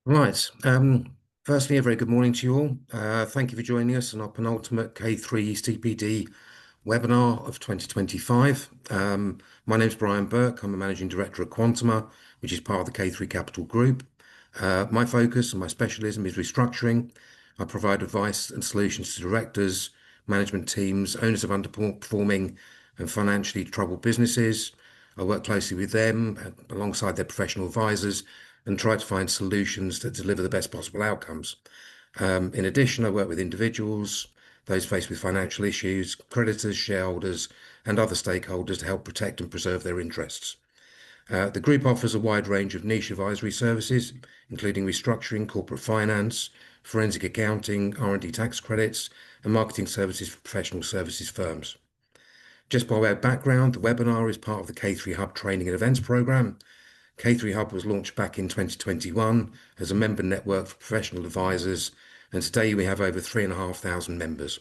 Right. Firstly, a very good morning to you all. Thank you for joining us on our penultimate K3 CPD webinar of 2025. My name is Brian Burke. I'm a Managing Director at Quantuma, which is part of the K3 Capital Group. My focus and my specialism is restructuring. I provide advice and solutions to directors, management teams, owners of underperforming and financially troubled businesses. I work closely with them alongside their professional advisors and try to find solutions that deliver the best possible outcomes. In addition, I work with individuals, those faced with financial issues, creditors, shareholders, and other stakeholders to help protect and preserve their interests. The group offers a wide range of niche advisory services, including restructuring, corporate finance, forensic accounting, R&D tax credits, and marketing services for professional services firms. Just by way of background, the webinar is part of the K3 Hub training and events program. K3 Hub was launched back in 2021 as a member network for professional advisors, and today we have over 3,500 members.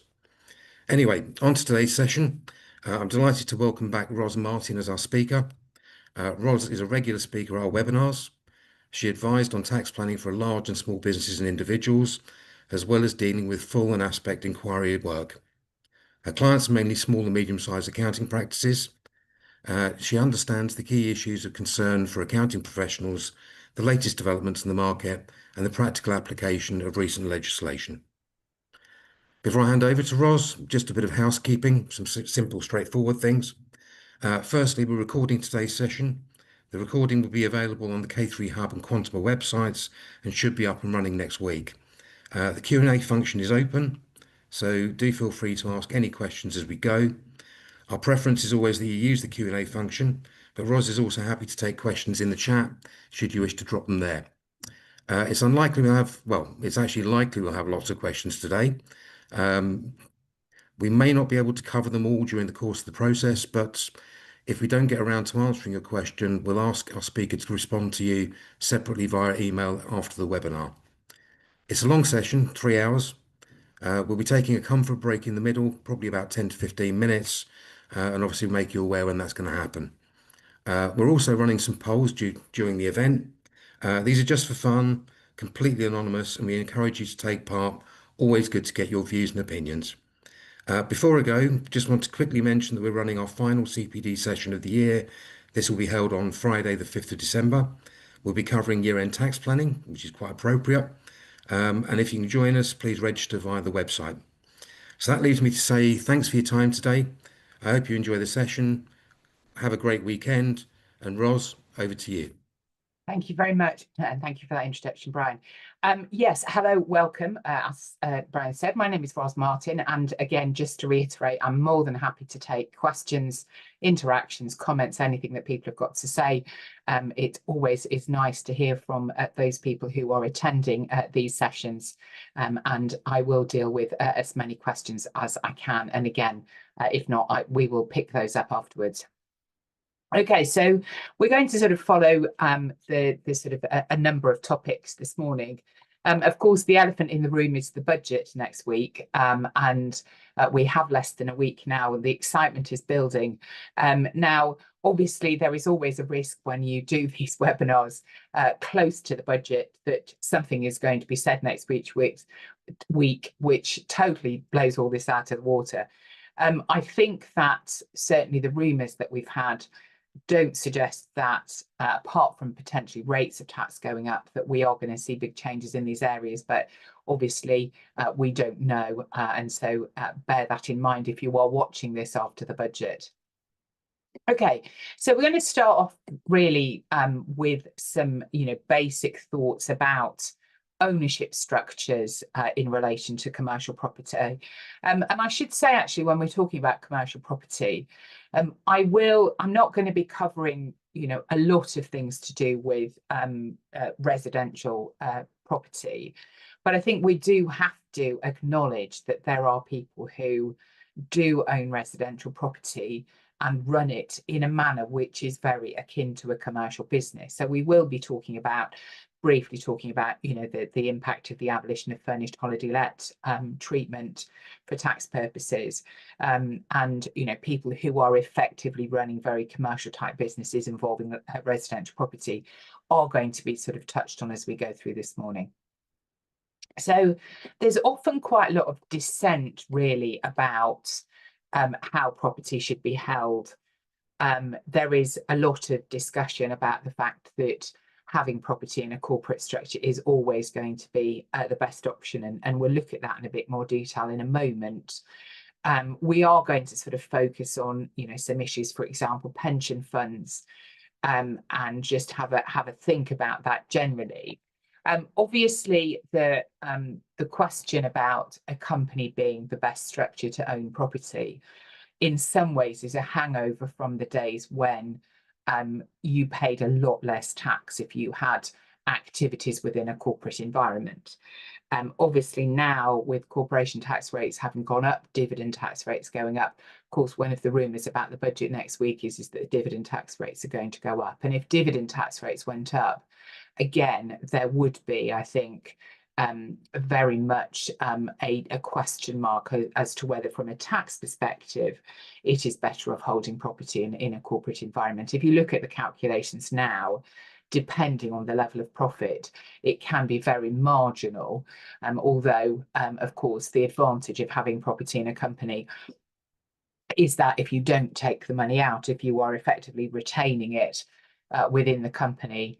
Anyway, on to today's session. I'm delighted to welcome back Ros Martin as our speaker. Ros is a regular speaker at our webinars. She advised on tax planning for large and small businesses and individuals, as well as dealing with full and aspect inquiry work. Her clients are mainly small and medium-sized accounting practices. She understands the key issues of concern for accounting professionals, the latest developments in the market, and the practical application of recent legislation. Before I hand over to Ros, just a bit of housekeeping, some simple, straightforward things. Firstly, we're recording today's session. The recording will be available on the K3 Hub and Quantuma websites and should be up and running next week. The Q&A function is open, so do feel free to ask any questions as we go. Our preference is always that you use the Q&A function, but Ros is also happy to take questions in the chat should you wish to drop them there. It's actually likely we'll have lots of questions today. We may not be able to cover them all during the course of the process, but if we don't get around to answering your question, we'll ask our speaker to respond to you separately via email after the webinar. It's a long session, 3 hours. We'll be taking a comfort break in the middle, probably about 10 to 15 minutes, and obviously we'll make you aware when that's going to happen. We're also running some polls during the event. These are just for fun, completely anonymous, and we encourage you to take part. Always good to get your views and opinions. Before I go, just want to quickly mention that we're running our final CPD session of the year. This will be held on Friday, the 5th of December. We'll be covering year-end tax planning, which is quite appropriate. And if you can join us, please register via the website. So that leaves me to say thanks for your time today. I hope you enjoy the session. Have a great weekend. And Ros, over to you. Thank you very much, and thank you for that introduction, Brian. Yes, hello, welcome. As Brian said, my name is Ros Martin, and again, just to reiterate, I'm more than happy to take questions, interactions, comments, anything that people have got to say. It always is nice to hear from those people who are attending these sessions, and I will deal with as many questions as I can. And again, if not, we will pick those up afterwards. Okay, so we're going to sort of follow the sort of a number of topics this morning. Of course, the elephant in the room is the budget next week, and we have less than a week now, and the excitement is building. Now, obviously, there is always a risk when you do these webinars close to the budget that something is going to be said next week which totally blows all this out of the water. I think that certainly the rumours that we've had don't suggest that apart from potentially rates of tax going up, that we are going to see big changes in these areas, but obviously we don't know, and so bear that in mind if you are watching this after the budget. Okay, so we're going to start off really with some basic thoughts about ownership structures in relation to commercial property. And I should say, actually, when we're talking about commercial property, I'm not going to be covering, a lot of things to do with residential property, but I think we do have to acknowledge that there are people who do own residential property and run it in a manner which is very akin to a commercial business. So we will be briefly talking about the impact of the abolition of furnished holiday let treatment for tax purposes, and people who are effectively running very commercial type businesses involving residential property. are going to be sort of touched on as we go through this morning. So there's often quite a lot of dissent really about how property should be held. There is a lot of discussion about the fact that having property in a corporate structure is always going to be the best option, and we'll look at that in a bit more detail in a moment. We are going to sort of focus on, you know, some issues, for example, pension funds, and just have a think about that generally. Obviously, the question about a company being the best structure to own property in some ways is a hangover from the days when you paid a lot less tax if you had activities within a corporate environment. Obviously now, with corporation tax rates having gone up, dividend tax rates going up, of course, one of the rumours about the budget next week is that dividend tax rates are going to go up. And if dividend tax rates went up, again, there would be, I think, very much a question mark as to whether, from a tax perspective, it is better off holding property in a corporate environment. If you look at the calculations now, depending on the level of profit, it can be very marginal, although, of course, the advantage of having property in a company is that if you don't take the money out, if you are effectively retaining it within the company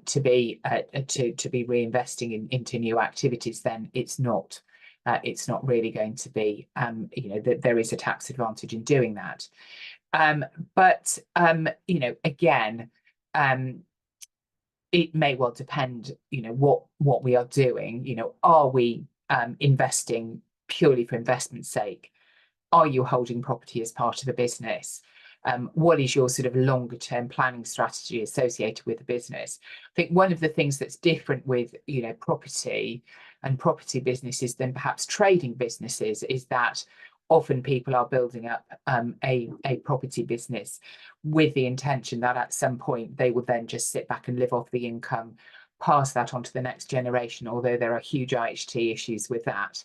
to be reinvesting into new activities, then it's not really going to be, you know, that there is a tax advantage in doing that. But you know, again, it may well depend, you know, what we are doing. You know, are we investing purely for investment's sake? Are you holding property as part of a business? What is your sort of longer term planning strategy associated with the business? I think one of the things that's different with, you know, property and property businesses than perhaps trading businesses is that often people are building up a property business with the intention that at some point they will then just sit back and live off the income, pass that on to the next generation, although there are huge IHT issues with that.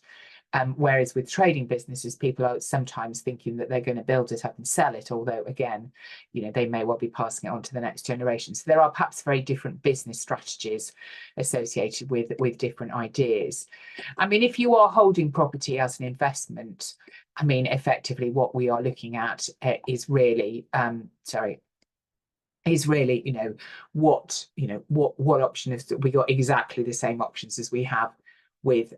Whereas with trading businesses, people are sometimes thinking that they're going to build it up and sell it, although again, you know, they may well be passing it on to the next generation. So there are perhaps very different business strategies associated with different ideas. I mean, if you are holding property as an investment, I mean, effectively what we are looking at is really, you know, what option is that we got exactly the same options as we have with,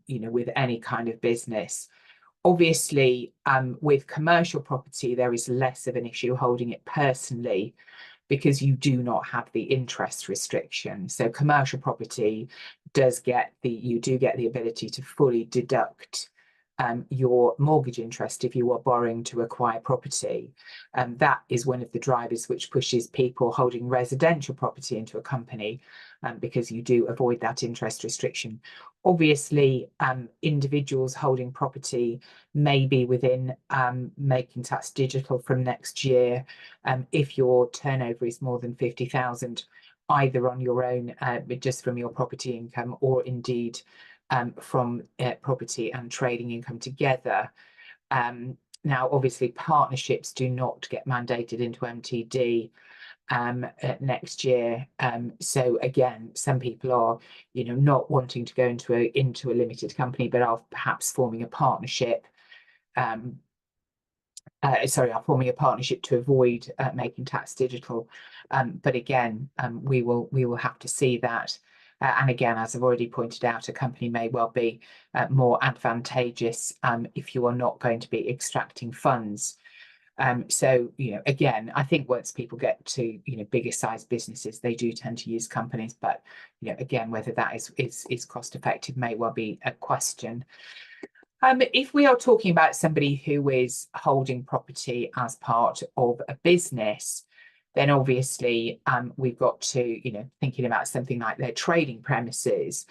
you know, with any kind of business. Obviously, with commercial property, there is less of an issue holding it personally because you do not have the interest restriction. So commercial property you do get the ability to fully deduct your mortgage interest if you are borrowing to acquire property. That is one of the drivers which pushes people holding residential property into a company, because you do avoid that interest restriction. Obviously, individuals holding property may be within making tax digital from next year if your turnover is more than 50,000, either on your own, just from your property income, or indeed from property and trading income together. Now, obviously, partnerships do not get mandated into MTD next year. So again, some people are, you know, not wanting to go into a limited company, but are perhaps forming a partnership. Are forming a partnership to avoid making tax digital. But again, we will have to see that. And again, as I've already pointed out, a company may well be more advantageous if you are not going to be extracting funds. So, you know, again, I think once people get to, you know, bigger size businesses, they do tend to use companies. But, you know, again, whether that is cost effective may well be a question. If we are talking about somebody who is holding property as part of a business, then obviously we've got to, you know, thinking about something like their trading premises.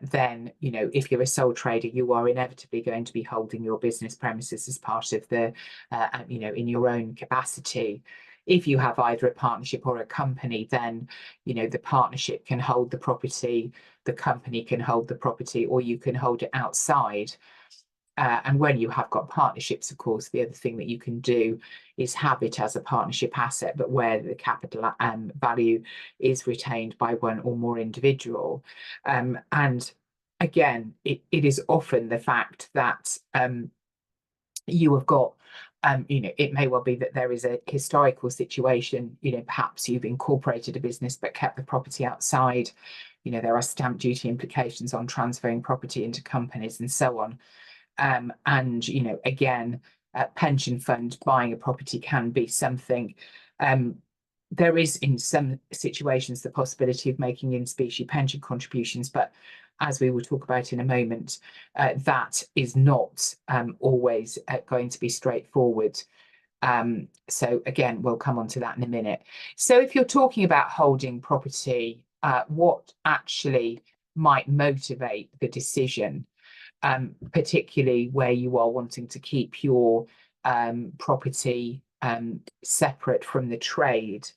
Then, you know, if you're a sole trader, you are inevitably going to be holding your business premises as part of the, you know, in your own capacity. If you have either a partnership or a company, then, you know, the partnership can hold the property, the company can hold the property, or you can hold it outside. And when you have got partnerships, of course, the other thing that you can do is have it as a partnership asset, but where the capital value is retained by one or more individual. And again, it is often the fact that you have got, it may well be that there is a historical situation, perhaps you've incorporated a business but kept the property outside. There are stamp duty implications on transferring property into companies and so on. And, again, pension fund buying a property can be something. There is, in some situations, the possibility of making in-specie pension contributions, but as we will talk about in a moment, that is not always going to be straightforward. So again, we'll come on to that in a minute. So if you're talking about holding property, what actually might motivate the decision, particularly where you are wanting to keep your property separate from the trade?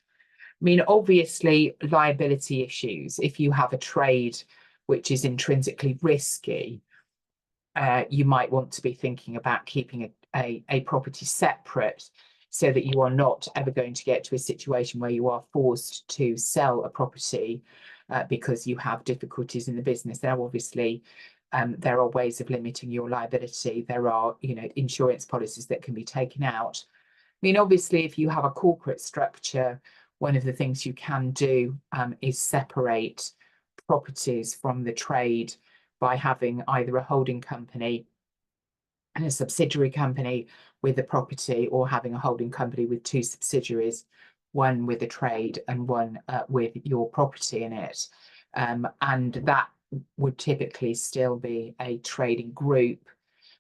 I mean, obviously, liability issues. If you have a trade which is intrinsically risky, you might want to be thinking about keeping a property separate so that you are not ever going to get to a situation where you are forced to sell a property because you have difficulties in the business. Now, obviously, there are ways of limiting your liability. There are, insurance policies that can be taken out. I mean, obviously, if you have a corporate structure, one of the things you can do is separate properties from the trade by having either a holding company and a subsidiary company with the property, or having a holding company with two subsidiaries, one with a trade and one with your property in it. And that would typically still be a trading group,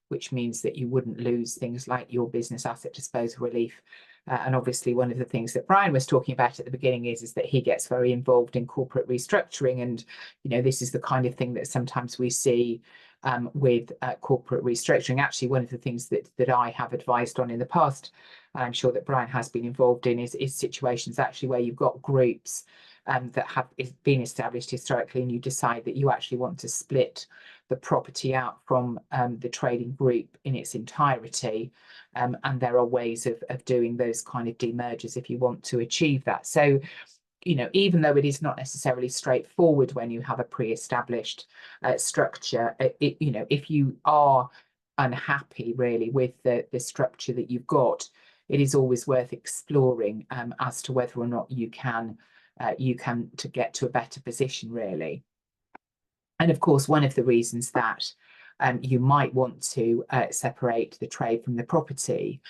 which means that you wouldn't lose things like your business asset disposal relief. And obviously, one of the things that Brian was talking about at the beginning is that he gets very involved in corporate restructuring. And, this is the kind of thing that sometimes we see with corporate restructuring. Actually, one of the things that I have advised on in the past, and I'm sure that Brian has been involved in, is situations actually where you've got groups that have been established historically, and you decide that you actually want to split the property out from the trading group in its entirety. And there are ways of doing those kind of demergers if you want to achieve that. So, even though it is not necessarily straightforward when you have a pre-established structure, if you are unhappy really with the structure that you've got, it is always worth exploring as to whether or not you can to get to a better position, really. And of course, one of the reasons that you might want to separate the trade from the property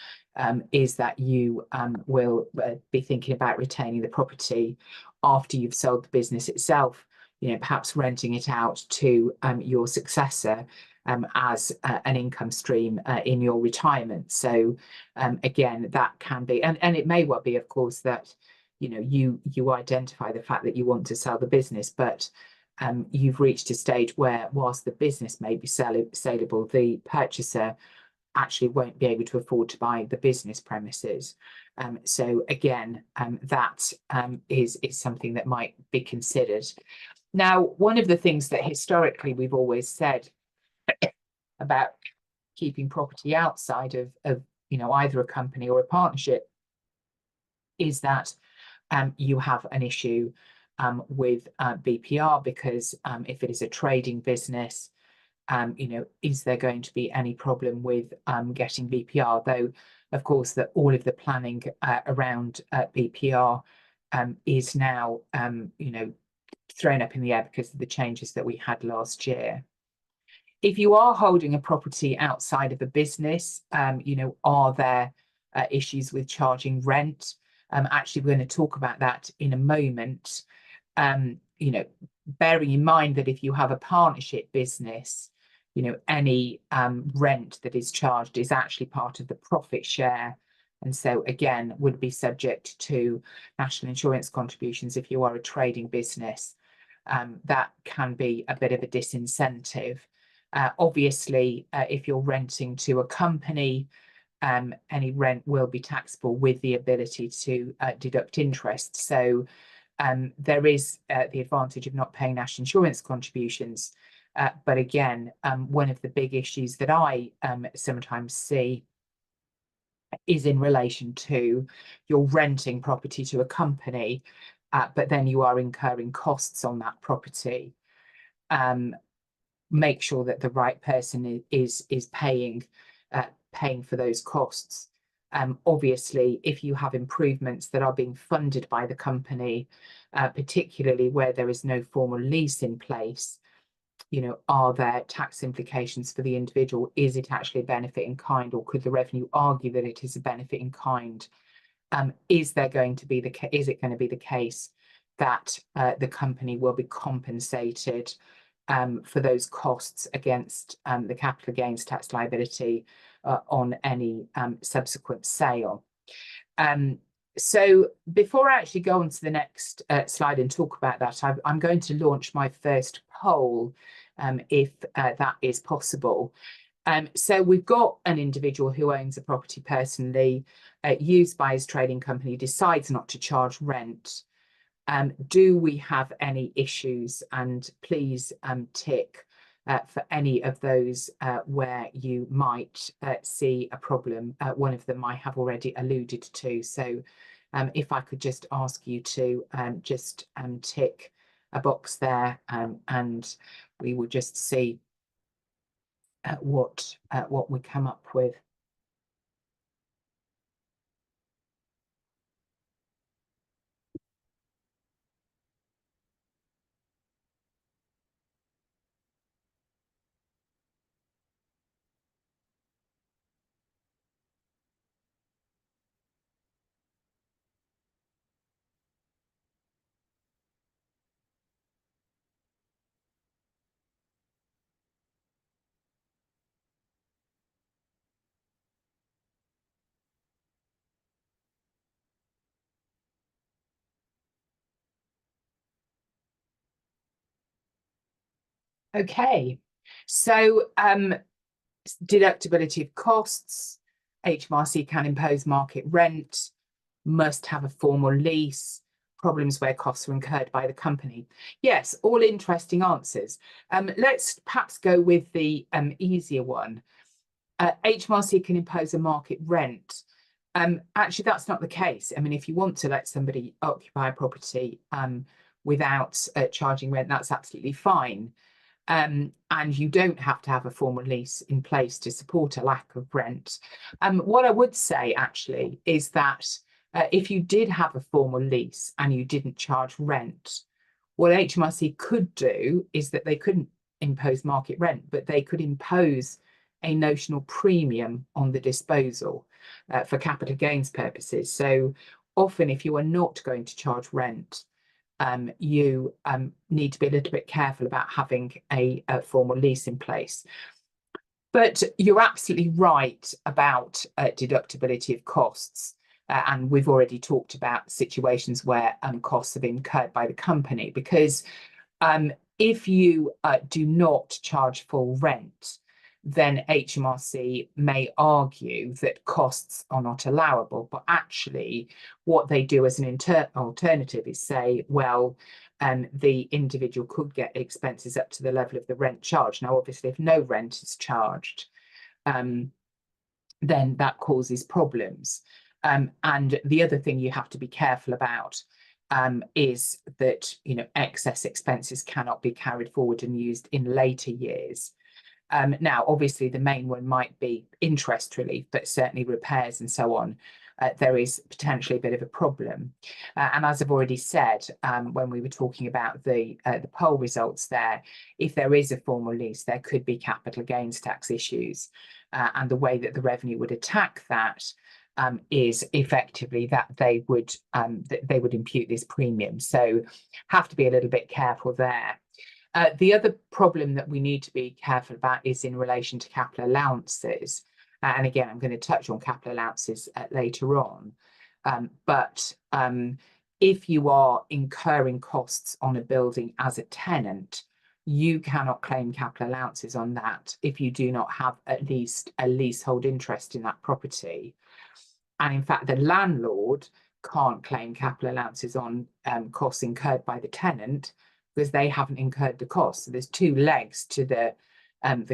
is that you will be thinking about retaining the property after you've sold the business itself, perhaps renting it out to your successor as an income stream in your retirement. So again, that can be, and it may well be, of course, that you identify the fact that you want to sell the business, but you've reached a stage where, whilst the business may be saleable, the purchaser actually won't be able to afford to buy the business premises. So again, that is something that might be considered. Now, one of the things that historically we've always said about keeping property outside of either a company or a partnership is that you have an issue with BPR, because if it is a trading business, is there going to be any problem with getting BPR? Though, of course, that all of the planning around BPR is now, thrown up in the air because of the changes that we had last year. If you are holding a property outside of a business, are there issues with charging rent? Actually, we're going to talk about that in a moment. Bearing in mind that if you have a partnership business, any rent that is charged is actually part of the profit share, and so again would be subject to national insurance contributions. If you are a trading business, that can be a bit of a disincentive. Obviously, if you're renting to a company, any rent will be taxable with the ability to deduct interest. So there is the advantage of not paying national insurance contributions, But again, one of the big issues that I sometimes see is in relation to you're renting property to a company, but then you are incurring costs on that property. Make sure that the right person is paying for those costs. Obviously, if you have improvements that are being funded by the company, particularly where there is no formal lease in place, you know, are there tax implications for the individual? Is it actually a benefit in kind, or could the revenue argue that it is a benefit in kind? Is it going to be the case that the company will be compensated for those costs against the capital gains tax liability on any subsequent sale? So before I actually go on to the next slide and talk about that, I'm going to launch my first poll, if that is possible. So we've got an individual who owns a property personally, used by his trading company, decides not to charge rent. Do we have any issues? And please tick for any of those where you might see a problem. One of them I have already alluded to. So if I could just ask you to just tick a box there, and we will just see what we come up with. Okay, so deductibility of costs, HMRC can impose market rent, must have a formal lease, problems where costs are incurred by the company. Yes, all interesting answers. Let's perhaps go with the easier one. HMRC can impose a market rent. Actually, that's not the case. I mean, if you want to let somebody occupy a property without charging rent, that's absolutely fine. And you don't have to have a formal lease in place to support a lack of rent. What I would say actually is that if you did have a formal lease and you didn't charge rent, what HMRC could do is that they couldn't impose market rent, but they could impose a notional premium on the disposal for capital gains purposes. So often, if you are not going to charge rent, you need to be a little bit careful about having a formal lease in place. But you're absolutely right about deductibility of costs. And we've already talked about situations where costs have been incurred by the company, because if you do not charge full rent, then HMRC may argue that costs are not allowable. But actually, what they do as an alternative is say, well, the individual could get expenses up to the level of the rent charge. Now, obviously, if no rent is charged, then that causes problems. And the other thing you have to be careful about is that, you know, excess expenses cannot be carried forward and used in later years. Now, obviously, the main one might be interest relief, but certainly repairs and so on, there is potentially a bit of a problem. And as I've already said, when we were talking about the poll results there, if there is a formal lease, there could be capital gains tax issues. And the way that the revenue would attack that is effectively that they would impute this premium. So have to be a little bit careful there. The other problem that we need to be careful about is in relation to capital allowances. And again, I'm going to touch on capital allowances later on. But if you are incurring costs on a building as a tenant, you cannot claim capital allowances on that if you do not have at least a leasehold interest in that property. And in fact, the landlord can't claim capital allowances on costs incurred by the tenant because they haven't incurred the cost. So there's two legs to the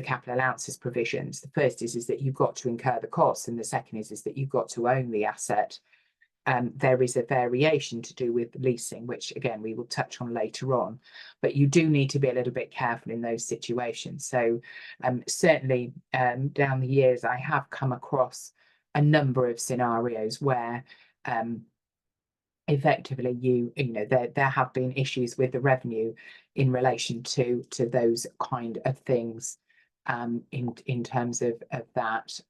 capital allowances provisions. The first is that you've got to incur the costs, and the second is that you've got to own the asset. There is a variation to do with leasing, which again we will touch on later on, but you do need to be a little bit careful in those situations. So certainly down the years I have come across a number of scenarios where effectively you know there have been issues with the revenue in relation to those kind of things in terms of that.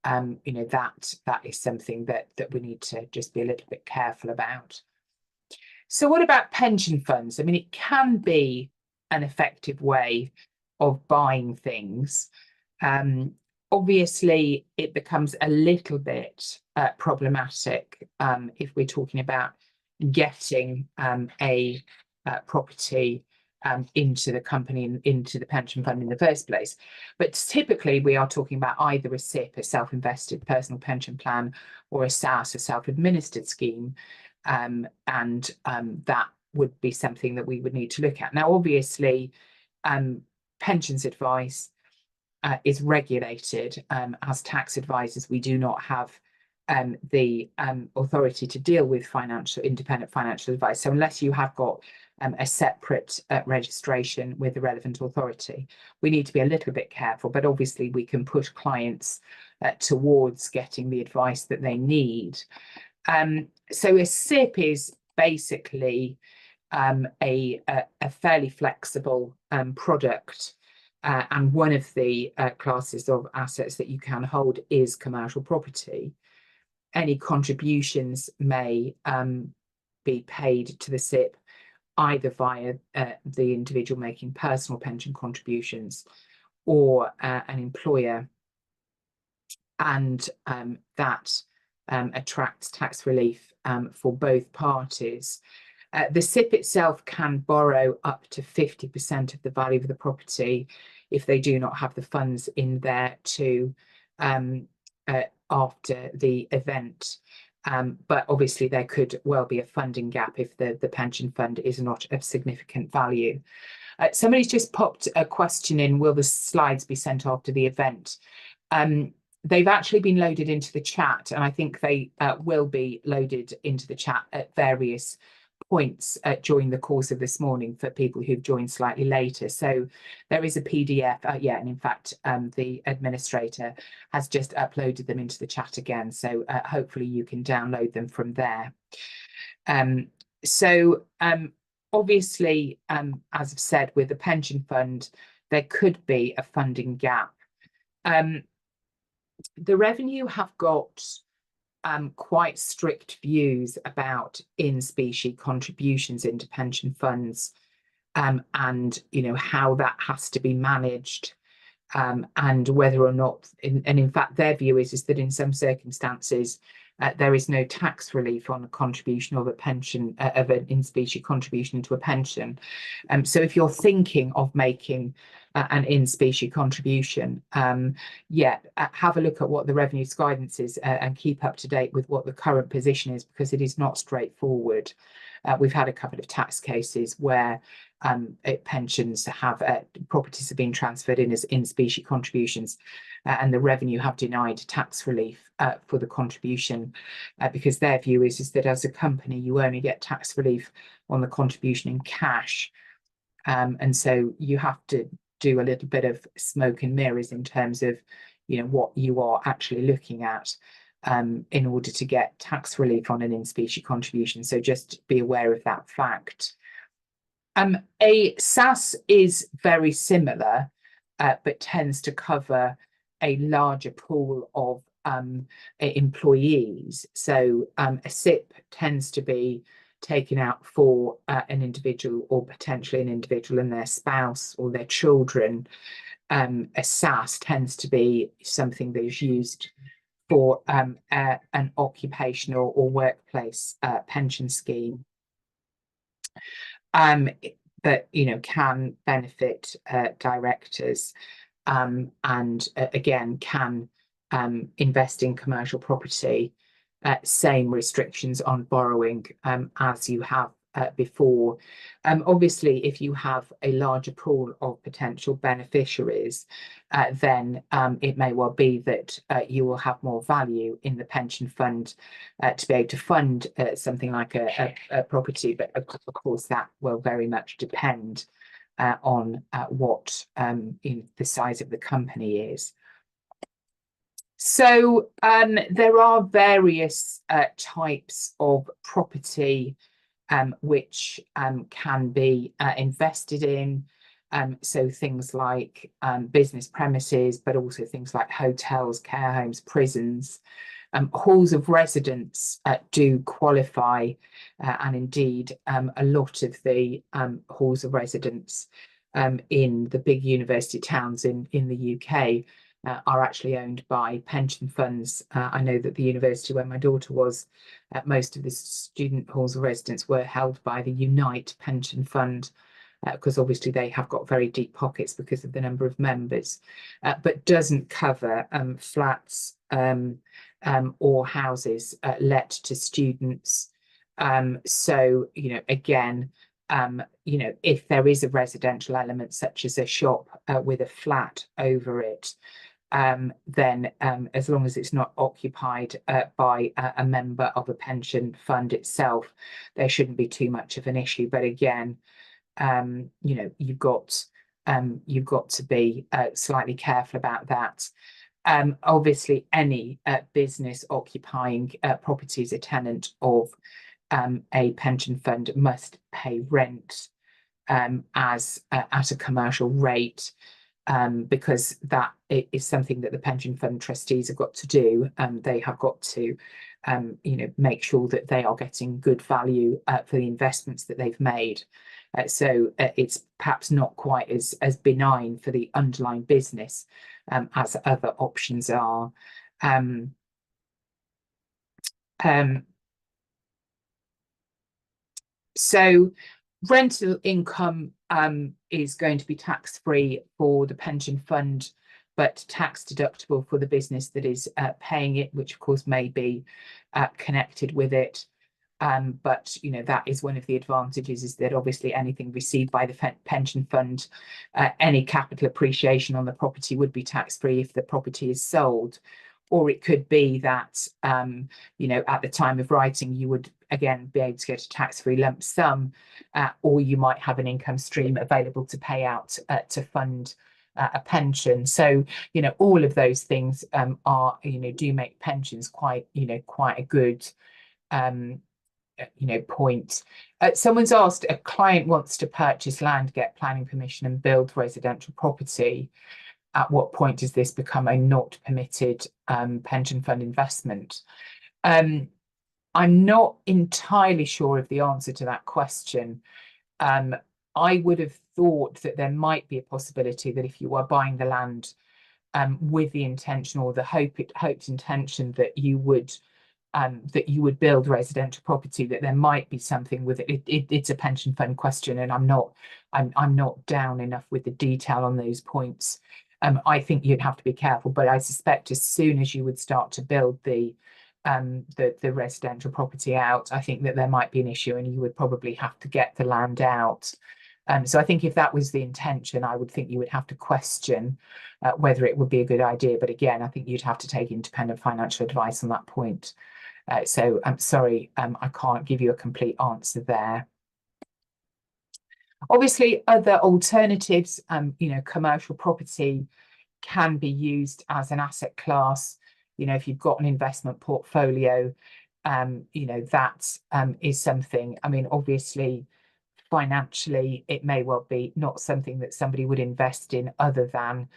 You know, that is something that we need to just be a little bit careful about. So what about pension funds? I mean, it can be an effective way of buying things. Obviously, it becomes a little bit problematic if we're talking about getting a property into the company and into the pension fund in the first place. But typically we are talking about either a SIP, a self-invested personal pension plan, or a SAS, a self-administered scheme. And that would be something that we would need to look at. Now, obviously, pensions advice is regulated. As tax advisors, we do not have the authority to deal with independent financial advice. So unless you have got a separate registration with the relevant authority, we need to be a little bit careful, but obviously we can push clients towards getting the advice that they need. So a SIP is basically a fairly flexible product, and one of the classes of assets that you can hold is commercial property. Any contributions may be paid to the SIP either via the individual making personal pension contributions or an employer, and that attracts tax relief for both parties. The SIP itself can borrow up to 50% of the value of the property if they do not have the funds in there to after the event. But obviously there could well be a funding gap if the pension fund is not of significant value. Somebody's just popped a question in: will the slides be sent after the event? They've actually been loaded into the chat, and I think they will be loaded into the chat at various points during the course of this morning for people who've joined slightly later. So there is a PDF, yeah, and in fact the administrator has just uploaded them into the chat again, so hopefully you can download them from there. Obviously, as I've said, with the pension fund there could be a funding gap. The Revenue have got quite strict views about in-specie contributions into pension funds, and you know how that has to be managed, and whether or not, and in fact their view is that in some circumstances there is no tax relief on a contribution of a pension, of an in-specie contribution into a pension. So if you're thinking of making an in-specie contribution, have a look at what the Revenue's guidance is and keep up to date with what the current position is, because it is not straightforward. We've had a couple of tax cases where pensions have properties have been transferred in as in-specie contributions, and the Revenue have denied tax relief for the contribution, because their view is that as a company you only get tax relief on the contribution in cash, and so you have to do a little bit of smoke and mirrors in terms of, you know, what you are actually looking at in order to get tax relief on an in-specie contribution. So just be aware of that fact. A SAS is very similar, but tends to cover a larger pool of employees. So a SIP tends to be taken out for an individual, or potentially an individual and their spouse or their children. A SAS tends to be something that is used for an occupational or workplace pension scheme, but you know can benefit directors, and again can invest in commercial property. Same restrictions on borrowing as you have before. Obviously, if you have a larger pool of potential beneficiaries, then it may well be that you will have more value in the pension fund to be able to fund something like a property. But of course, that will very much depend on what the size of the company is. So there are various types of property which can be invested in. So things like business premises, but also things like hotels, care homes, prisons. Halls of residence do qualify, and indeed a lot of the halls of residence in the big university towns in the UK are actually owned by pension funds. I know that the university where my daughter was, most of the student halls of residence were held by the Unite pension fund, because obviously they have got very deep pockets because of the number of members, but doesn't cover flats or houses let to students. So, again, if there is a residential element such as a shop with a flat over it, then as long as it's not occupied by a member of a pension fund itself, there shouldn't be too much of an issue. But again, you've got to be slightly careful about that. Obviously, any business occupying property as a tenant of a pension fund must pay rent as at a commercial rate, because that is something that the pension fund trustees have got to do. They have got to make sure that they are getting good value for the investments that they've made. So it's perhaps not quite as benign for the underlying business as other options are. So rental income is going to be tax-free for the pension fund, but tax deductible for the business that is paying it, which of course may be connected with it. But that is one of the advantages, is that obviously anything received by the pension fund, any capital appreciation on the property would be tax-free if the property is sold. Or it could be that at the time of writing you would again be able to get a tax-free lump sum, or you might have an income stream available to pay out to fund a pension. So all of those things are do make pensions quite a good point. Someone's asked, a client wants to purchase land, get planning permission and build residential property. At what point does this become a not permitted pension fund investment? I'm not entirely sure of the answer to that question. I would have thought that there might be a possibility that if you are buying the land with the intention or the hoped intention that you would build residential property, that there might be something with it. It's a pension fund question, and I'm not down enough with the detail on those points. I think you'd have to be careful, but I suspect as soon as you would start to build the residential property out, I think that there might be an issue, and you would probably have to get the land out. So I think if that was the intention, I would think you would have to question whether it would be a good idea. But again, I think you'd have to take independent financial advice on that point. So I'm sorry, I can't give you a complete answer there. Obviously, other alternatives, commercial property can be used as an asset class. If you've got an investment portfolio, that is something. I mean, obviously, financially, it may well be not something that somebody would invest in other than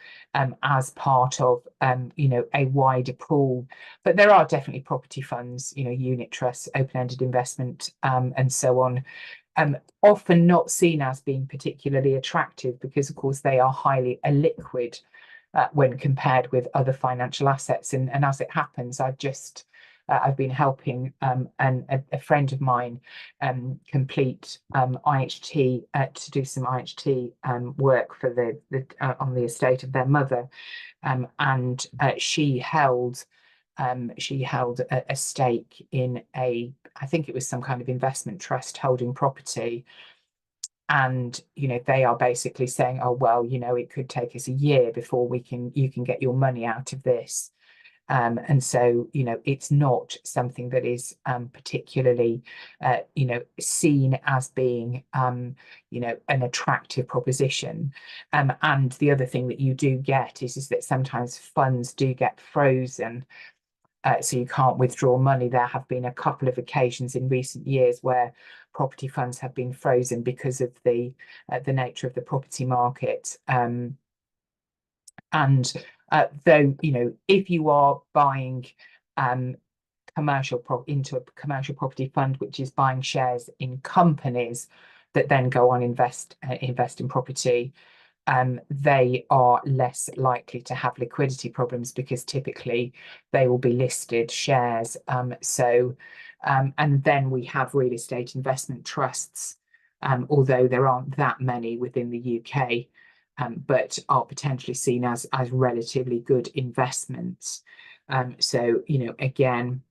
as part of a wider pool. But there are definitely property funds, unit trusts, open-ended investment, and so on. Often not seen as being particularly attractive because, of course, they are highly illiquid when compared with other financial assets. And as it happens, I've been helping a friend of mine complete IHT to do some IHT work for the on the estate of their mother, and she held she held a stake in I think it was some kind of investment trust holding property. And, they are basically saying, oh, well, it could take us a year before you can get your money out of this. And so, it's not something that is particularly, seen as being, an attractive proposition. And the other thing that you do get is that sometimes funds do get frozen. So you can't withdraw money. There have been a couple of occasions in recent years where property funds have been frozen because of the nature of the property market. And though, if you are buying into a commercial property fund, which is buying shares in companies that then go on invest in property, they are less likely to have liquidity problems because typically they will be listed shares. And then we have real estate investment trusts, although there aren't that many within the UK, but are potentially seen as relatively good investments. So, again,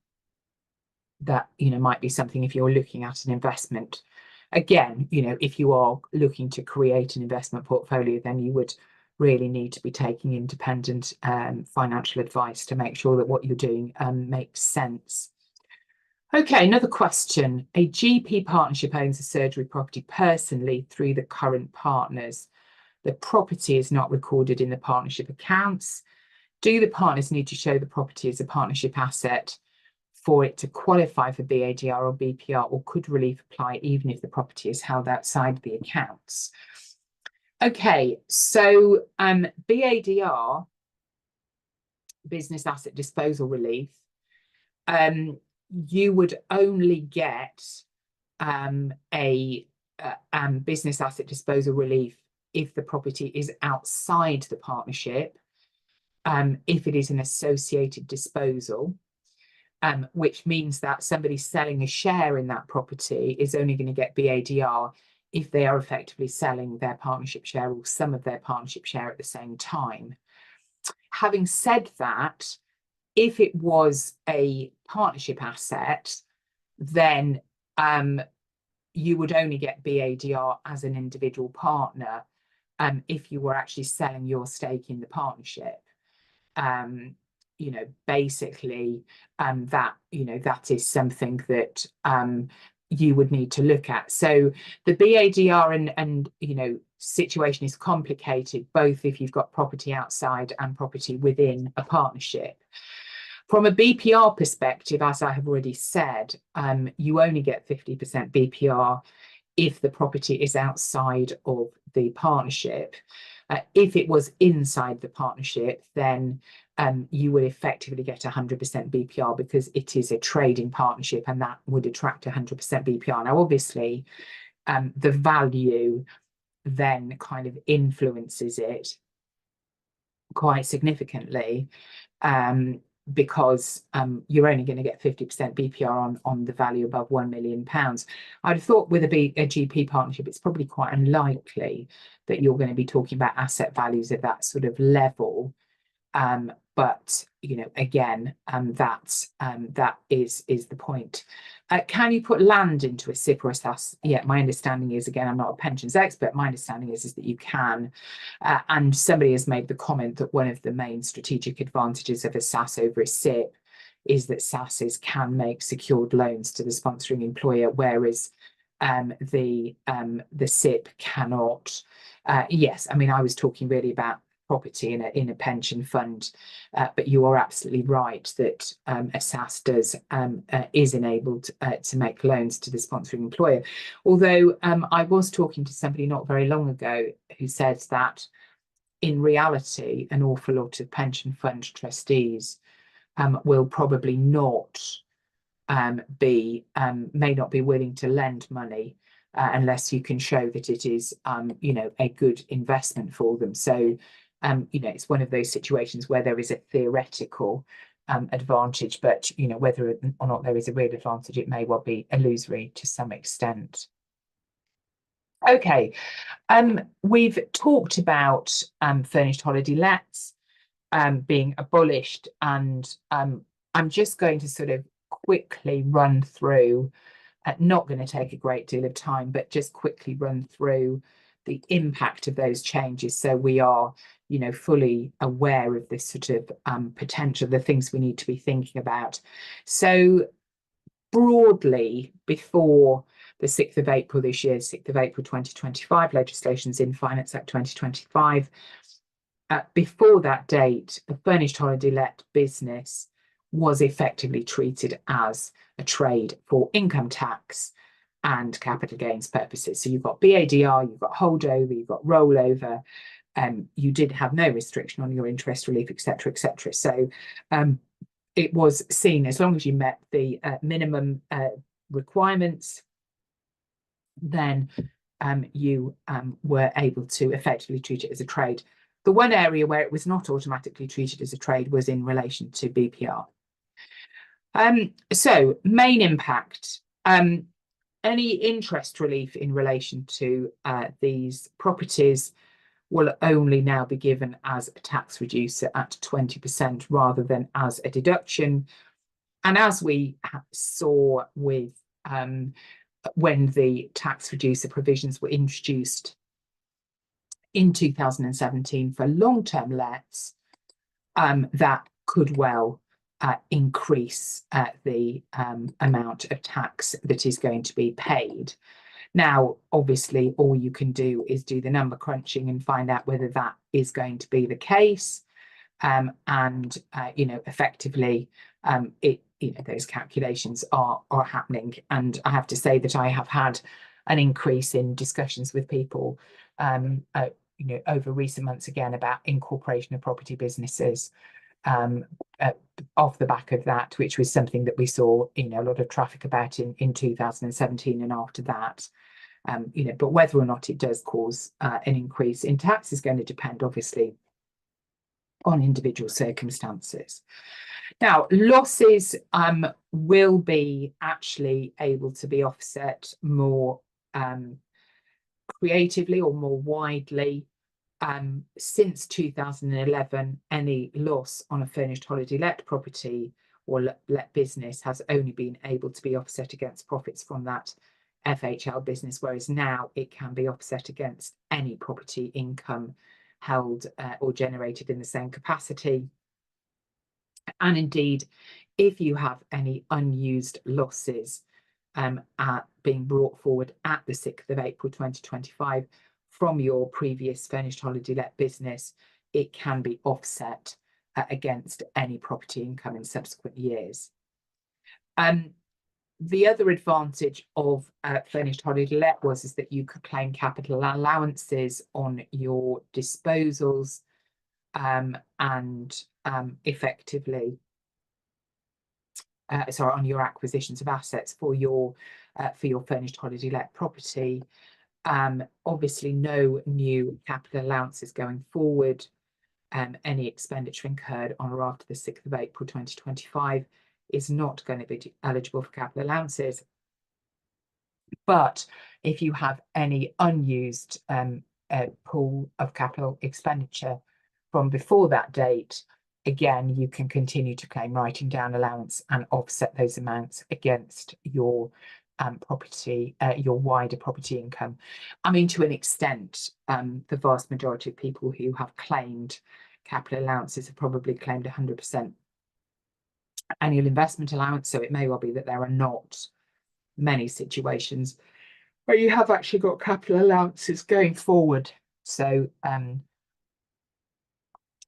that, might be something if you're looking at an investment. Again, if you are looking to create an investment portfolio, then you would really need to be taking independent financial advice to make sure that what you're doing makes sense. Okay, another question. A GP partnership owns a surgery property personally through the current partners. The property is not recorded in the partnership accounts. Do the partners need to show the property as a partnership asset for it to qualify for BADR or BPR, or could relief apply even if the property is held outside the accounts? Okay, so BADR, business asset disposal relief, you would only get a business asset disposal relief if the property is outside the partnership, if it is an associated disposal. Which means that somebody selling a share in that property is only going to get BADR if they are effectively selling their partnership share or some of their partnership share at the same time. Having said that, if it was a partnership asset, then you would only get BADR as an individual partner if you were actually selling your stake in the partnership. Basically, that is something that you would need to look at. So the BADR and situation is complicated, both if you've got property outside and property within a partnership. From a BPR perspective, as I have already said, you only get 50% BPR if the property is outside of the partnership. If it was inside the partnership, then you would effectively get 100% BPR because it is a trading partnership and that would attract 100% BPR. Now, obviously, the value then kind of influences it quite significantly because you're only going to get 50% BPR on the value above £1 million. I'd have thought with a GP partnership, it's probably quite unlikely that you're going to be talking about asset values at that sort of level. But again, that is the point. Can you put land into a SIP or a SAS? Yeah, my understanding is, again, I'm not a pensions expert, my understanding is that you can. And somebody has made the comment that one of the main strategic advantages of a SAS over a SIP is that SASs can make secured loans to the sponsoring employer, whereas the SIP cannot. Yes, I mean, I was talking really about property in a pension fund, but you are absolutely right that a SAS is enabled to make loans to the sponsoring employer. Although I was talking to somebody not very long ago who said that in reality, an awful lot of pension fund trustees will probably not may not be willing to lend money unless you can show that it is a good investment for them. So it's one of those situations where there is a theoretical advantage, but whether or not there is a real advantage, it may well be illusory to some extent. Okay, we've talked about furnished holiday lets being abolished, and I'm just going to sort of quickly run through, not going to take a great deal of time, but just quickly run through the impact of those changes, so we are, you know, fully aware of this sort of potential, the things we need to be thinking about. So broadly, before the 6th of April this year, 6th of April 2025, legislation's in Finance Act 2025. Before that date, the furnished holiday let business was effectively treated as a trade for income tax and capital gains purposes. So you've got BADR, you've got holdover, you've got rollover, you did have no restriction on your interest relief, etc., etc. So it was seen, as long as you met the minimum requirements, then you were able to effectively treat it as a trade. The one area where it was not automatically treated as a trade was in relation to BPR. So main impact, any interest relief in relation to these properties will only now be given as a tax reducer at 20% rather than as a deduction. And as we saw with when the tax reducer provisions were introduced in 2017 for long-term lets, that could well increase the amount of tax that is going to be paid. Now, obviously, all you can do is do the number crunching and find out whether that is going to be the case. You know, effectively, you know, those calculations are happening. And I have to say that I have had an increase in discussions with people, you know, over recent months again about incorporation of property businesses off the back of that, which was something that we saw, you know, a lot of traffic about in 2017 and after that. You know, but whether or not it does cause an increase in tax is going to depend, obviously, on individual circumstances. Now, losses will be actually able to be offset more creatively or more widely. Since 2011, any loss on a furnished holiday let property or let business has only been able to be offset against profits from that FHL business, whereas now it can be offset against any property income held or generated in the same capacity. And indeed, if you have any unused losses being brought forward at the 6th of April 2025 from your previous furnished holiday let business, it can be offset against any property income in subsequent years. The other advantage of furnished holiday let is that you could claim capital allowances on your disposals and effectively, sorry, on your acquisitions of assets for your furnished holiday let property. Obviously, no new capital allowances going forward. Any expenditure incurred on or after the 6th of April 2025 is not going to be eligible for capital allowances. But if you have any unused pool of capital expenditure from before that date, again, you can continue to claim writing down allowance and offset those amounts against your property, your wider property income. I mean, to an extent, the vast majority of people who have claimed capital allowances have probably claimed 100% annual investment allowance. So it may well be that there are not many situations where you have actually got capital allowances going forward. So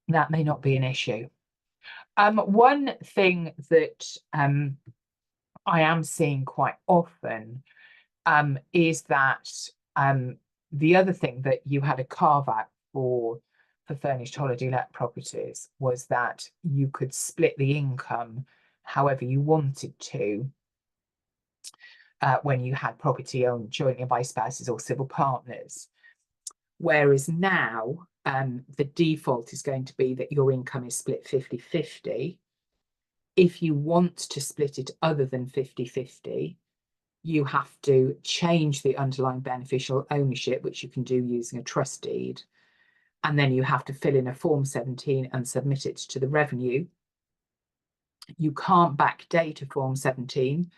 that may not be an issue. One thing that I am seeing quite often is that the other thing that you had a carve out for furnished holiday let properties was that you could split the income however you wanted to when you had property owned jointly by spouses or civil partners. Whereas now the default is going to be that your income is split 50-50. If you want to split it other than 50-50, you have to change the underlying beneficial ownership, which you can do using a trust deed. And then you have to fill in a Form 17 and submit it to the revenue. You can't backdate a Form 17,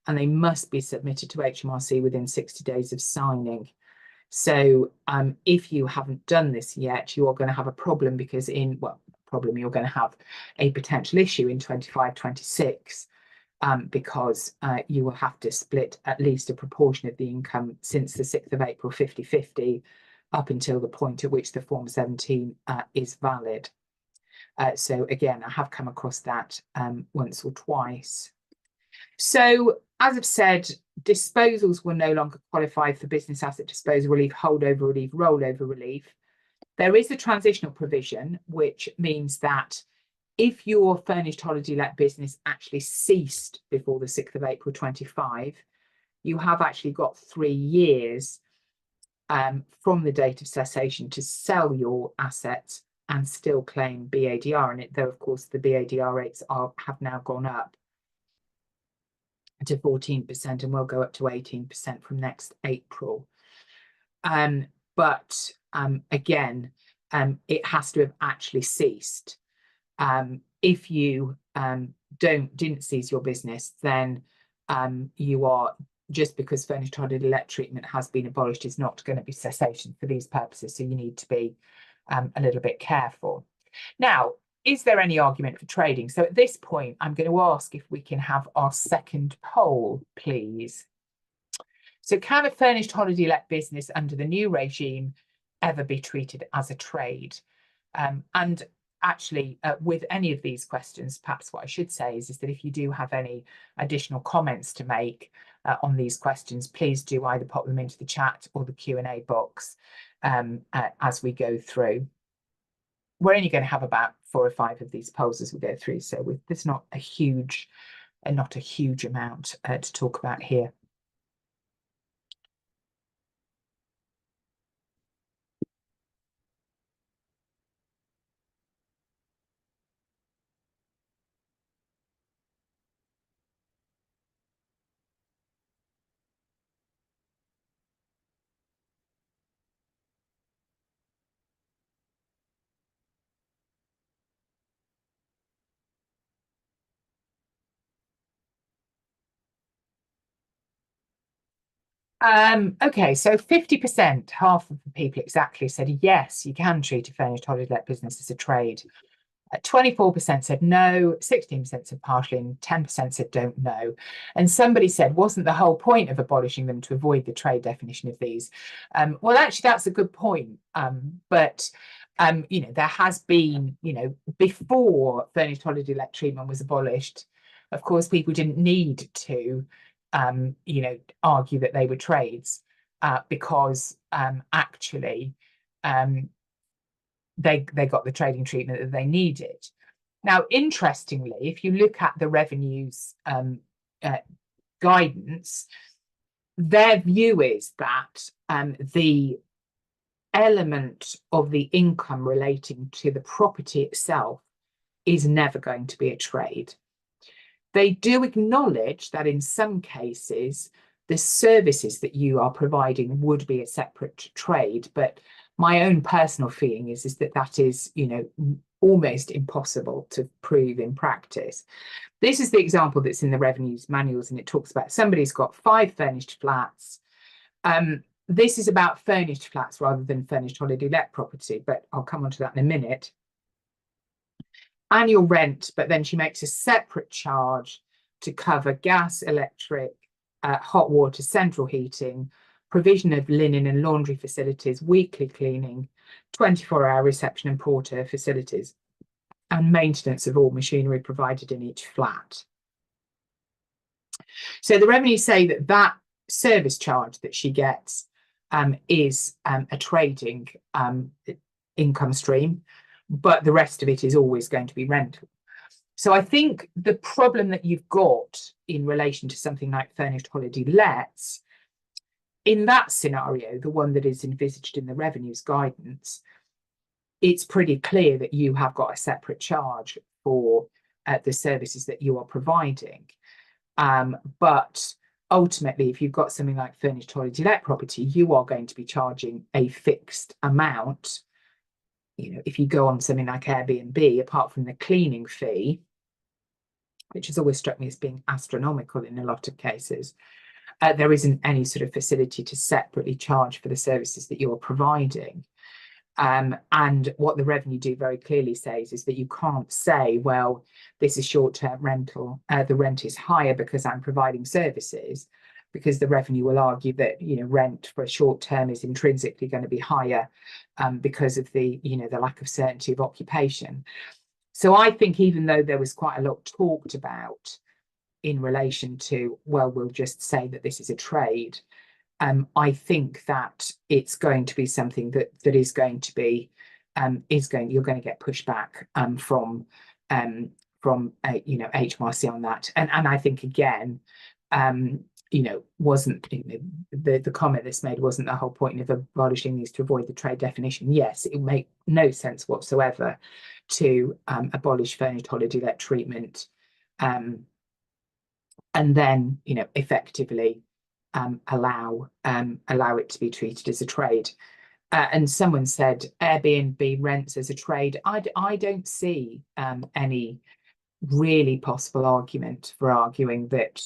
and they must be submitted to HMRC within 60 days of signing. So if you haven't done this yet, you are going to have a problem, because you're going to have a potential issue in 25-26, because you will have to split at least a proportion of the income since the 6th of April 50/50 up until the point at which the Form 17 is valid. So again, I have come across that once or twice. So as I've said, disposals will no longer qualify for business asset disposal relief, holdover relief, rollover relief. There is a transitional provision, which means that if your furnished holiday let business actually ceased before the 6th of April 25, you have actually got 3 years from the date of cessation to sell your assets and still claim BADR in it, though of course the BADR rates have now gone up to 14% and will go up to 18% from next April. But again, it has to have actually ceased. If you didn't seize your business, then you are, just because furnished holiday let treatment has been abolished, is not going to be cessation for these purposes. So you need to be a little bit careful. Now, is there any argument for trading? So at this point, I'm going to ask if we can have our second poll, please. So can a furnished holiday let business under the new regime ever be treated as a trade? And actually, with any of these questions, perhaps what I should say is that if you do have any additional comments to make on these questions, please do either pop them into the chat or the Q&A box as we go through. We're only going to have about 4 or 5 of these polls as we go through, so there's not a huge amount to talk about here. Okay, so 50%, half of the people exactly, said yes, you can treat a furnished holiday let business as a trade. 24% said no, 16% said partially, and 10% said don't know. And somebody said, wasn't the whole point of abolishing them to avoid the trade definition of these? Well, actually, that's a good point. But there has been, before furnished holiday let treatment was abolished, of course, people didn't need to argue that they were trades because actually they got the trading treatment that they needed. Now, interestingly, if you look at the revenues guidance, their view is that the element of the income relating to the property itself is never going to be a trade. They do acknowledge that in some cases, the services that you are providing would be a separate trade, but my own personal feeling is that is, almost impossible to prove in practice. This is the example that's in the revenues manuals, and it talks about somebody's got 5 furnished flats. This is about furnished flats rather than furnished holiday let property, but I'll come on to that in a minute. Annual rent, but then she makes a separate charge to cover gas, electric, hot water, central heating, provision of linen and laundry facilities, weekly cleaning, 24-hour reception and porter facilities, and maintenance of all machinery provided in each flat. So the revenues say that service charge that she gets is a trading income stream, but the rest of it is always going to be rental. So I think the problem that you've got in relation to something like furnished holiday lets, in that scenario, the one that is envisaged in the revenues guidance, it's pretty clear that you have got a separate charge for the services that you are providing. But ultimately, if you've got something like furnished holiday let property, you are going to be charging a fixed amount. If you go on something like Airbnb, apart from the cleaning fee, which has always struck me as being astronomical in a lot of cases, there isn't any sort of facility to separately charge for the services that you're providing. And what the revenue due very clearly says is that you can't say, well, this is short-term rental, the rent is higher because I'm providing services, because the revenue will argue that, you know, rent for a short term is intrinsically going to be higher because of the, you know, the lack of certainty of occupation. So I think even though there was quite a lot talked about in relation to, well, we'll just say that this is a trade, I think that it's going to be something that is going to be you're going to get pushback from you know, HMRC on that, and I think again, you know, wasn't, you know, the comment that's made wasn't the whole point of abolishing these to avoid the trade definition. Yes, it would make no sense whatsoever to abolish furnished holiday let treatment, and then, you know, effectively allow it to be treated as a trade. And someone said Airbnb rents as a trade. I don't see any really possible argument for arguing that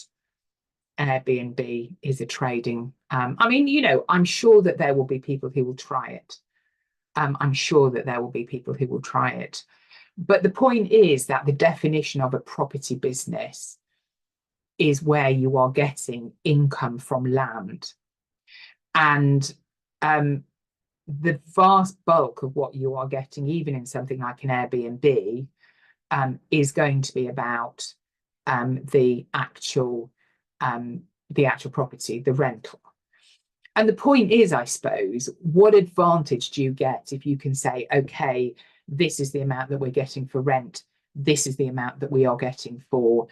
Airbnb is a trading. I mean, you know, I'm sure that there will be people who will try it. I'm sure that there will be people who will try it. But the point is that the definition of a property business is where you are getting income from land. And the vast bulk of what you are getting, even in something like an Airbnb, is going to be about the actual property, the rental. And the point is, I suppose, what advantage do you get if you can say, okay, this is the amount that we're getting for rent, this is the amount that we are getting for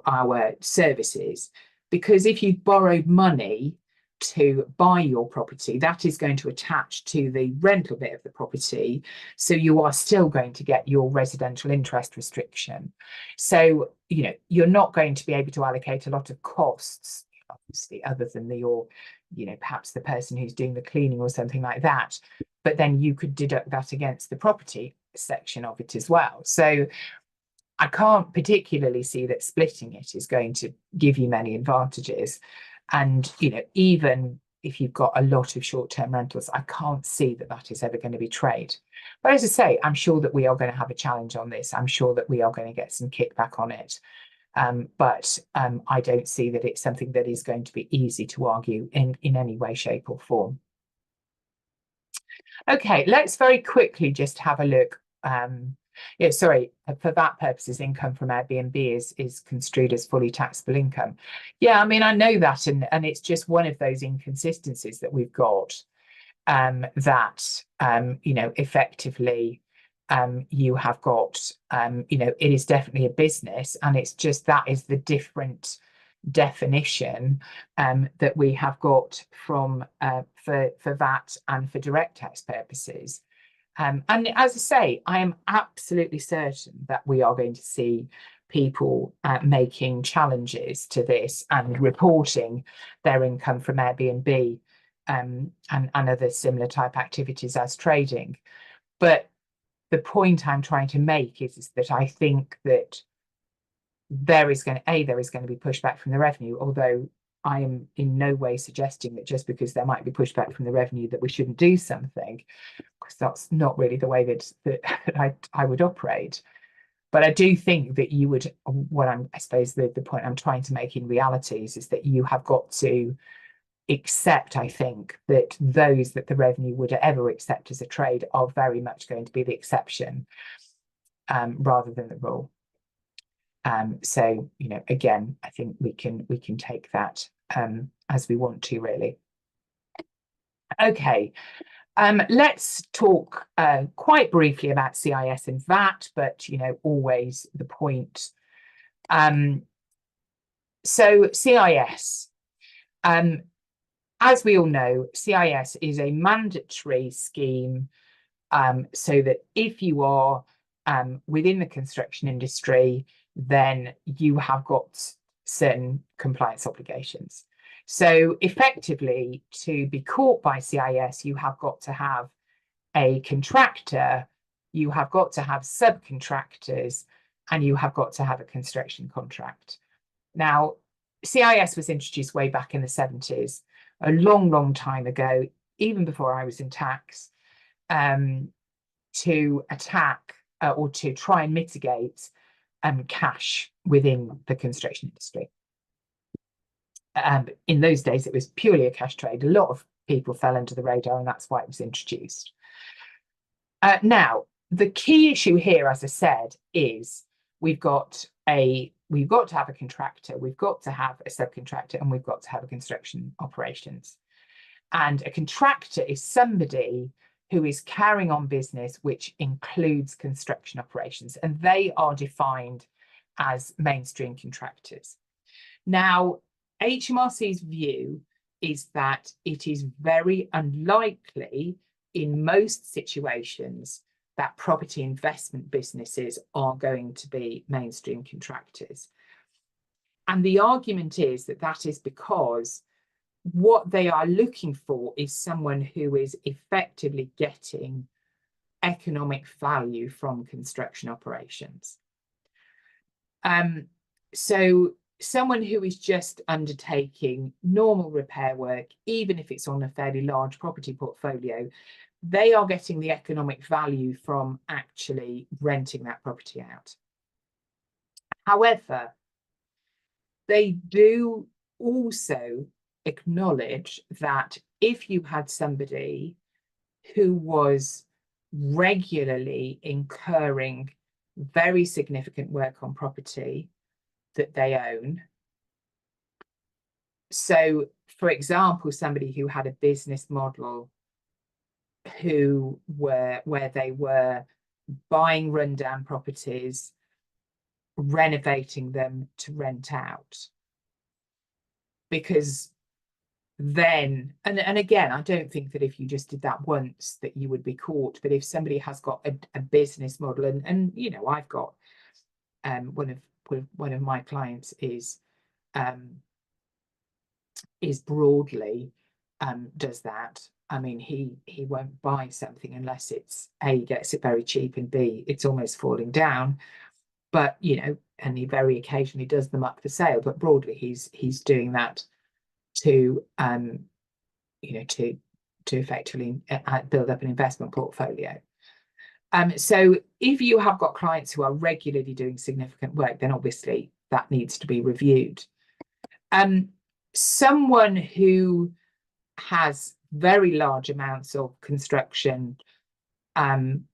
our services? Because if you've borrowed money to buy your property, that is going to attach to the rental bit of the property, so you are still going to get your residential interest restriction. So, you know, you're not going to be able to allocate a lot of costs, obviously, other than your, you know, perhaps the person who's doing the cleaning or something like that, but then you could deduct that against the property section of it as well. So I can't particularly see that splitting it is going to give you many advantages. And, you know, even if you've got a lot of short-term rentals, I can't see that that is ever going to be trade. But as I say, I'm sure that we are going to have a challenge on this. I'm sure that we are going to get some kickback on it. But I don't see that it's something that is going to be easy to argue in any way, shape or form. Okay, let's very quickly just have a look. Yeah, sorry, for VAT purposes, income from Airbnb is construed as fully taxable income. Yeah, I mean, I know that, and it's just one of those inconsistencies that we've got, that, you know, effectively, you have got, you know, it is definitely a business, and it's just that is the different definition that we have got from for VAT and for direct tax purposes. And as I say, I am absolutely certain that we are going to see people making challenges to this and reporting their income from Airbnb and other similar type activities as trading. But the point I'm trying to make is that I think that there is going to be pushback from the revenue, although I am in no way suggesting that just because there might be pushback from the revenue that we shouldn't do something, because that's not really the way that I would operate. But I do think that you would, I suppose the point I'm trying to make in reality is that you have got to accept, I think, that those that the revenue would ever accept as a trade are very much going to be the exception rather than the rule. So, you know, again, I think we can take that as we want to, really. Okay, let's talk quite briefly about CIS and VAT, but, you know, always the point. So CIS, as we all know, CIS is a mandatory scheme, so that if you are within the construction industry, then you have got certain compliance obligations. So effectively, to be caught by CIS, you have got to have a contractor, you have got to have subcontractors, and you have got to have a construction contract. Now, CIS was introduced way back in the 70s, a long time ago, even before I was in tax, to attack or to try and mitigate cash within the construction industry. In those days, it was purely a cash trade. A lot of people fell under the radar, and that's why it was introduced. Now, the key issue here, as I said, is we've got to have a contractor, we've got to have a subcontractor, and we've got to have a construction operations. And a contractor is somebody who is carrying on business which includes construction operations, and they are defined as mainstream contractors. Now, HMRC's view is that it is very unlikely in most situations that property investment businesses are going to be mainstream contractors. And the argument is that that is because what they are looking for is someone who is effectively getting economic value from construction operations. So someone who is just undertaking normal repair work, even if it's on a fairly large property portfolio, they are getting the economic value from actually renting that property out. However, they do also acknowledge that if you had somebody who was regularly incurring very significant work on property that they own, so for example, somebody who had a business model where they were buying rundown properties, renovating them to rent out, because then, and again, I don't think that if you just did that once that you would be caught, but if somebody has got a business model, and you know, I've got one of my clients is broadly does that. I mean, he won't buy something unless it's A, gets it very cheap, and B, it's almost falling down. But you know, and he very occasionally does them up for sale, but broadly he's doing that to you know, to effectively build up an investment portfolio. So if you have got clients who are regularly doing significant work, then obviously that needs to be reviewed. Someone who has very large amounts of construction can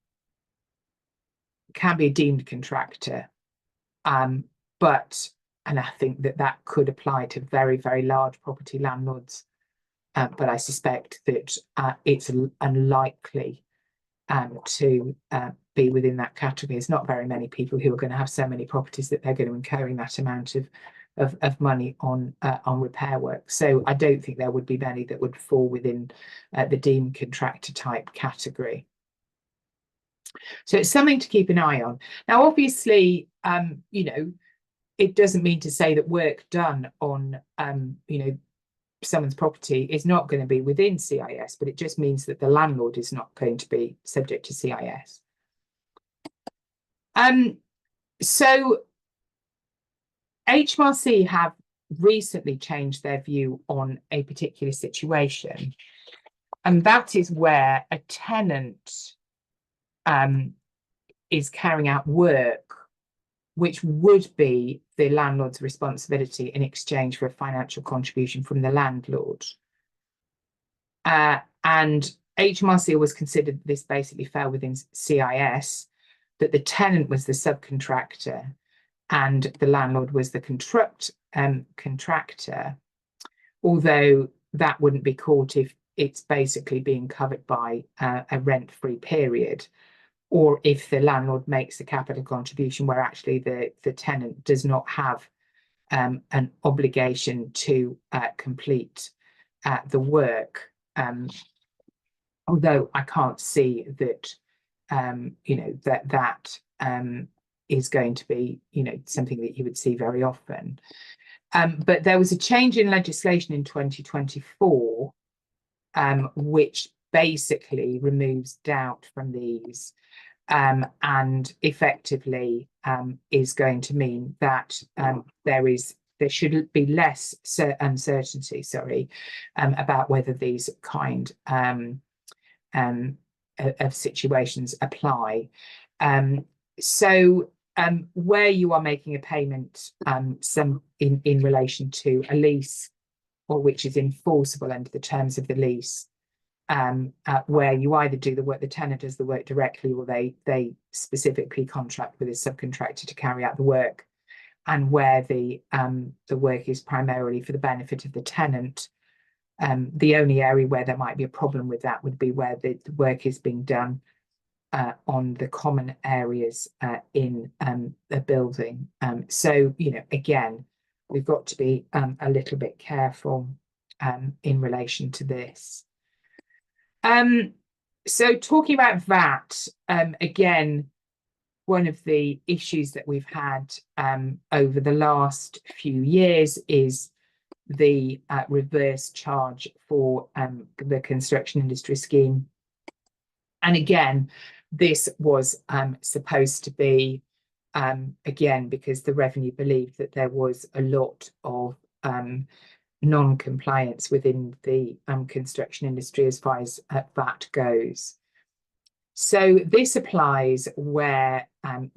be a deemed contractor, but, and I think that could apply to very large property landlords, but I suspect that it's unlikely to be within that category. There's not very many people who are going to have so many properties that they're going to incur that amount of money on repair work. So I don't think there would be many that would fall within the deemed contractor type category. So it's something to keep an eye on. Now, obviously, you know, it doesn't mean to say that work done on, you know, someone's property is not going to be within CIS, but it just means that the landlord is not going to be subject to CIS. So HMRC have recently changed their view on a particular situation, and that is where a tenant is carrying out work which would be the landlord's responsibility in exchange for a financial contribution from the landlord. And HMRC always considered this basically fell within CIS, that the tenant was the subcontractor and the landlord was the contractor, although that wouldn't be caught if it's basically being covered by a rent-free period, or if the landlord makes a capital contribution where actually the tenant does not have an obligation to complete the work. Although I can't see that, you know, that is going to be, you know, something that you would see very often. But there was a change in legislation in 2024, which basically removes doubt from these. and effectively is going to mean that there should be less uncertainty, about whether these kind of situations apply. Where you are making a payment in relation to a lease, or which is enforceable under the terms of the lease, where you either do the work, the tenant does the work directly, or they specifically contract with a subcontractor to carry out the work, and where the work is primarily for the benefit of the tenant. The only area where there might be a problem with that would be where the work is being done on the common areas in a building. Again, we've got to be a little bit careful in relation to this. So talking about VAT, again, one of the issues that we've had over the last few years is the reverse charge for the construction industry scheme. And again, this was supposed to be, again, because the revenue believed that there was a lot of non-compliance within the construction industry as far as VAT goes. So this applies where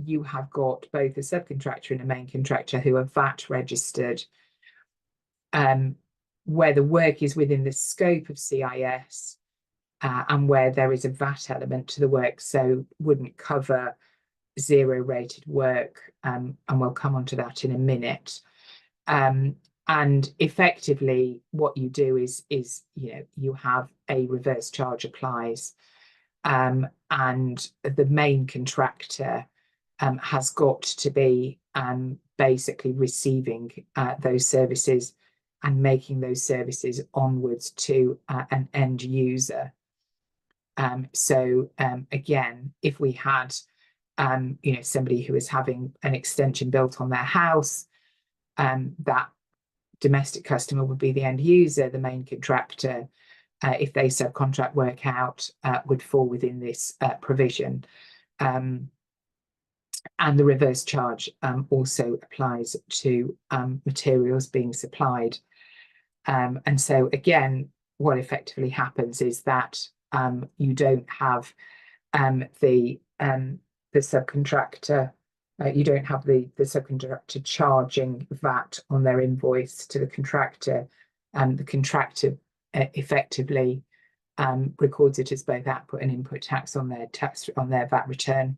you have got both a subcontractor and a main contractor who are VAT registered, where the work is within the scope of CIS, and where there is a VAT element to the work, so wouldn't cover zero rated work, and we'll come on to that in a minute. And effectively what you do is you have a reverse charge applies, and the main contractor has got to be basically receiving those services and making those services onwards to an end user. Again, if we had somebody who is having an extension built on their house, that domestic customer would be the end user. The main contractor, if they subcontract work out, would fall within this provision. And the reverse charge also applies to materials being supplied. And so again, what effectively happens is that you don't have the subcontractor, you don't have the subcontractor charging VAT on their invoice to the contractor. The contractor effectively records it as both output and input tax on their VAT return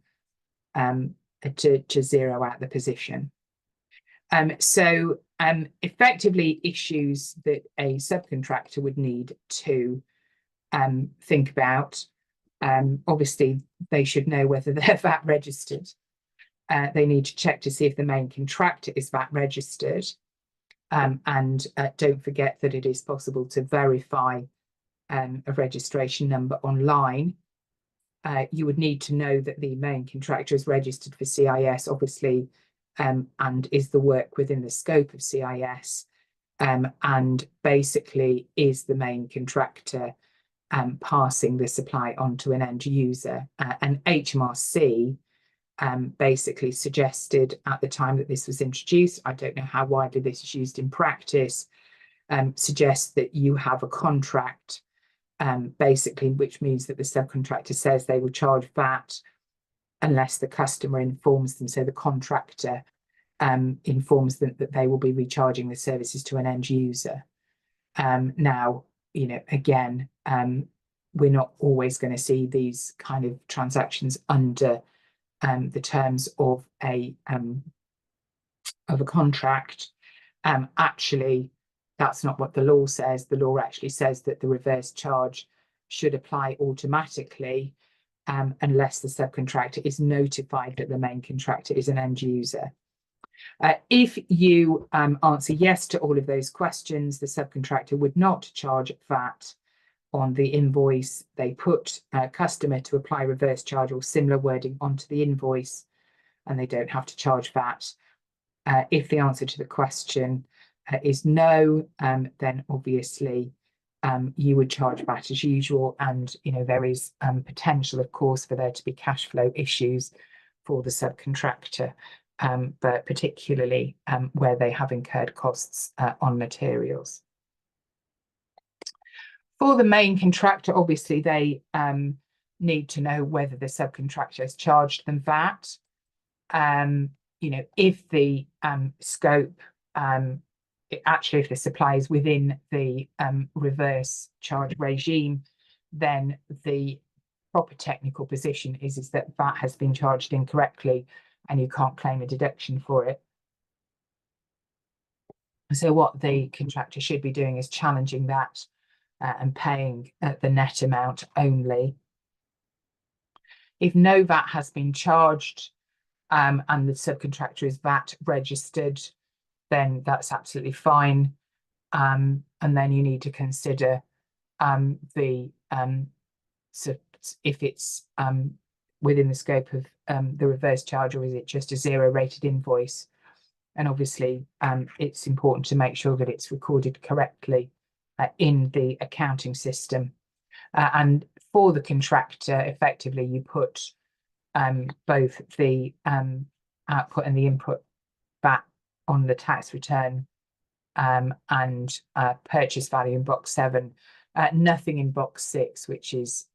to zero out the position. Effectively, issues that a subcontractor would need to think about, obviously they should know whether they're VAT registered. They need to check to see if the main contractor is VAT registered, and don't forget that it is possible to verify a registration number online. You would need to know that the main contractor is registered for CIS, obviously, and is the work within the scope of CIS, and basically is the main contractor passing the supply on to an end user. And HMRC basically suggested at the time that this was introduced, I don't know how widely this is used in practice, suggests that you have a contract, basically, which means that the subcontractor says they will charge VAT unless the customer informs them. So the contractor informs them that they will be recharging the services to an end user. Now, again, we're not always going to see these kind of transactions under the terms of a contract. Actually, that's not what the law says. The law actually says that the reverse charge should apply automatically unless the subcontractor is notified that the main contractor is an end user. If you answer yes to all of those questions, the subcontractor would not charge VAT on the invoice. They put customer to apply reverse charge or similar wording onto the invoice, and they don't have to charge VAT. If the answer to the question is no, then obviously you would charge VAT as usual, and there is potential, of course, for there to be cash flow issues for the subcontractor, but particularly where they have incurred costs on materials. For the main contractor, obviously they need to know whether the subcontractor has charged them VAT. If the scope, actually, if the supply is within the reverse charge regime, then the proper technical position is that VAT has been charged incorrectly and you can't claim a deduction for it. So what the contractor should be doing is challenging that and paying the net amount only. If no VAT has been charged and the subcontractor is VAT registered, then that's absolutely fine. And then you need to consider so if it's within the scope of the reverse charge, or is it just a zero rated invoice? And obviously it's important to make sure that it's recorded correctly in the accounting system. And for the contractor, effectively you put both the output and the input VAT on the tax return, and purchase value in box 7, nothing in box 6, which is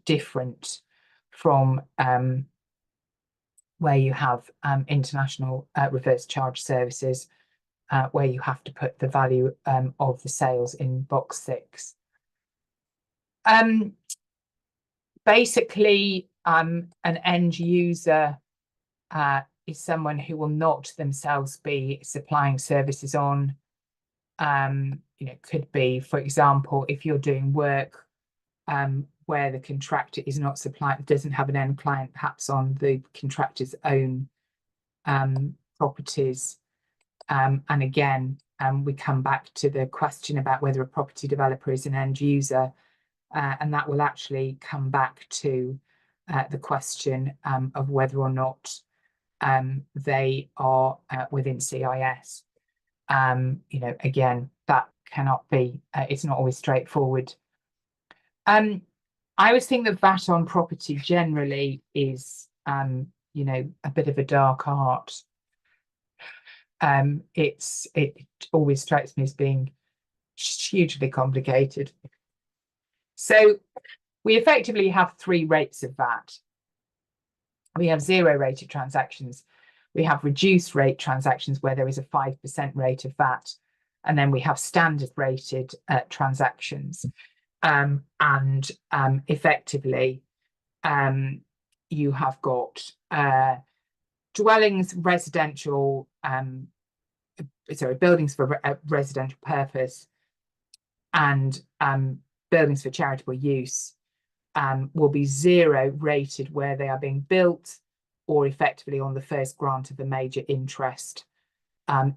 different from where you have international reverse charge services, where you have to put the value of the sales in box 6. Basically, an end user is someone who will not themselves be supplying services on. Could be, for example, if you're doing work where the contractor is not supplying, doesn't have an end client, perhaps on the contractor's own properties. And again, we come back to the question about whether a property developer is an end user, and that will actually come back to the question of whether or not they are within CIS. Again, that cannot be, it's not always straightforward. I always think that VAT on property generally is, a bit of a dark art. It always strikes me as being hugely complicated. So we effectively have 3 rates of VAT. We have zero rated transactions. We have reduced rate transactions where there is a 5% rate of VAT. And then we have standard rated transactions. Effectively, you have got dwellings, residential, buildings for residential purpose, and buildings for charitable use will be zero rated where they are being built, or effectively on the first grant of a major interest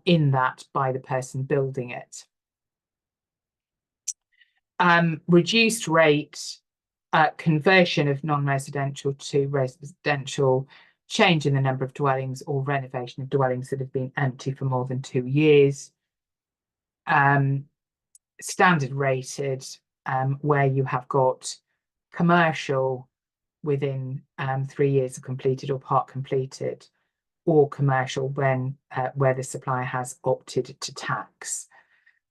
in that by the person building it. Reduced rate, conversion of non-residential to residential, change in the number of dwellings, or renovation of dwellings that have been empty for more than 2 years. Standard rated, where you have got commercial within 3 years of completed or part completed, or commercial when where the supplier has opted to tax.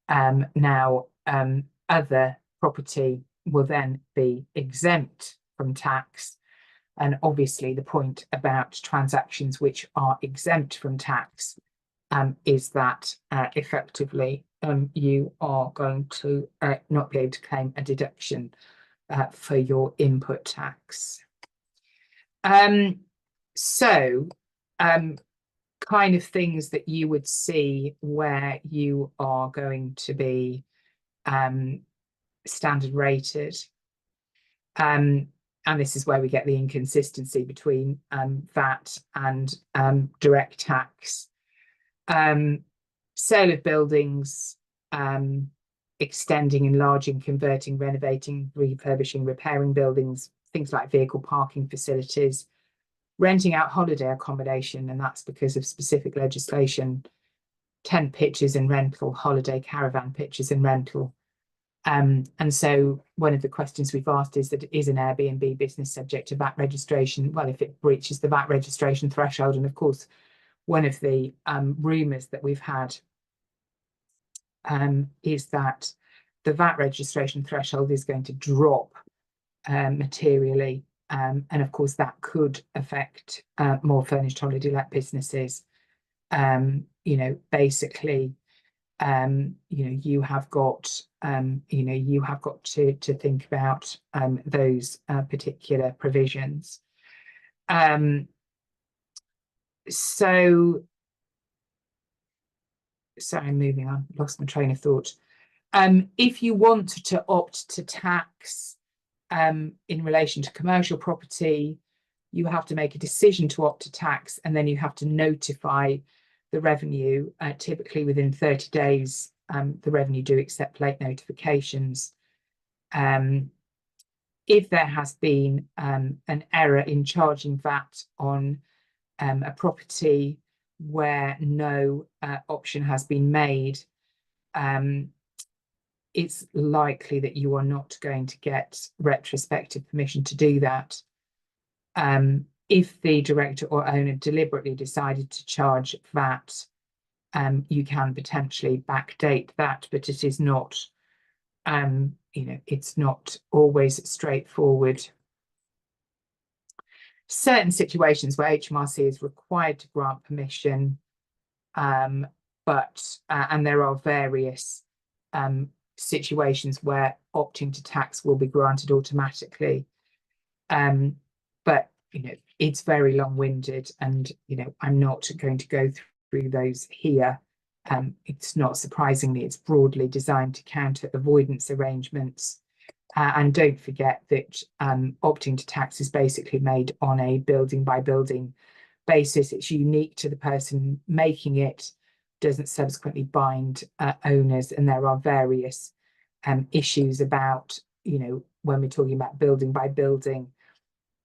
Now, other property will then be exempt from tax. And obviously the point about transactions which are exempt from tax is that effectively you are going to not be able to claim a deduction for your input tax. Kind of things that you would see where you are going to be standard rated. And this is where we get the inconsistency between VAT and direct tax. Sale of buildings, extending, enlarging, converting, renovating, refurbishing, repairing buildings, things like vehicle parking facilities, renting out holiday accommodation, and that's because of specific legislation, tent pitches and rental, holiday caravan pitches and rental, And so one of the questions we've asked is that is an Airbnb business subject to VAT registration? Well, if it breaches the VAT registration threshold, and of course, one of the rumours that we've had is that the VAT registration threshold is going to drop materially. And of course, that could affect more furnished holiday let businesses. Basically, you have got to think about those particular provisions. So sorry, moving on, lost my train of thought. If you want to opt to tax in relation to commercial property, you have to make a decision to opt to tax, and then you have to notify the revenue, typically within 30 days. The revenue do accept late notifications. If there has been an error in charging VAT on a property where no option has been made, it's likely that you are not going to get retrospective permission to do that. If the director or owner deliberately decided to charge VAT, you can potentially backdate that, but it is not, it's not always straightforward. Certain situations where HMRC is required to grant permission, and there are various situations where opting to tax will be granted automatically. But it's very long-winded, and I'm not going to go through those here. It's not surprisingly, it's broadly designed to counter avoidance arrangements. And don't forget that opting to tax is basically made on a building by building basis. It's unique to the person making it, doesn't subsequently bind owners, and there are various issues about, when we're talking about building by building,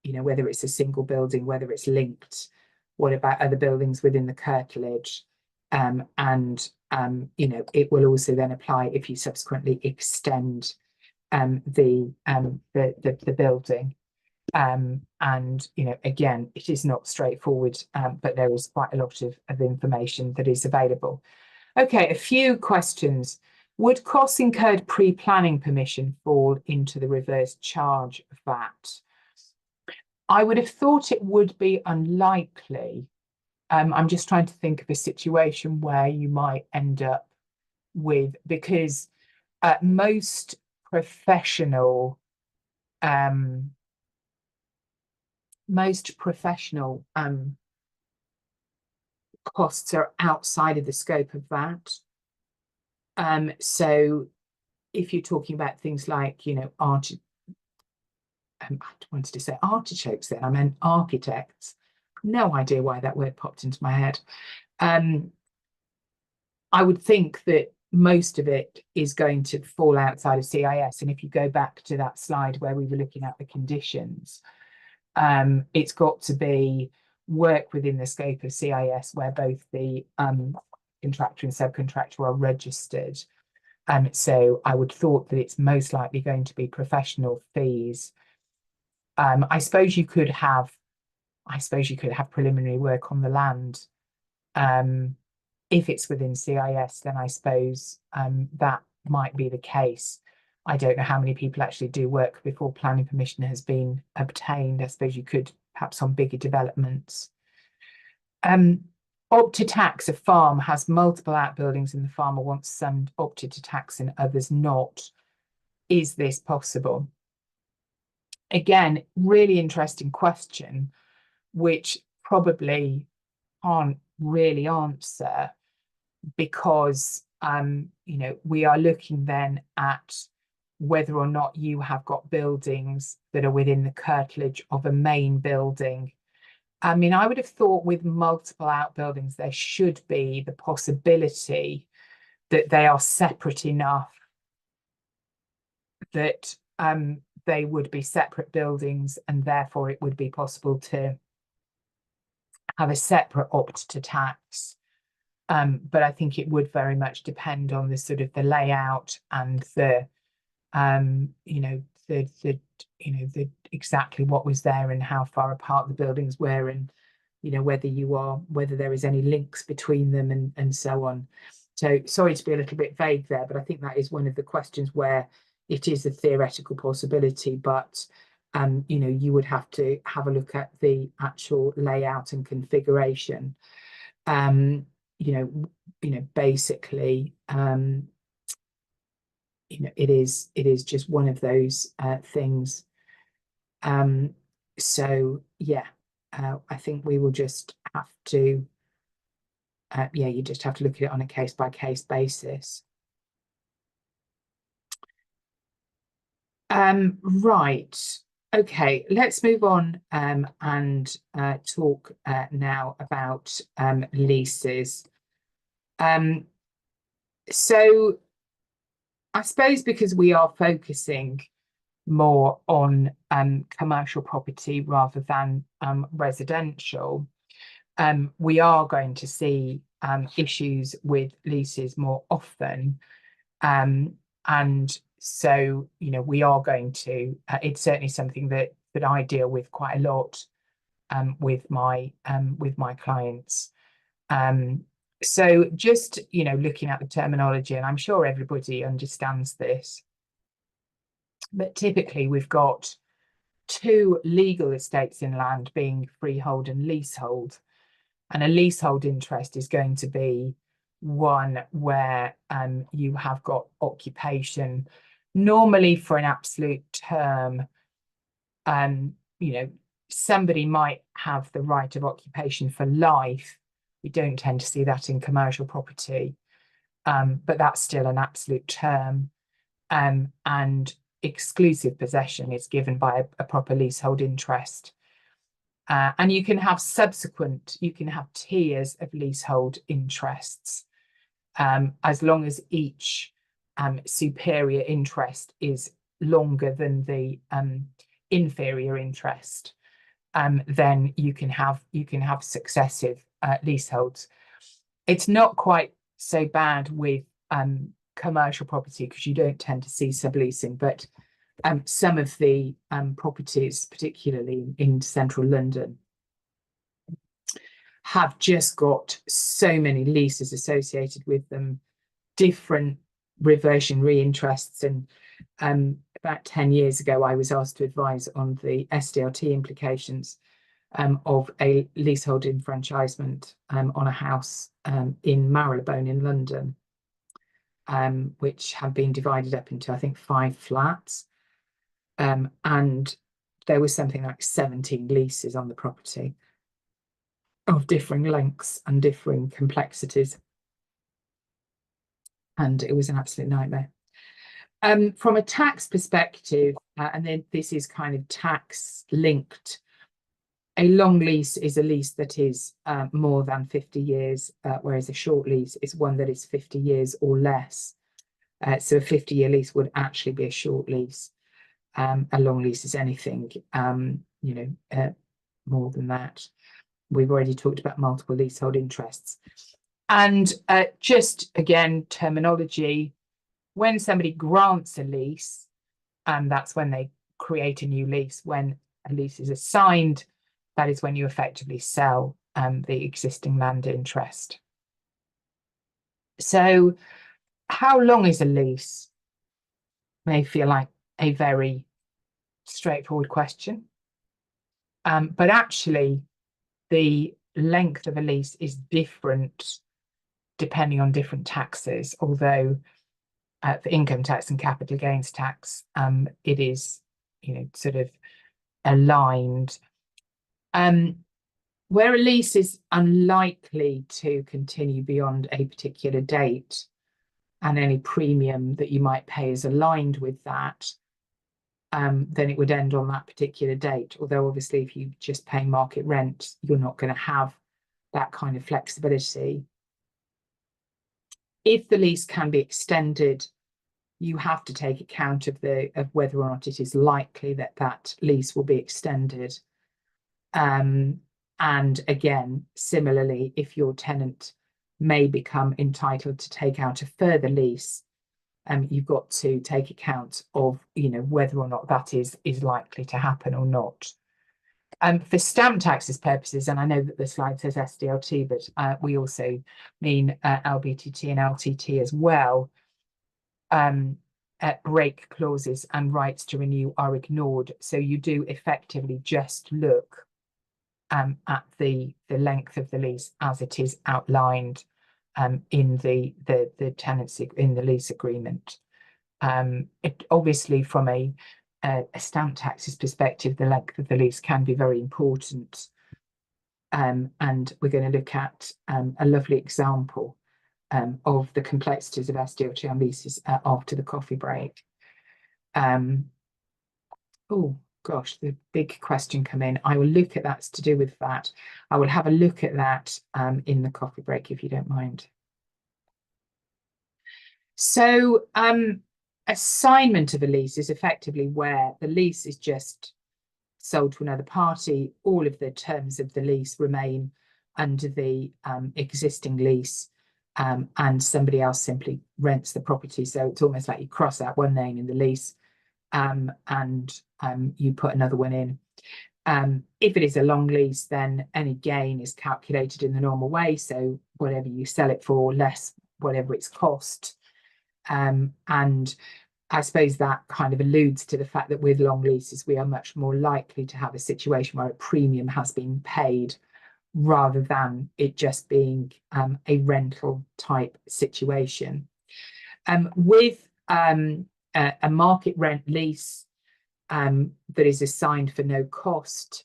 whether it's a single building, whether it's linked, what about other buildings within the curtilage, and it will also then apply if you subsequently extend the building. And again, it is not straightforward, but there is quite a lot of information that is available. Okay, a few questions. Would costs incurred pre-planning permission fall into the reverse charge of VAT? I would have thought it would be unlikely. I'm just trying to think of a situation where you might end up with, because most professional costs are outside of the scope of that. So if you're talking about things like, I wanted to say artichokes then, I meant architects. No idea why that word popped into my head. I would think that most of it is going to fall outside of CIS. And if you go back to that slide where we were looking at the conditions, it's got to be work within the scope of CIS where both the contractor and subcontractor are registered. So I would thought that it's most likely going to be professional fees. I suppose you could have preliminary work on the land. If it's within CIS, then I suppose that might be the case. I don't know how many people actually do work before planning permission has been obtained. I suppose you could, perhaps on bigger developments. Opt to tax, a farm has multiple outbuildings and the farmer wants some opted to tax and others not. Is this possible? Again, really interesting question, which probably can't really answer, because we are looking then at whether or not you have got buildings that are within the curtilage of a main building. I mean, I would have thought with multiple outbuildings there should be the possibility that they are separate enough that they would be separate buildings, and therefore it would be possible to have a separate opt to tax. But I think it would very much depend on the sort of the layout and the you know, the exactly what was there and how far apart the buildings were, and you know, whether there is any links between them, and so on. So sorry to be a little bit vague there, but I think that is one of the questions where it is a theoretical possibility, but you know, you would have to have a look at the actual layout and configuration. You know, basically, you know, it is just one of those things. So yeah, I think we will just have to, yeah, you just have to look at it on a case-by-case basis. Right. Okay, let's move on and talk now about leases. So I suppose because we are focusing more on commercial property rather than residential, we are going to see issues with leases more often. And so, you know, we are going to, it's certainly something that I deal with quite a lot with my clients. So just, you know, looking at the terminology, and I'm sure everybody understands this, but typically we've got two legal estates in land, being freehold and leasehold. And a leasehold interest is going to be one where you have got occupation, normally for an absolute term. You know, somebody might have the right of occupation for life. We don't tend to see that in commercial property, but that's still an absolute term. And exclusive possession is given by a proper leasehold interest. And you can have tiers of leasehold interests, as long as each superior interest is longer than the inferior interest. Then you can have successive leaseholds. It's not quite so bad with commercial property because you don't tend to see subleasing, but some of the properties, particularly in central London, have just got so many leases associated with them, different reversionary interests. And about 10 years ago, I was asked to advise on the SDLT implications of a leasehold enfranchisement on a house in Marylebone in London, which had been divided up into, I think, 5 flats. And there was something like 17 leases on the property of differing lengths and differing complexities. And it was an absolute nightmare. From a tax perspective, and then this is kind of tax linked, a long lease is a lease that is more than 50 years, whereas a short lease is one that is 50 years or less. So a 50-year lease would actually be a short lease. A long lease is anything, you know, more than that. We've already talked about multiple leasehold interests. And just again, terminology, when somebody grants a lease, that's when they create a new lease. When a lease is assigned, that is when you effectively sell the existing land interest. So how long is a lease? May feel like a very straightforward question. But actually, the length of a lease is different depending on different taxes, although for income tax and capital gains tax, it is, you know, sort of aligned. Where a lease is unlikely to continue beyond a particular date, and any premium that you might pay is aligned with that, then it would end on that particular date. Although obviously if you just pay market rent, you're not going to have that kind of flexibility. If the lease can be extended, you have to take account of whether or not it is likely that that lease will be extended. And again, similarly, if your tenant may become entitled to take out a further lease, you've got to take account of, whether or not that is likely to happen or not. For stamp taxes purposes, and I know that the slide says SDLT, but we also mean LBTT and LTT as well. Break clauses and rights to renew are ignored. So you do effectively just look at the length of the lease as it is outlined in the tenancy, in the lease agreement. It obviously, from a stamp taxes perspective, the length of the lease can be very important. And we're going to look at a lovely example of the complexities of SDLT on leases after the coffee break. Oh gosh, the big question come in. I will look at that's to do with that. I will have a look at that in the coffee break, if you don't mind. So assignment of a lease is effectively where the lease is just sold to another party. All of the terms of the lease remain under the existing lease, and somebody else simply rents the property. So it's almost like you cross out one name in the lease and you put another one in. If it is a long lease, then any gain is calculated in the normal way. So whatever you sell it for, less whatever its cost. And I suppose that kind of alludes to the fact that with long leases, we are much more likely to have a situation where a premium has been paid rather than it just being a rental type situation. With a market rent lease that is assigned for no cost,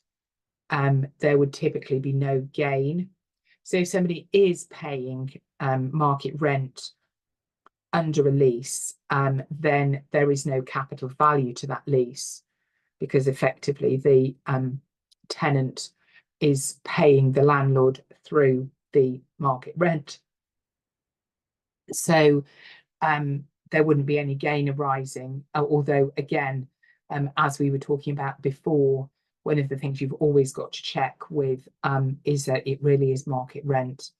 there would typically be no gain. So if somebody is paying market rent under a lease, then there is no capital value to that lease, because effectively the tenant is paying the landlord through the market rent. So there wouldn't be any gain arising, although again, as we were talking about before, one of the things you've always got to check with is that it really is market rent,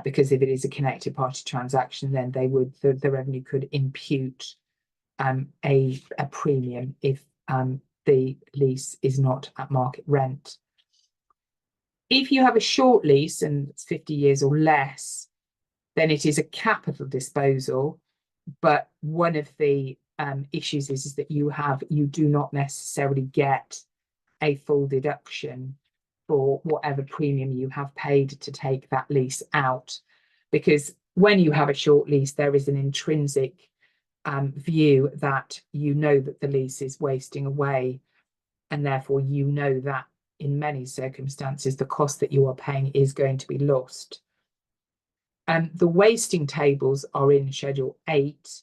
because if it is a connected party transaction, then they would the revenue could impute a premium if the lease is not at market rent. If you have a short lease and it's 50 years or less, then it is a capital disposal. But one of the issues is that you do not necessarily get a full deduction for whatever premium you have paid to take that lease out, because when you have a short lease, there is an intrinsic view that that the lease is wasting away, and therefore that in many circumstances the cost that you are paying is going to be lost. The wasting tables are in Schedule 8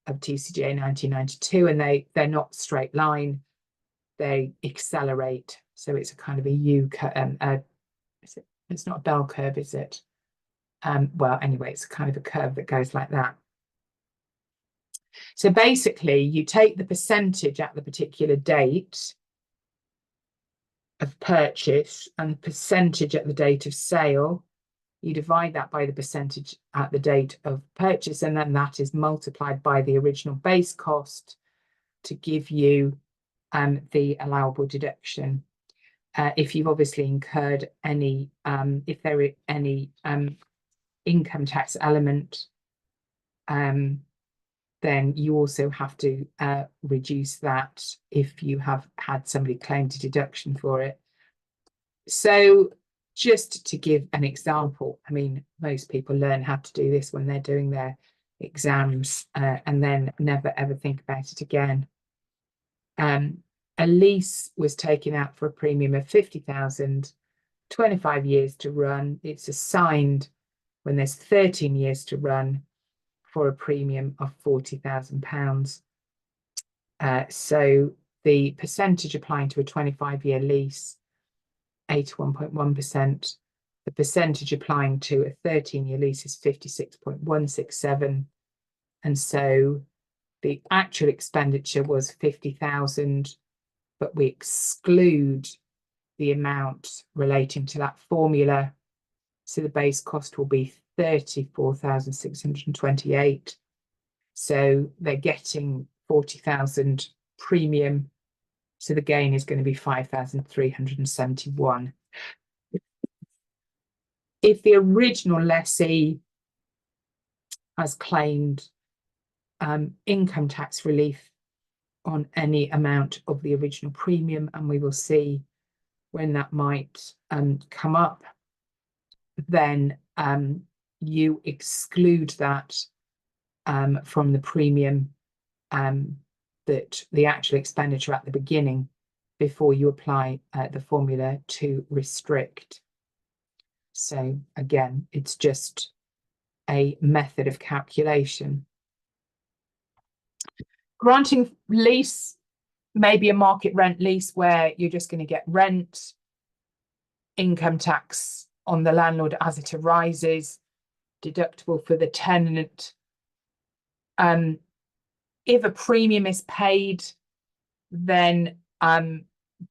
of TCJA 1992, and they're not straight line, they accelerate. So it's a kind of a U curve. It's not a bell curve, is it? Well, anyway, it's kind of a curve that goes like that. So basically, you take the percentage at the particular date of purchase and percentage at the date of sale. You divide that by the percentage at the date of purchase, and then that is multiplied by the original base cost to give you the allowable deduction. If you've obviously incurred any, if there is any income tax element, then you also have to reduce that if you have had somebody claim a deduction for it. So just to give an example, I mean, most people learn how to do this when they're doing their exams and then never ever think about it again. A lease was taken out for a premium of 50,000, 25 years to run. It's assigned when there's 13 years to run for a premium of £40,000. So the percentage applying to a 25-year lease, 81.1%. The percentage applying to a 13-year lease is 56.167. And so the actual expenditure was 50,000, but we exclude the amount relating to that formula. So the base cost will be 34,628. So they're getting 40,000 premium. So the gain is going to be 5,371. If the original lessee has claimed income tax relief on any amount of the original premium, and we will see when that might come up, then you exclude that from the premium, that the actual expenditure at the beginning, before you apply the formula to restrict. So again, it's just a method of calculation. Granting lease, maybe a market rent lease where you're just going to get rent, income tax on the landlord as it arises, deductible for the tenant. If a premium is paid, then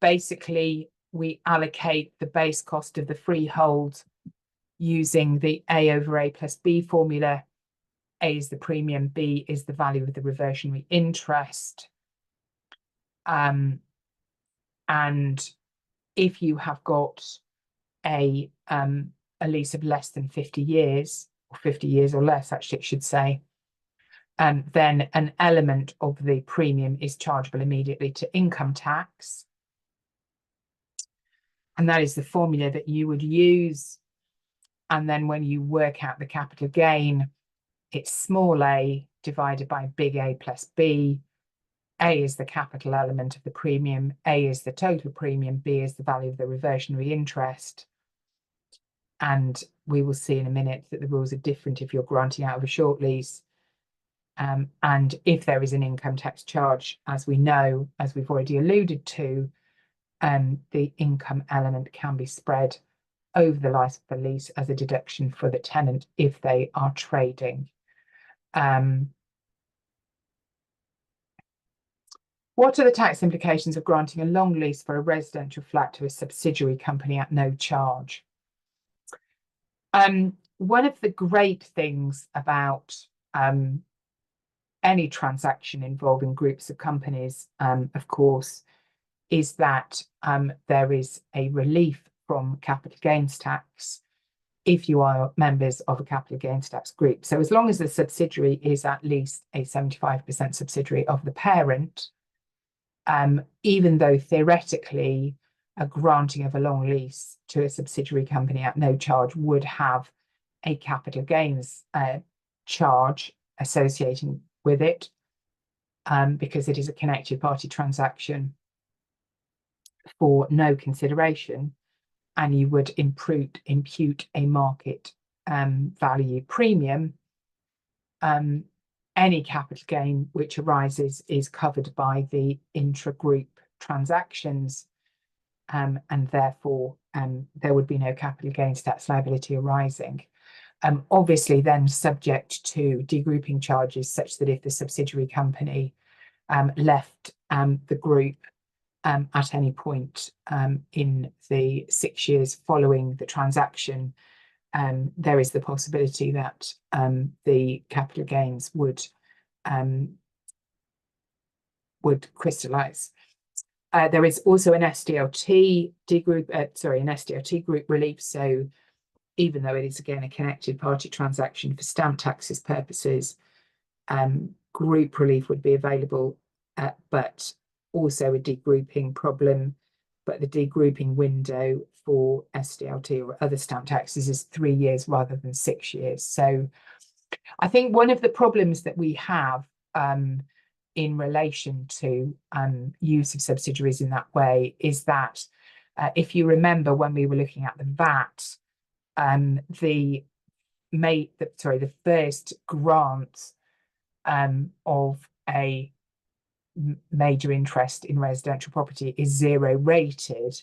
basically we allocate the base cost of the freehold using the A over A plus B formula. A is the premium, B is the value of the reversionary interest. And if you have got a lease of less than 50 years, or 50 years or less, actually it should say, then an element of the premium is chargeable immediately to income tax. And that is the formula that you would use. And then when you work out the capital gain, it's small a divided by big A plus B. A is the capital element of the premium, A is the total premium, B is the value of the reversionary interest. And we will see in a minute that the rules are different if you're granting out of a short lease. And if there is an income tax charge, as we know, as we've already alluded to, the income element can be spread over the life of the lease as a deduction for the tenant if they are trading. What are the tax implications of granting a long lease for a residential flat to a subsidiary company at no charge? One of the great things about any transaction involving groups of companies, of course, is that there is a relief from capital gains tax if you are members of a capital gains tax group. So as long as the subsidiary is at least a 75% subsidiary of the parent, even though theoretically a granting of a long lease to a subsidiary company at no charge would have a capital gains charge associating with it, because it is a connected party transaction for no consideration, and you would impute a market value premium, any capital gain which arises is covered by the intra-group transactions, and therefore there would be no capital gains tax liability arising. Obviously then subject to degrouping charges, such that if the subsidiary company left the group at any point in the 6 years following the transaction, there is the possibility that the capital gains would crystallize. There is also an SDLT group relief. So even though it is again a connected party transaction for stamp taxes purposes, group relief would be available, but also a degrouping problem. But the degrouping window for SDLT or other stamp taxes is 3 years rather than 6 years. So I think one of the problems that we have in relation to use of subsidiaries in that way is that if you remember when we were looking at the VAT, the first grant of a major interest in residential property is 0 rated,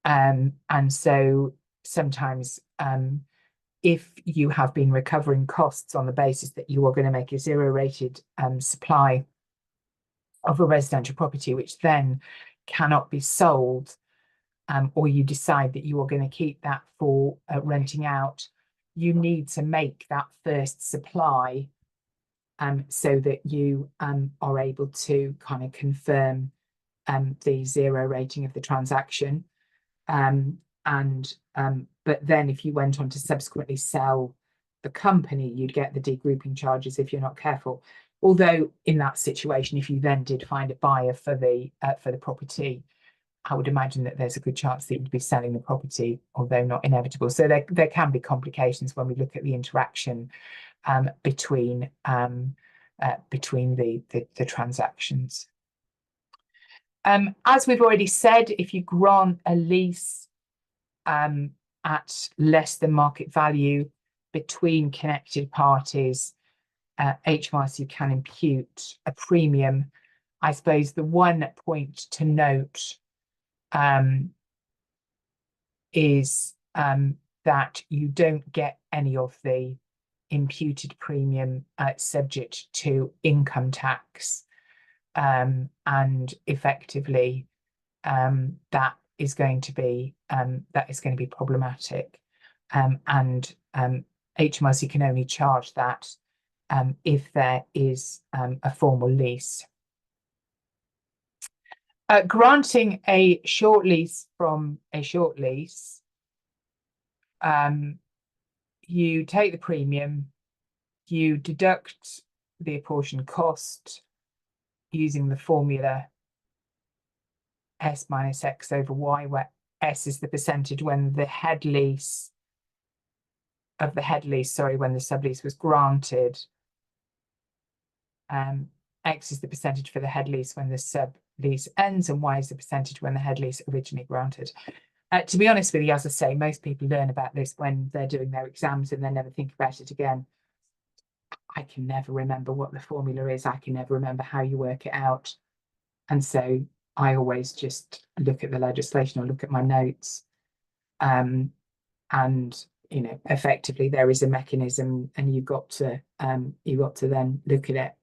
and so sometimes if you have been recovering costs on the basis that you are going to make a 0 rated supply of a residential property, which then cannot be sold, or you decide that you are going to keep that for renting out, you need to make that first supply so that you are able to kind of confirm the zero rating of the transaction. But then if you went on to subsequently sell the company, you'd get the degrouping charges if you're not careful. Although in that situation, if you then did find a buyer for the property, I would imagine that there's a good chance that you'd be selling the property, although not inevitable. So there can be complications when we look at the interaction between the transactions. As we've already said, if you grant a lease at less than market value between connected parties, HMRC can impute a premium. I suppose the one point to note is that you don't get any of the imputed premium subject to income tax, and effectively that is going to be problematic, and HMRC can only charge that if there is a formal lease. Granting a short lease from a short lease, you take the premium, you deduct the apportioned cost using the formula S minus X over Y, where S is the percentage when the head lease of the head lease, when the sublease was granted. X is the percentage for the head lease when the sublease ends, and Y is the percentage when the head lease originally granted. To be honest with you, as I say, most people learn about this when they're doing their exams and they never think about it again. I can never remember what the formula is. I can never remember how you work it out. And so I always just look at the legislation or look at my notes. And, you know, effectively there is a mechanism and you've got to then look at it.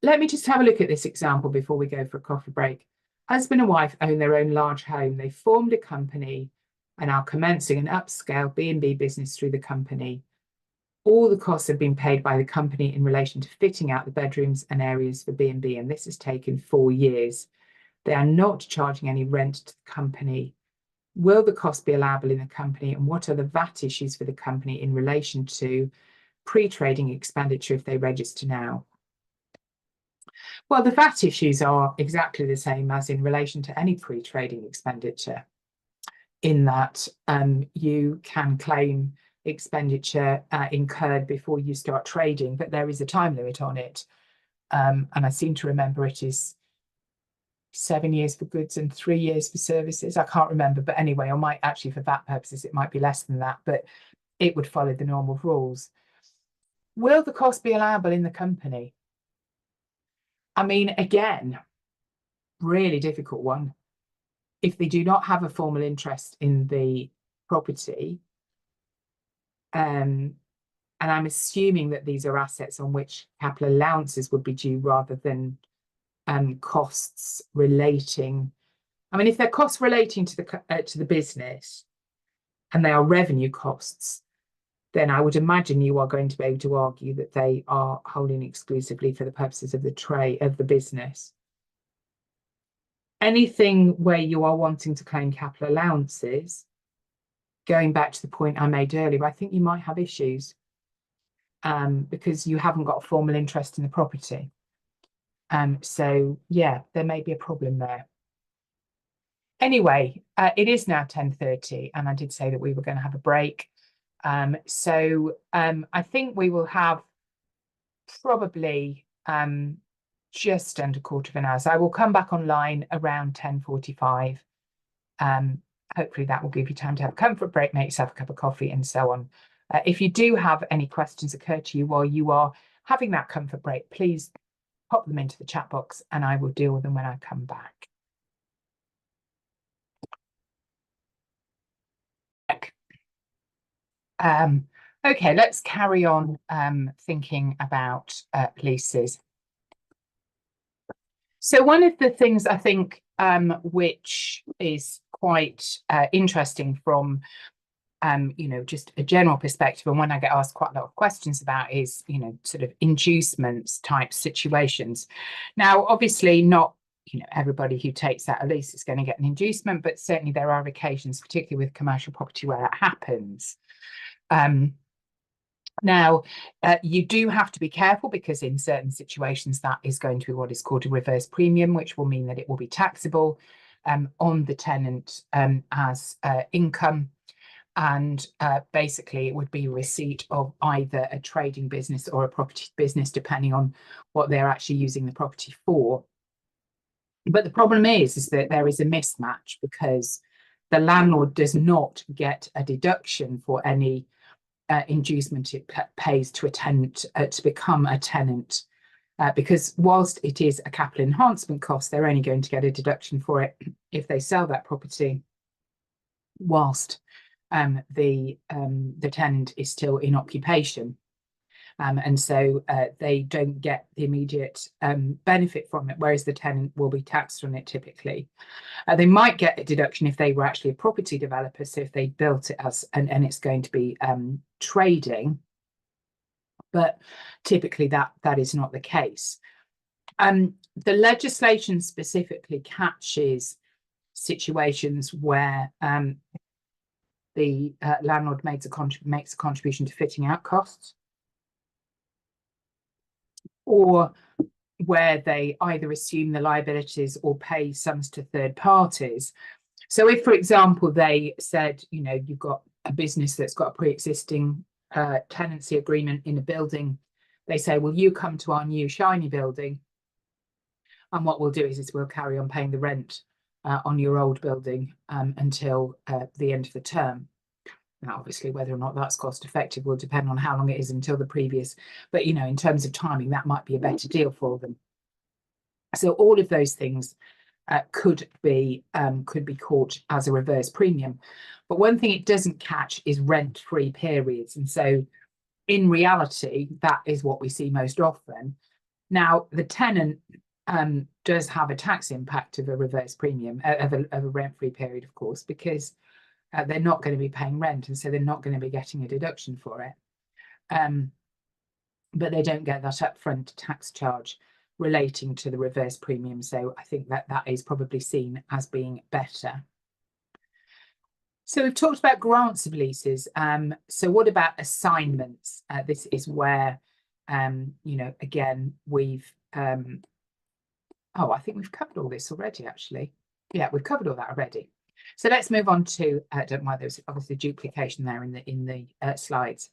Let me just have a look at this example before we go for a coffee break. Husband and wife own their own large home. They formed a company and are commencing an upscale B&B business through the company. All the costs have been paid by the company in relation to fitting out the bedrooms and areas for B&B, and this has taken 4 years. They are not charging any rent to the company. Will the cost be allowable in the company, and what are the VAT issues for the company in relation to pre-trading expenditure if they register now? Well, the VAT issues are exactly the same as in relation to any pre-trading expenditure, in that you can claim expenditure incurred before you start trading, but there is a time limit on it. And I seem to remember it is 7 years for goods and 3 years for services. I can't remember, but anyway, I might actually, for VAT purposes, it might be less than that, but it would follow the normal rules. Will the cost be allowable in the company? I mean, again, really difficult one. If they do not have a formal interest in the property, and I'm assuming that these are assets on which capital allowances would be due rather than costs relating. I mean, if they're costs relating to the business and they are revenue costs, then I would imagine you are going to be able to argue that they are holding exclusively for the purposes of the business. Anything where you are wanting to claim capital allowances, going back to the point I made earlier, I think you might have issues because you haven't got a formal interest in the property. So yeah, there may be a problem there. Anyway, it is now 10:30 and I did say that we were going to have a break. So I think we will have probably just under a quarter of an hour. So I will come back online around 10:45. Hopefully that will give you time to have a comfort break, make yourself a cup of coffee and so on. If you do have any questions occur to you while you are having that comfort break, please pop them into the chat box and I will deal with them when I come back. Okay, let's carry on thinking about leases. So one of the things I think which is quite interesting from you know, just a general perspective, and one I get asked quite a lot of questions about is, you know, sort of inducements type situations. Now, obviously not, you know, everybody who takes out a lease is going to get an inducement, but certainly there are occasions, particularly with commercial property, where that happens. Now, you do have to be careful, because in certain situations that is going to be what is called a reverse premium, which will mean that it will be taxable on the tenant as income. And basically it would be receipt of either a trading business or a property business, depending on what they're actually using the property for. But the problem is that there is a mismatch, because the landlord does not get a deduction for any inducement it pays to a tenant to become a tenant, because whilst it is a capital enhancement cost, they're only going to get a deduction for it if they sell that property whilst the tenant is still in occupation. And so they don't get the immediate benefit from it, whereas the tenant will be taxed on it typically. They might get a deduction if they were actually a property developer, so if they built it as, and it's going to be trading, but typically that is not the case. The legislation specifically catches situations where the landlord makes a contribution to fitting out costs, or where they either assume the liabilities or pay sums to third parties. So if, for example, they said, you know, you've got a business that's got a pre-existing tenancy agreement in a building, they say, well, you come to our new shiny building, and what we'll do is we'll carry on paying the rent on your old building until the end of the term. Now, obviously, whether or not that's cost effective will depend on how long it is until the previous, but, you know, in terms of timing, that might be a better deal for them. So all of those things could be caught as a reverse premium. But one thing it doesn't catch is rent-free periods. And so in reality, that is what we see most often. Now, the tenant does have a tax impact of a reverse premium, of a rent-free period, of course, because they're not going to be paying rent, and so they're not going to be getting a deduction for it. But they don't get that upfront tax charge relating to the reverse premium. So I think that is probably seen as being better. So we've talked about grants of leases. So what about assignments? This is where, you know, again, we've, I think we've covered all this already, actually. Yeah, we've covered all that already. So let's move on to, don't mind, there's obviously duplication there in the slides.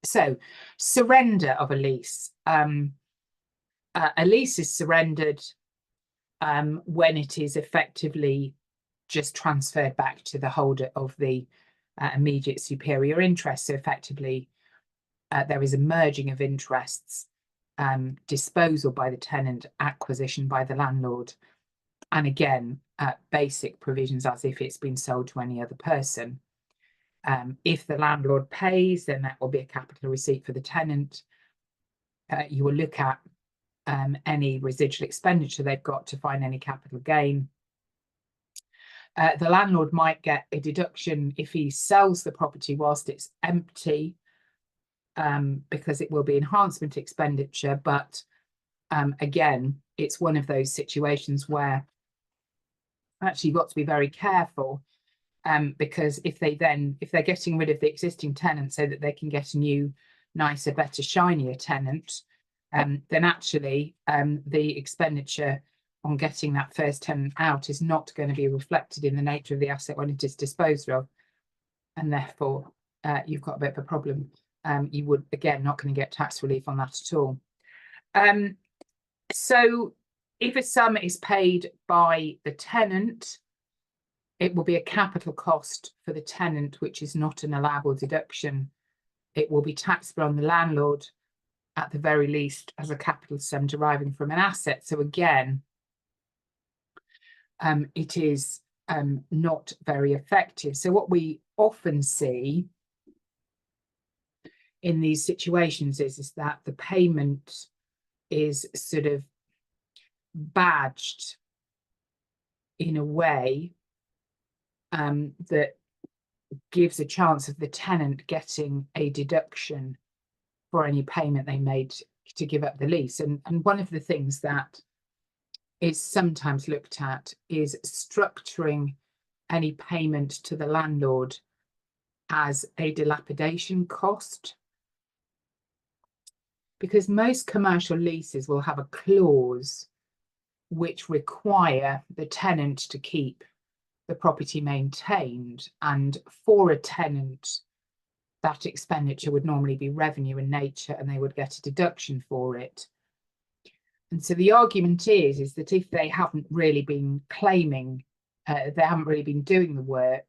So surrender of a lease. A lease is surrendered when it is effectively just transferred back to the holder of the immediate superior interest. So effectively, there is a merging of interests, disposal by the tenant, acquisition by the landlord, and again, basic provisions as if it's been sold to any other person. If the landlord pays, then that will be a capital receipt for the tenant. You will look at any residual expenditure they've got to find any capital gain. The landlord might get a deduction if he sells the property whilst it's empty, because it will be enhancement expenditure. But again, it's one of those situations where actually you've got to be very careful, because if they're getting rid of the existing tenant so that they can get a new, nicer, better, shinier tenant, then actually the expenditure on getting that first tenant out is not going to be reflected in the nature of the asset when it is disposed of, and therefore you've got a bit of a problem. You would, again, not going to get tax relief on that at all. So if a sum is paid by the tenant, it will be a capital cost for the tenant, which is not an allowable deduction. It will be taxable on the landlord, at the very least, as a capital sum deriving from an asset. So again, it is not very effective. So what we often see in these situations is that the payment is sort of badged in a way that gives a chance of the tenant getting a deduction for any payment they made to give up the lease. And one of the things that is sometimes looked at is structuring any payment to the landlord as a dilapidation cost, because most commercial leases will have a clause which require the tenant to keep the property maintained, and for a tenant that expenditure would normally be revenue in nature and they would get a deduction for it. And so the argument is that if they haven't really been claiming, they haven't really been doing the work,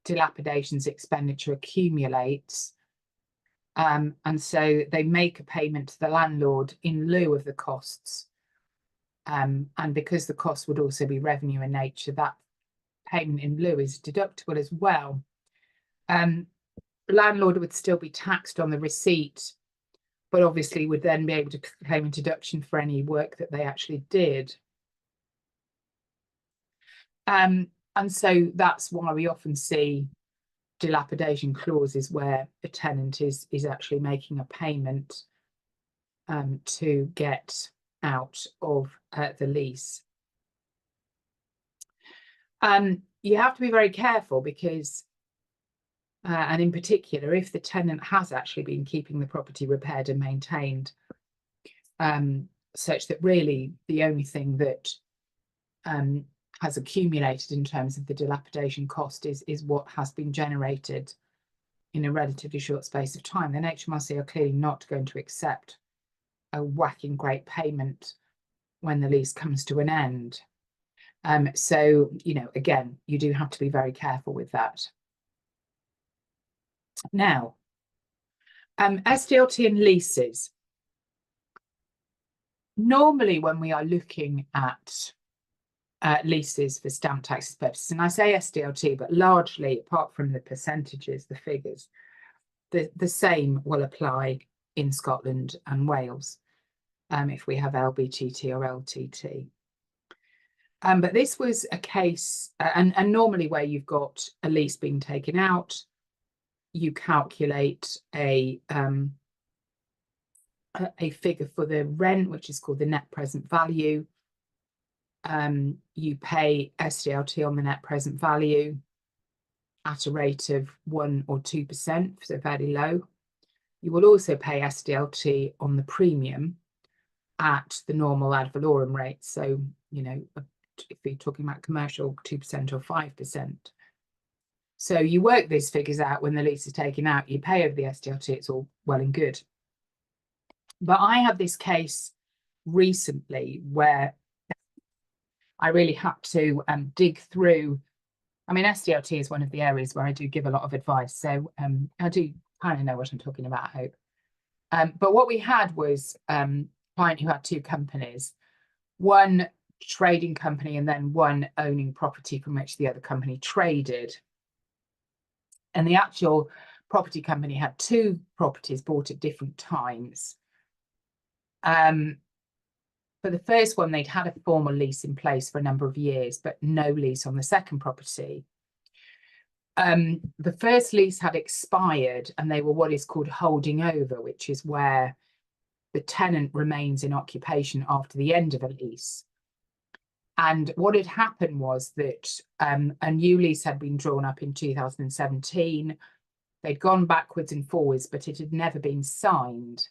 dilapidations expenditure accumulates, and so they make a payment to the landlord in lieu of the costs, and because the cost would also be revenue in nature, that payment in lieu is deductible as well. The landlord would still be taxed on the receipt, but obviously would then be able to claim a deduction for any work that they actually did. And so that's why we often see dilapidation clauses where a tenant is actually making a payment to get out of the lease. You have to be very careful because, and in particular, if the tenant has actually been keeping the property repaired and maintained, such that really the only thing that has accumulated in terms of the dilapidation cost is what has been generated in a relatively short space of time, then HMRC are clearly not going to accept a whacking great payment when the lease comes to an end. So, you know, again, you do have to be very careful with that. Now, SDLT and leases. Normally, when we are looking at leases for stamp tax purposes, and I say SDLT, but largely, apart from the percentages, the figures, the same will apply in Scotland and Wales if we have LBTT or LTT. But this was a case, and normally where you've got a lease being taken out, you calculate a figure for the rent, which is called the net present value. You pay SDLT on the net present value at a rate of 1 or 2%, so fairly low. You will also pay SDLT on the premium at the normal ad valorem rate. So, you know, if you're talking about commercial, 2% or 5%. So you work these figures out when the lease is taken out, you pay over the SDLT, it's all well and good. But I had this case recently where I really had to dig through. I mean, SDLT is one of the areas where I do give a lot of advice, so I do kind of know what I'm talking about, I hope. But what we had was a client who had two companies, one trading company and then one owning property from which the other company traded. And the actual property company had two properties bought at different times. For the first one, they'd had a formal lease in place for a number of years, but no lease on the second property. The first lease had expired and they were what is called holding over, which is where the tenant remains in occupation after the end of a lease. And what had happened was that a new lease had been drawn up in 2017. They'd gone backwards and forwards, but it had never been signed.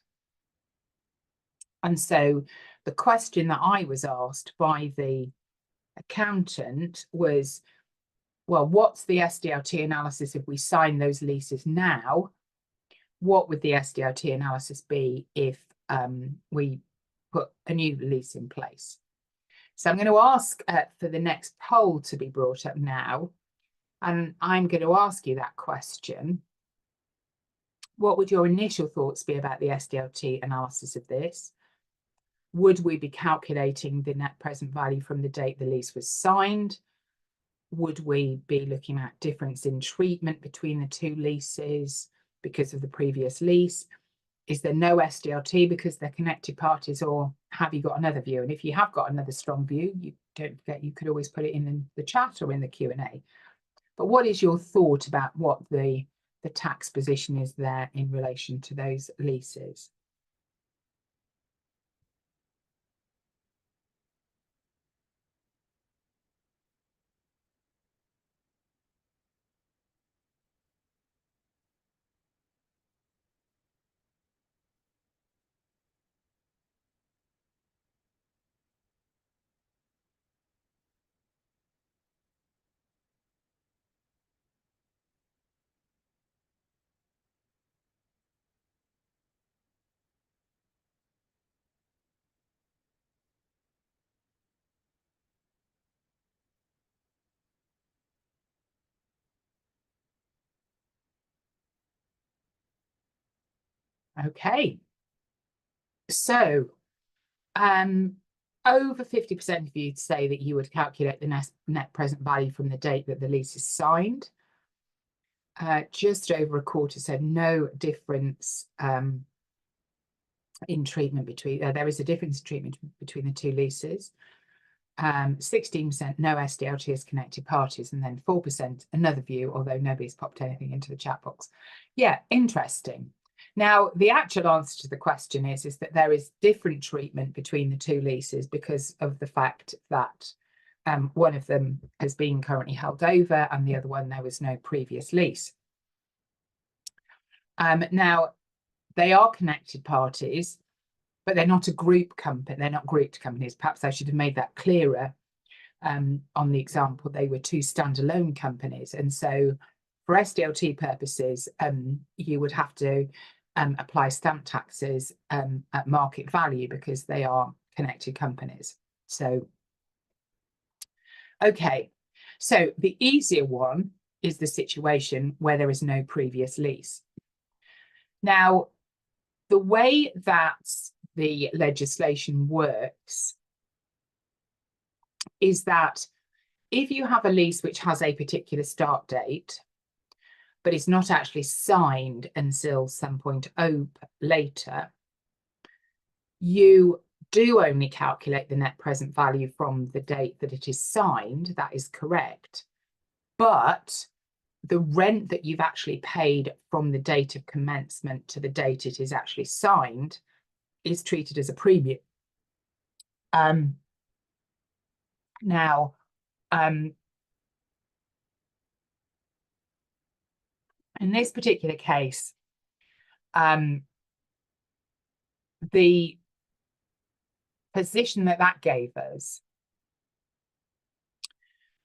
And so the question that I was asked by the accountant was, well, what's the SDLT analysis if we sign those leases now? What would the SDLT analysis be if we put a new lease in place? So I'm going to ask for the next poll to be brought up now, and I'm going to ask you that question. What would your initial thoughts be about the SDLT analysis of this? Would we be calculating the net present value from the date the lease was signed? Would we be looking at difference in treatment between the two leases because of the previous lease? Is there no SDLT because they're connected parties, or have you got another view? And if you have got another strong view, you don't forget, you could always put it in the chat or in the Q&A. But what is your thought about what the tax position is there in relation to those leases? Okay. So, over 50% of you say that you would calculate the net present value from the date that the lease is signed. Just over a quarter said no difference in treatment between, there is a difference in treatment between the two leases. 16% no SDLT as connected parties, and then 4% another view, although nobody's popped anything into the chat box. Yeah, interesting. Now, the actual answer to the question is that there is different treatment between the two leases because of the fact that one of them has been currently held over and the other one there was no previous lease. Now, they are connected parties, but they're not a group company. They're not grouped companies. Perhaps I should have made that clearer on the example. They were two standalone companies. And so for SDLT purposes, you would have to apply stamp taxes at market value because they are connected companies. So, okay. So the easier one is the situation where there is no previous lease. Now, the way that the legislation works is that if you have a lease which has a particular start date, but it's not actually signed until some point later, you do only calculate the net present value from the date that it is signed. That is correct. But the rent that you've actually paid from the date of commencement to the date it is actually signed is treated as a premium. Now, in this particular case, the position that gave us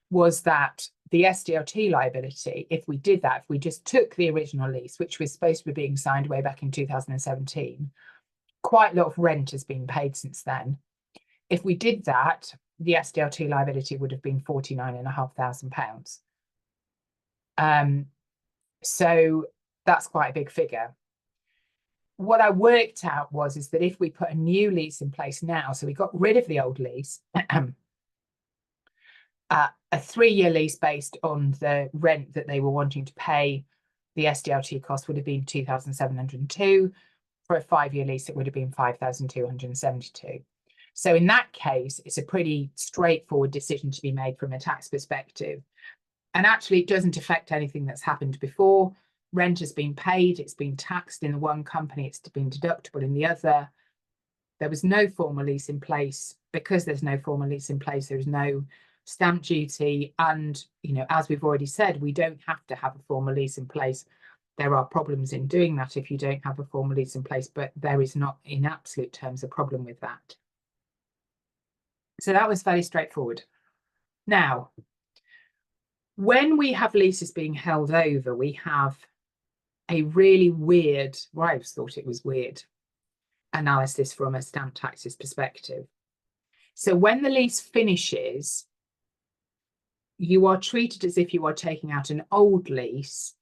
was that the SDLT liability, if we did that, if we just took the original lease, which was supposed to be being signed way back in 2017, quite a lot of rent has been paid since then. If we did that, the SDLT liability would have been £49,500. So that's quite a big figure. What I worked out is that if we put a new lease in place now, so we got rid of the old lease, a 3-year lease based on the rent that they were wanting to pay, the SDLT cost would have been £2,702. For a 5-year lease, it would have been £5,272. So in that case, it's a pretty straightforward decision to be made from a tax perspective. And actually, it doesn't affect anything that's happened before. Rent has been paid, it's been taxed in the one company, it's been deductible in the other. There was no formal lease in place. Because there's no formal lease in place, there's no stamp duty. And, you know, as we've already said, we don't have to have a formal lease in place. There are problems in doing that if you don't have a formal lease in place, but there is not, in absolute terms, a problem with that. So that was very straightforward. Now, when we have leases being held over, we have a really weird, well, I always thought it was weird, analysis from a stamp taxes perspective. So when the lease finishes, you are treated as if you are taking out an old lease,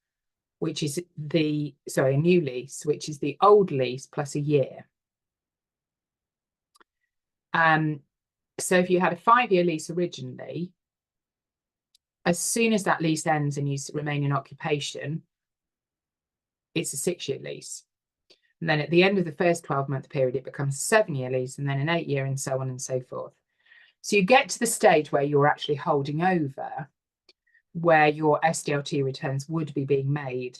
which is a new lease, which is the old lease plus a year. So if you had a 5-year lease originally, as soon as that lease ends and you remain in occupation, it's a 6-year lease. And then at the end of the first 12-month period, it becomes a 7-year lease, and then an 8-year, and so on and so forth. So you get to the stage where you're actually holding over, where your SDLT returns would be being made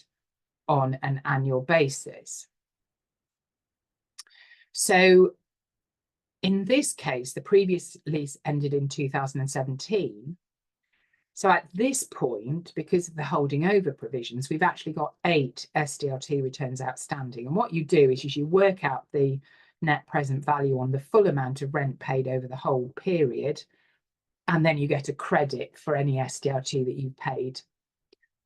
on an annual basis. So in this case, the previous lease ended in 2017. So at this point, because of the holding over provisions, we've actually got 8 SDLT returns outstanding. And what you do is you work out the net present value on the full amount of rent paid over the whole period, and then you get a credit for any SDLT that you paid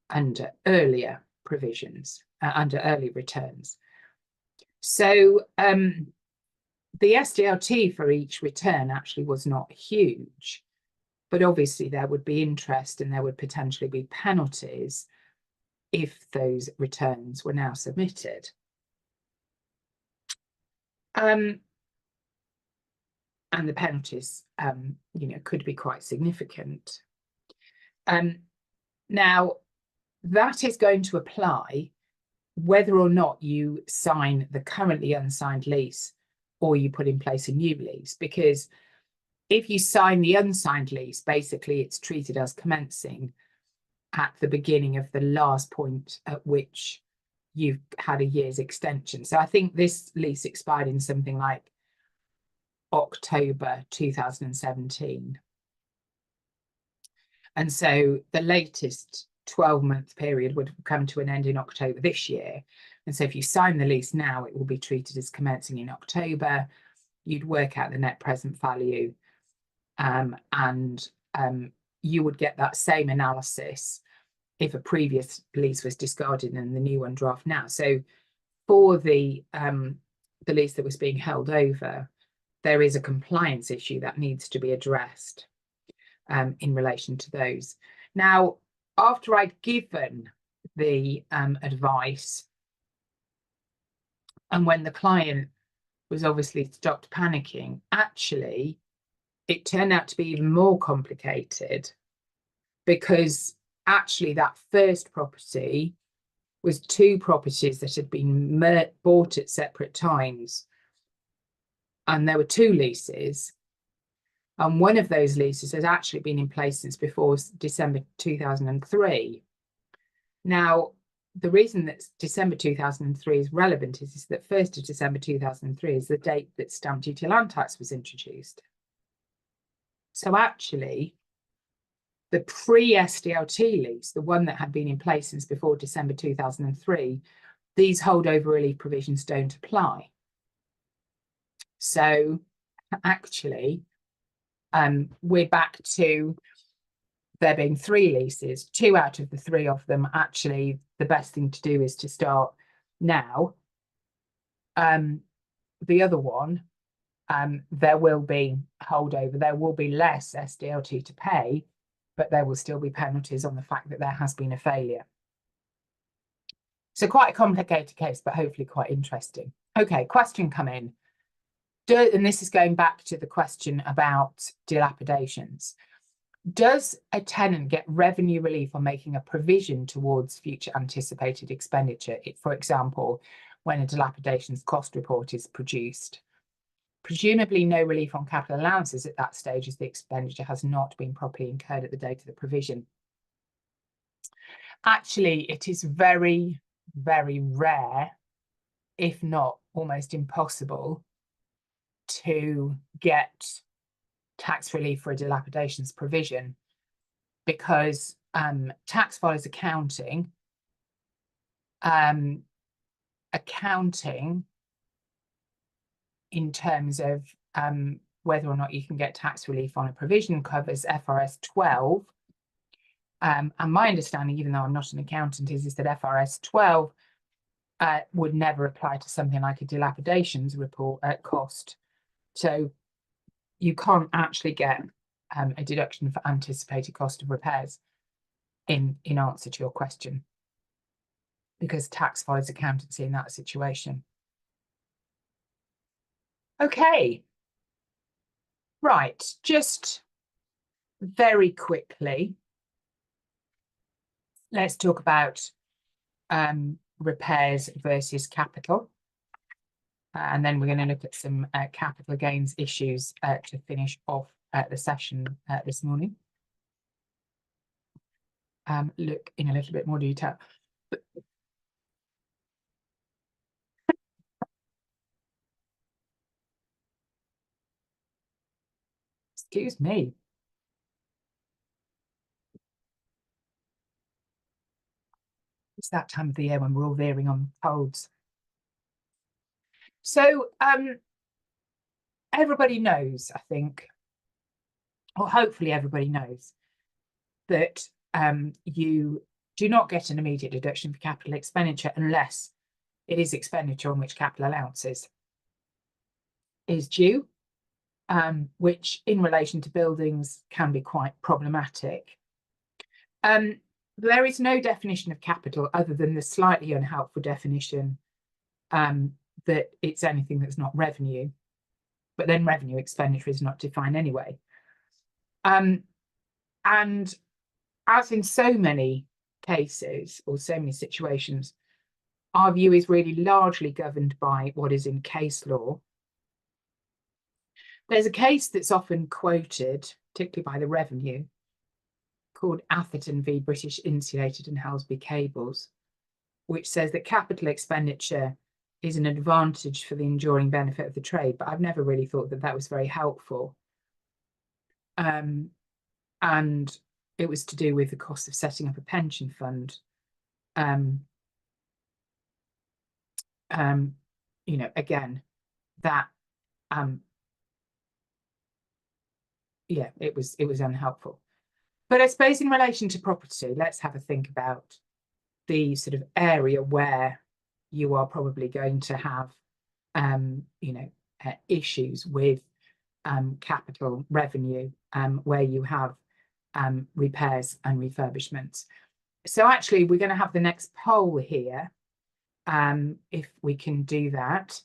under earlier provisions, under early returns. So the SDLT for each return actually was not huge, but obviously there would be interest and there would potentially be penalties if those returns were now submitted. And the penalties, could be quite significant. Now, that is going to apply whether or not you sign the currently unsigned lease or you put in place a new lease, because if you sign the unsigned lease, basically it's treated as commencing at the beginning of the last point at which you've had a year's extension. So I think this lease expired in something like October 2017. And so the latest 12-month period would come to an end in October this year. And so if you sign the lease now, it will be treated as commencing in October. You'd work out the net present value, and you would get that same analysis if a previous lease was discarded and the new one draft now. So for the lease that was being held over, there is a compliance issue that needs to be addressed in relation to those. Now, after I'd given the advice, and when the client was obviously stopped panicking, actually, it turned out to be even more complicated, because actually that first property was 2 properties that had been bought at separate times, and there were 2 leases, and one of those leases has actually been in place since before December 2003. Now, the reason that December 2003 is relevant is that 1st of December 2003 is the date that stamp duty land tax was introduced. So actually, the pre-SDLT lease, the one that had been in place since before December 2003, these holdover relief provisions don't apply. So actually, we're back to there being 3 leases. 2 out of the 3 of them, actually, the best thing to do is to start now. The other one, there will be holdover. There will be less SDLT to pay, but there will still be penalties on the fact that there has been a failure. So quite a complicated case, but hopefully quite interesting. Okay, question come in. And this is going back to the question about dilapidations. Does a tenant get revenue relief on making a provision towards future anticipated expenditure? For example, when a dilapidations cost report is produced. Presumably no relief on capital allowances at that stage, as the expenditure has not been properly incurred at the date of the provision. Actually, it is very, very rare, if not almost impossible, to get tax relief for a dilapidations provision, because tax follows accounting. Accounting in terms of whether or not you can get tax relief on a provision covers FRS 12. And my understanding, even though I'm not an accountant, is that FRS 12 would never apply to something like a dilapidations report at cost. So you can't actually get a deduction for anticipated cost of repairs in answer to your question, because tax follows accountancy in that situation. Okay, right, just very quickly, let's talk about repairs versus capital. And then we're going to look at some capital gains issues to finish off the session this morning. look in a little bit more detail. Excuse me. It's that time of the year when we're all veering on colds. So everybody knows, I think, or hopefully everybody knows, that you do not get an immediate deduction for capital expenditure unless it is expenditure on which capital allowances is due, which in relation to buildings can be quite problematic. There is no definition of capital other than the slightly unhelpful definition that it's anything that's not revenue, but then revenue expenditure is not defined anyway. And as in so many cases or so many situations, our view is really largely governed by what is in case law. There's a case that's often quoted, particularly by the Revenue, called Atherton v British Insulated and Helsby Cables, which says that capital expenditure is an advantage for the enduring benefit of the trade, but I've never really thought that that was very helpful. And it was to do with the cost of setting up a pension fund. You know, again, that yeah, it was unhelpful. But I suppose in relation to property, let's have a think about the sort of area where you are probably going to have you know, issues with capital revenue, where you have repairs and refurbishments. So actually, we're going to have the next poll here, if we can do that.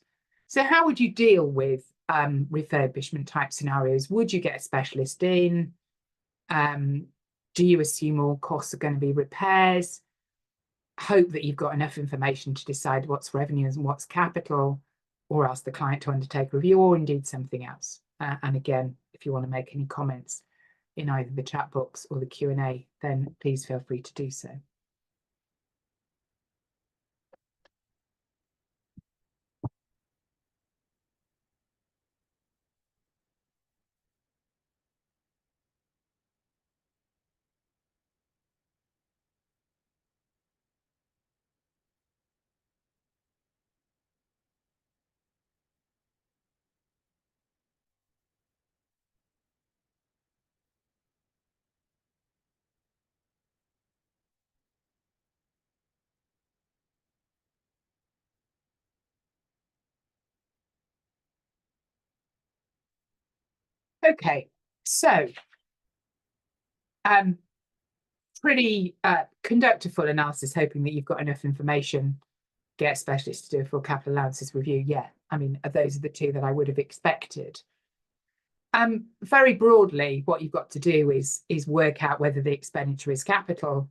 So how would you deal with refurbishment type scenarios? Would you get a specialist in? Do you assume all costs are going to be repairs? Hope that you've got enough information to decide what's revenue and what's capital, or ask the client to undertake a review, or indeed something else. And again, if you want to make any comments in either the chat box or the Q&A, then please feel free to do so. Okay, so pretty conduct a full analysis, hoping that you've got enough information. Get a specialist to do a full capital allowances review. Yeah, I mean, those are the two that I would have expected. Very broadly, what you've got to do is work out whether the expenditure is capital.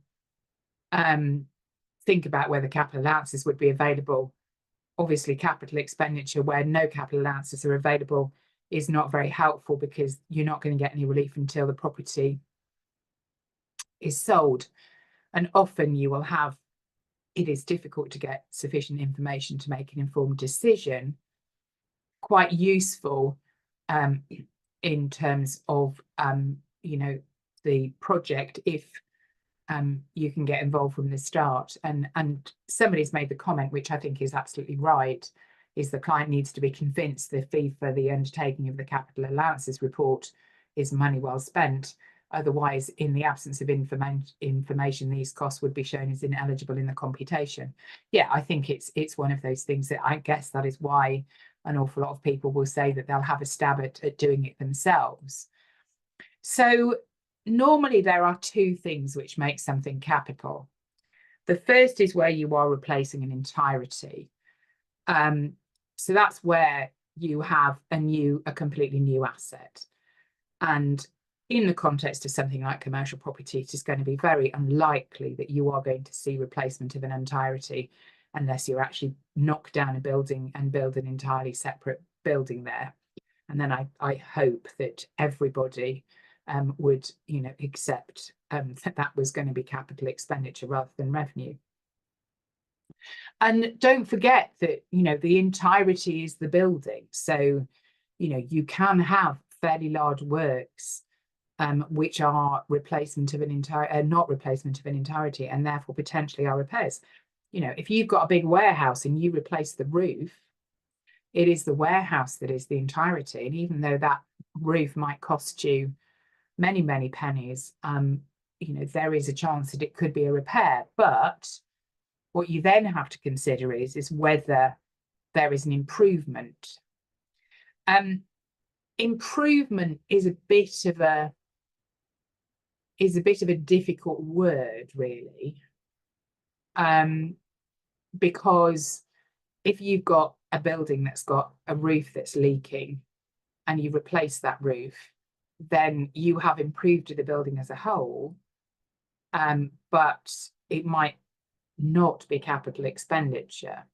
Think about whether capital allowances would be available. Obviously, capital expenditure where no capital allowances are available is not very helpful, because you're not going to get any relief until the property is sold. And often you will have, it is difficult to get sufficient information to make an informed decision. Quite useful in terms of you know, the project, if you can get involved from the start. And somebody's made the comment, which I think is absolutely right, is the client needs to be convinced the fee for the undertaking of the capital allowances report is money well spent. Otherwise, in the absence of information, these costs would be shown as ineligible in the computation. Yeah, I think it's one of those things that I guess that is why an awful lot of people will say that they'll have a stab at doing it themselves. So normally there are two things which make something capital. The first is where you are replacing an entirety. So that's where you have a completely new asset. And in the context of something like commercial property, it is going to be very unlikely that you are going to see replacement of an entirety unless you actually knock down a building and build an entirely separate building there. And then I hope that everybody would, accept that was going to be capital expenditure rather than revenue. And don't forget that, the entirety is the building. So, you can have fairly large works which are replacement of an entire, not replacement of an entirety, and therefore potentially are repairs. If you've got a big warehouse and you replace the roof, it is the warehouse that is the entirety. And even though that roof might cost you many, many pennies, there is a chance that it could be a repair. But what you then have to consider is whether there is an improvement. Improvement is a bit of a difficult word, really, because if you've got a building that's got a roof that's leaking and you replace that roof, then you have improved the building as a whole, but it might not be capital expenditure.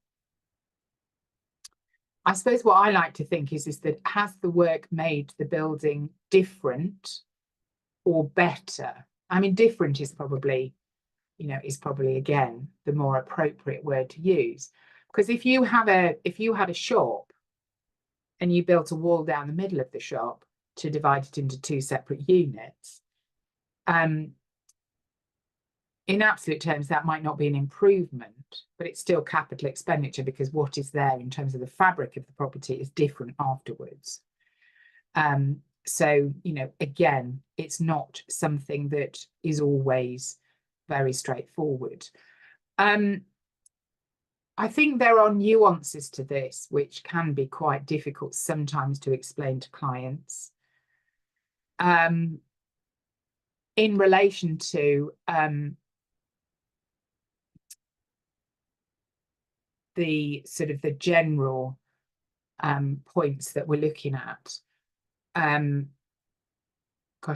I suppose what I like to think is that has the work made the building different or better? I mean, different is probably, again the more appropriate word to use, because if you had a shop and you built a wall down the middle of the shop to divide it into two separate units, in absolute terms, that might not be an improvement, but it's still capital expenditure because what is there in terms of the fabric of the property is different afterwards. So, again, it's not something that is always very straightforward. I think there are nuances to this which can be quite difficult sometimes to explain to clients. In relation to the sort of the general points that we're looking at. Gosh,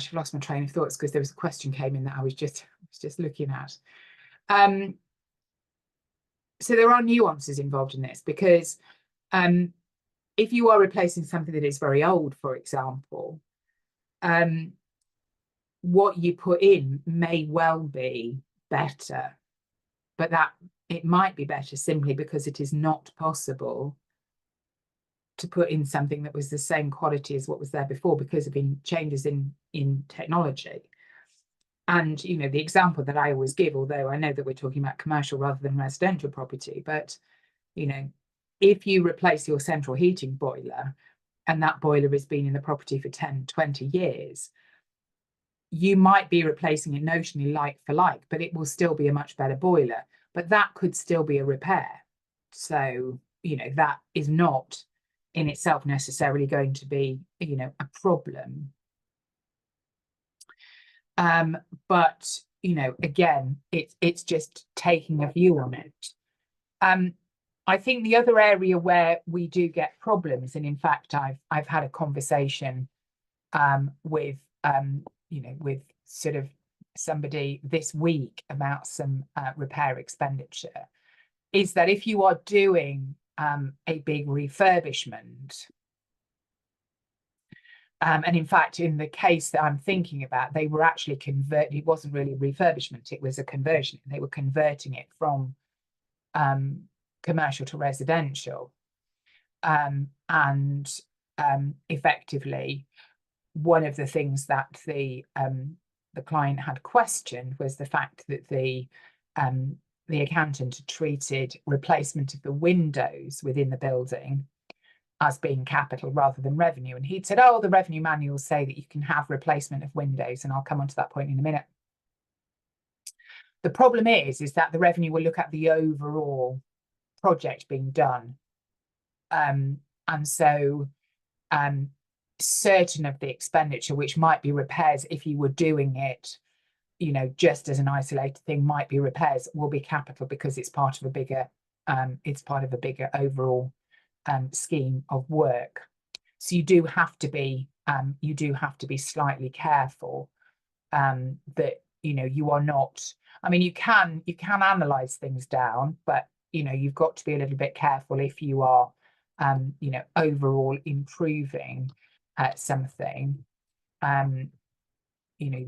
I've lost my train of thoughts because there was a question came in that I was just looking at. So there are nuances involved in this because if you are replacing something that is very old, for example, what you put in may well be better, but that it might be better simply because it is not possible to put in something that was the same quality as what was there before because of changes in technology. And, the example that I always give, although I know that we're talking about commercial rather than residential property, but, if you replace your central heating boiler and that boiler has been in the property for 10, 20 years, you might be replacing it notionally like for like, but it will still be a much better boiler. But that could still be a repair. So, that is not in itself necessarily going to be, a problem. But, again, it's just taking a view on it. I think the other area where we do get problems, and in fact, I've had a conversation with sort of somebody this week about some repair expenditure, is that if you are doing a big refurbishment, and in fact, in the case that I'm thinking about, they were actually it wasn't really refurbishment, it was a conversion. They were converting it from commercial to residential. And effectively, one of the things that the client had questioned was the fact that the accountant had treated replacement of the windows within the building as being capital rather than revenue. And he'd said, oh, the revenue manuals say that you can have replacement of windows, and I'll come on to that point in a minute. The problem is that the revenue will look at the overall project being done. And so certain of the expenditure, which might be repairs if you were doing it, just as an isolated thing, might be repairs, will be capital because it's part of a bigger overall scheme of work. So you do have to be slightly careful that you are not. I mean, you can analyze things down, but you've got to be a little bit careful if you are overall improving something. you know,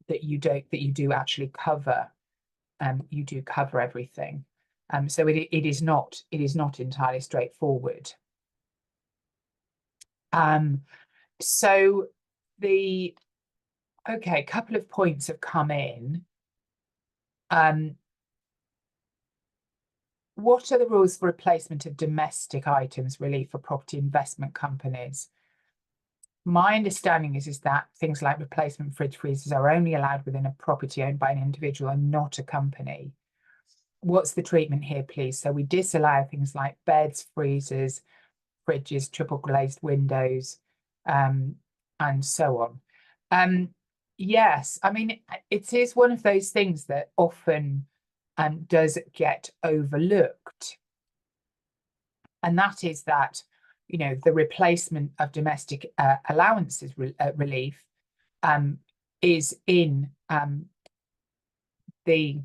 that you do actually cover, you do cover everything. So it is not entirely straightforward. So okay, a couple of points have come in. What are the rules for replacement of domestic items relief for property investment companies? My understanding is that things like replacement fridge freezers are only allowed within a property owned by an individual and not a company. What's the treatment here, please? So we disallow things like beds, freezers, fridges, triple glazed windows, and so on. Yes, I mean, it is one of those things that often does get overlooked. And that is that, you know, the replacement of domestic allowances relief is in the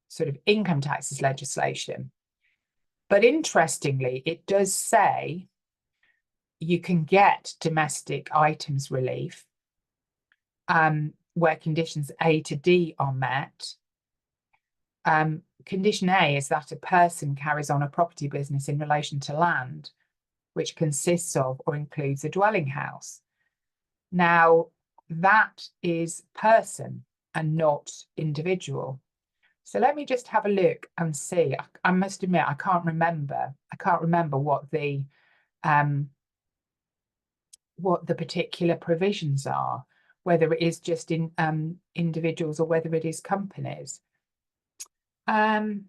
sort of income taxes legislation. But interestingly, it does say you can get domestic items relief where conditions A to D are met. Condition A is that a person carries on a property business in relation to land, which consists of or includes a dwelling house. Now, that is person and not individual. So let me just have a look and see. I must admit, I can't remember what the particular provisions are, whether it is just in individuals or whether it is companies. No,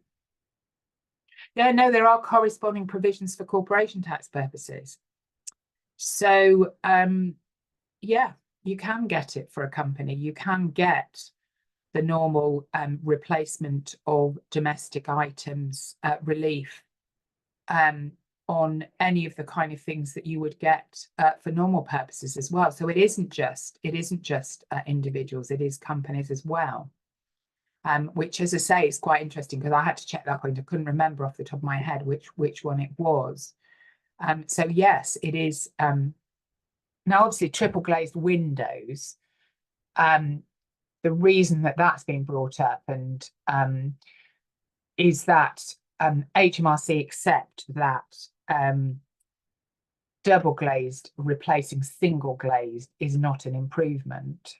there are corresponding provisions for corporation tax purposes. So, yeah, you can get it for a company. You can get the normal replacement of domestic items relief on any of the kind of things that you would get for normal purposes as well. So it isn't just individuals, it is companies as well. Which, as I say, is quite interesting because I had to check that point. I couldn't remember off the top of my head which one it was. So yes, it is. Now, obviously, triple glazed windows. The reason that that's been brought up and is that HMRC accept that double glazed replacing single glazed is not an improvement.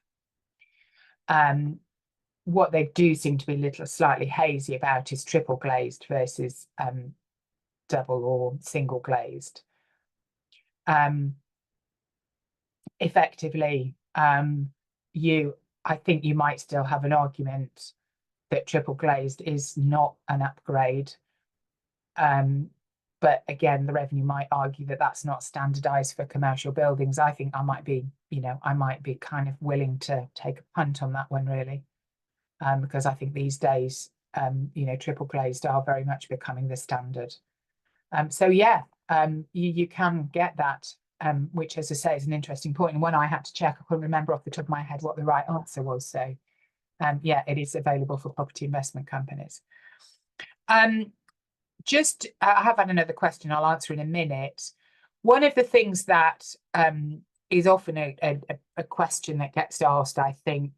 What they do seem to be a little slightly hazy about is triple glazed versus double or single glazed. Effectively, I think you might still have an argument that triple glazed is not an upgrade. But again, the revenue might argue that that's not standardized for commercial buildings. I think I might be kind of willing to take a punt on that one, really. Because I think these days, triple glazed are very much becoming the standard. So yeah, you can get that, which, as I say, is an interesting point. And when I had to check, I couldn't remember off the top of my head what the right answer was. So yeah, it is available for property investment companies. I have had another question I'll answer in a minute. One of the things that is often a question that gets asked, I think,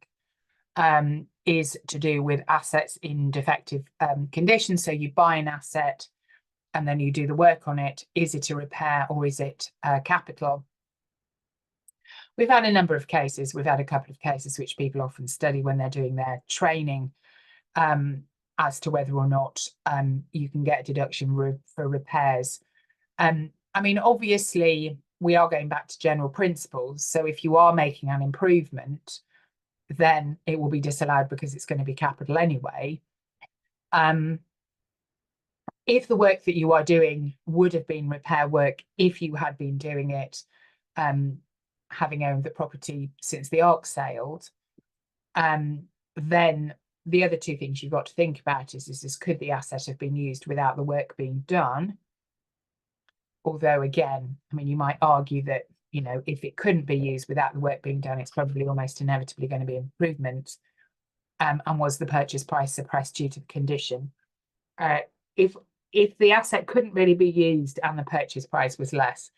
is to do with assets in defective condition. So you buy an asset and then you do the work on it. Is it a repair or is it capital? We've had a number of cases. We've had a couple of cases which people often study when they're doing their training as to whether or not you can get a deduction for repairs. I mean, obviously, we are going back to general principles. So if you are making an improvement, then it will be disallowed because it's going to be capital anyway. If the work that you are doing would have been repair work, if you had been doing it, having owned the property since the ARC sailed, then the other two things you've got to think about is could the asset have been used without the work being done? Although, again, I mean, you might argue that, if it couldn't be used without the work being done, it's probably almost inevitably going to be improvement. And was the purchase price suppressed due to the condition? If the asset couldn't really be used and the purchase price was less,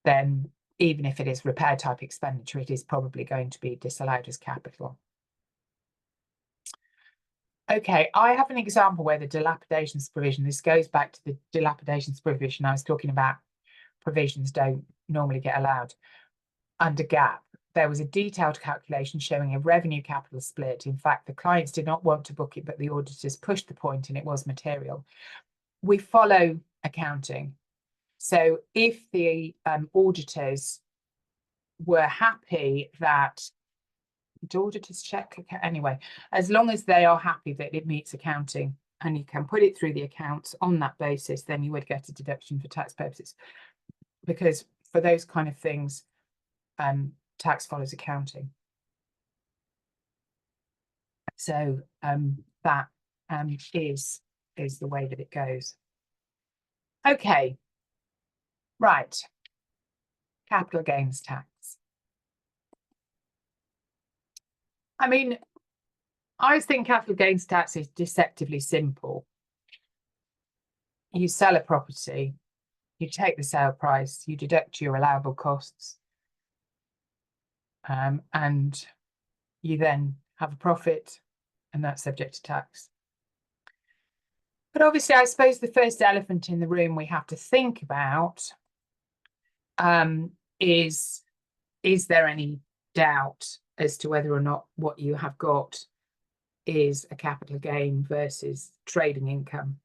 then even if it is repair type expenditure, it is probably going to be disallowed as capital. Okay, I have an example where the dilapidations provision, this goes back to the dilapidations provision I was talking about, provisions don't normally get allowed. Under GAAP, there was a detailed calculation showing a revenue capital split. In fact, the clients did not want to book it, but the auditors pushed the point and it was material. We follow accounting. So if the auditors were happy that, do auditors check? Anyway, as long as they are happy that it meets accounting and you can put it through the accounts on that basis, then you would get a deduction for tax purposes. Because for those kind of things, tax follows accounting. So that is the way that it goes. Okay, right. Capital gains tax. I mean, I think capital gains tax is deceptively simple. You sell a property, you take the sale price, you deduct your allowable costs, and you then have a profit, and that's subject to tax. But obviously, I suppose the first elephant in the room we have to think about is there any doubt as to whether or not what you have got is a capital gain versus trading income?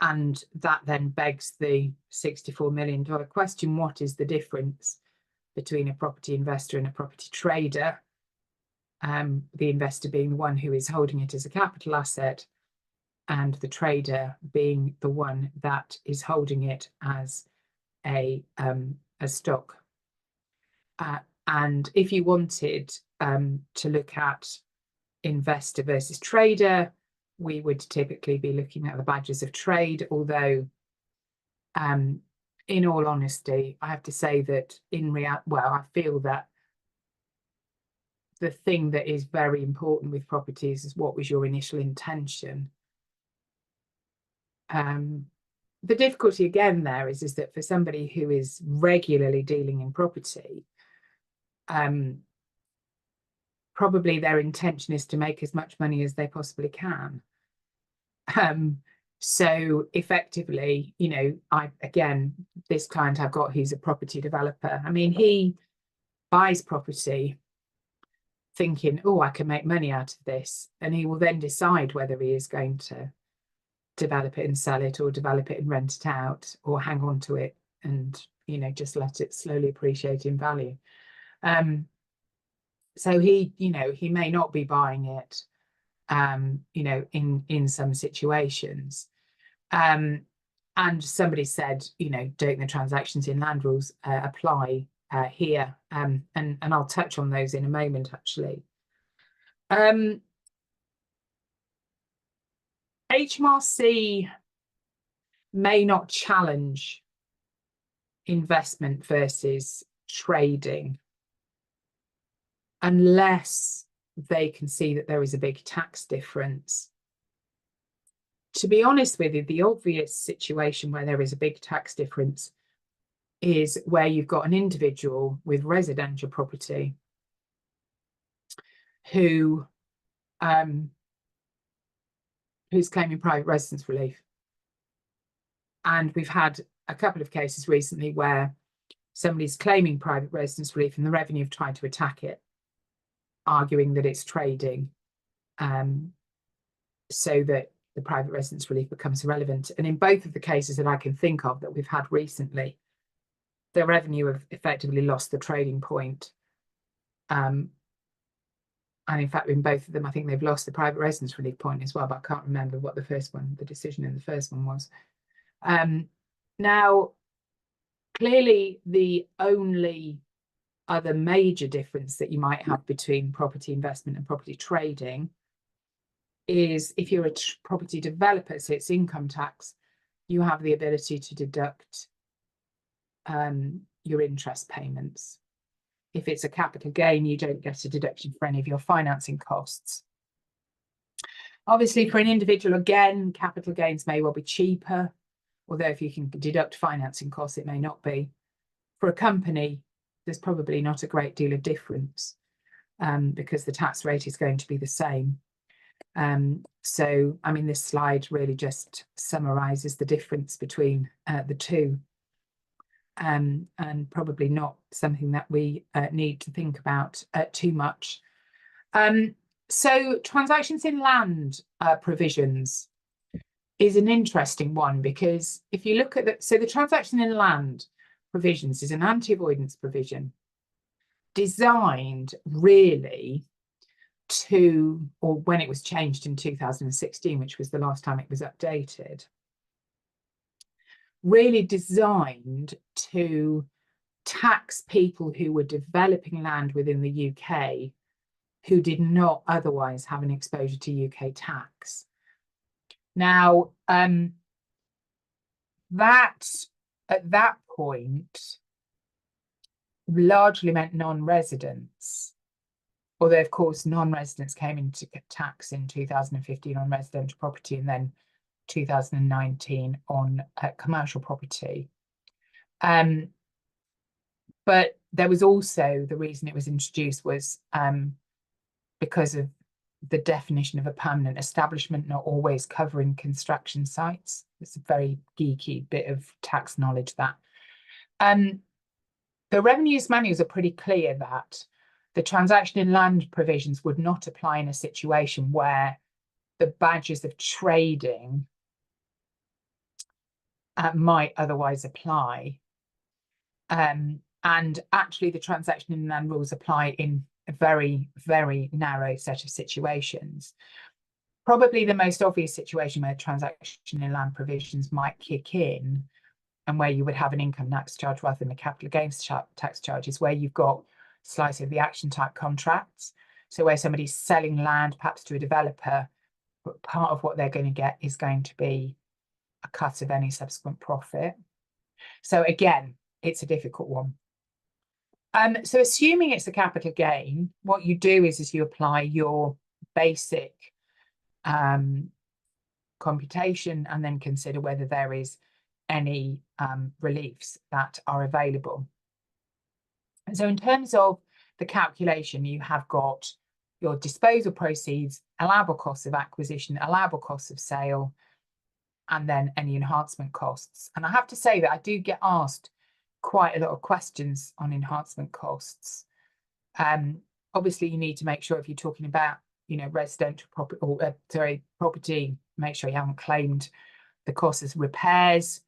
And that then begs the $64 million question: what is the difference between a property investor and a property trader? The investor being the one who is holding it as a capital asset, and the trader being the one that is holding it as a stock. And if you wanted to look at investor versus trader, we would typically be looking at the badges of trade, although in all honesty, I have to say that I feel that the thing that is very important with properties is what was your initial intention. The difficulty again there is that for somebody who is regularly dealing in property, probably their intention is to make as much money as they possibly can. So effectively, you know, this client I've got who's a property developer, I mean, he buys property thinking, oh, I can make money out of this, and he will then decide whether he is going to develop it and sell it, or develop it and rent it out, or hang on to it and, you know, just let it slowly appreciate in value. So he, you know, he may not be buying it, you know, in some situations. And somebody said, you know, don't the transactions in land rules apply here? And I'll touch on those in a moment, actually. HMRC may not challenge investment versus trading unless they can see that there is a big tax difference. To be honest with you, the obvious situation where there is a big tax difference is where you've got an individual with residential property who's claiming private residence relief. And we've had a couple of cases recently where somebody's claiming private residence relief and the revenue have tried to attack it, arguing that it's trading, so that the private residence relief becomes irrelevant. And in both of the cases that I can think of that we've had recently, the revenue have effectively lost the trading point. And in fact, in both of them, I think they've lost the private residence relief point as well, but I can't remember what the decision in the first one was. Now, clearly, the only other major difference that you might have between property investment and property trading is if you're a property developer, so it's income tax, you have the ability to deduct your interest payments. If it's a capital gain, you don't get a deduction for any of your financing costs. Obviously, for an individual, again, capital gains may well be cheaper, although if you can deduct financing costs, it may not be. For a company, there's probably not a great deal of difference because the tax rate is going to be the same. So, I mean, this slide really just summarises the difference between the two, and probably not something that we need to think about too much. So transactions in land provisions is an interesting one, because if you look at the transaction in land provisions is an anti-avoidance provision designed really to, or when it was changed in 2016, which was the last time it was updated, really designed to tax people who were developing land within the UK who did not otherwise have an exposure to UK tax. Now, that at that point largely meant non-residents, although of course non-residents came into tax in 2015 on residential property and then 2019 on commercial property. But there was also, the reason it was introduced was because of the definition of a permanent establishment not always covering construction sites. It's a very geeky bit of tax knowledge, that. The revenues manuals are pretty clear that the transaction in land provisions would not apply in a situation where the badges of trading might otherwise apply. And actually the transaction in land rules apply in a very, very narrow set of situations. Probably the most obvious situation where transaction in land provisions might kick in and where you would have an income tax charge rather than a capital gains tax charge is where you've got slice of the action type contracts. So where somebody's selling land perhaps to a developer, but part of what they're going to get is going to be a cut of any subsequent profit. So again, it's a difficult one. So assuming it's a capital gain, what you do is you apply your basic computation and then consider whether there is any reliefs that are available. And so in terms of the calculation, you have got your disposal proceeds, allowable costs of acquisition, allowable costs of sale, and then any enhancement costs. And I have to say that I do get asked quite a lot of questions on enhancement costs. Obviously, you need to make sure if you're talking about, you know, residential property, or property, make sure you haven't claimed the costs as repairs.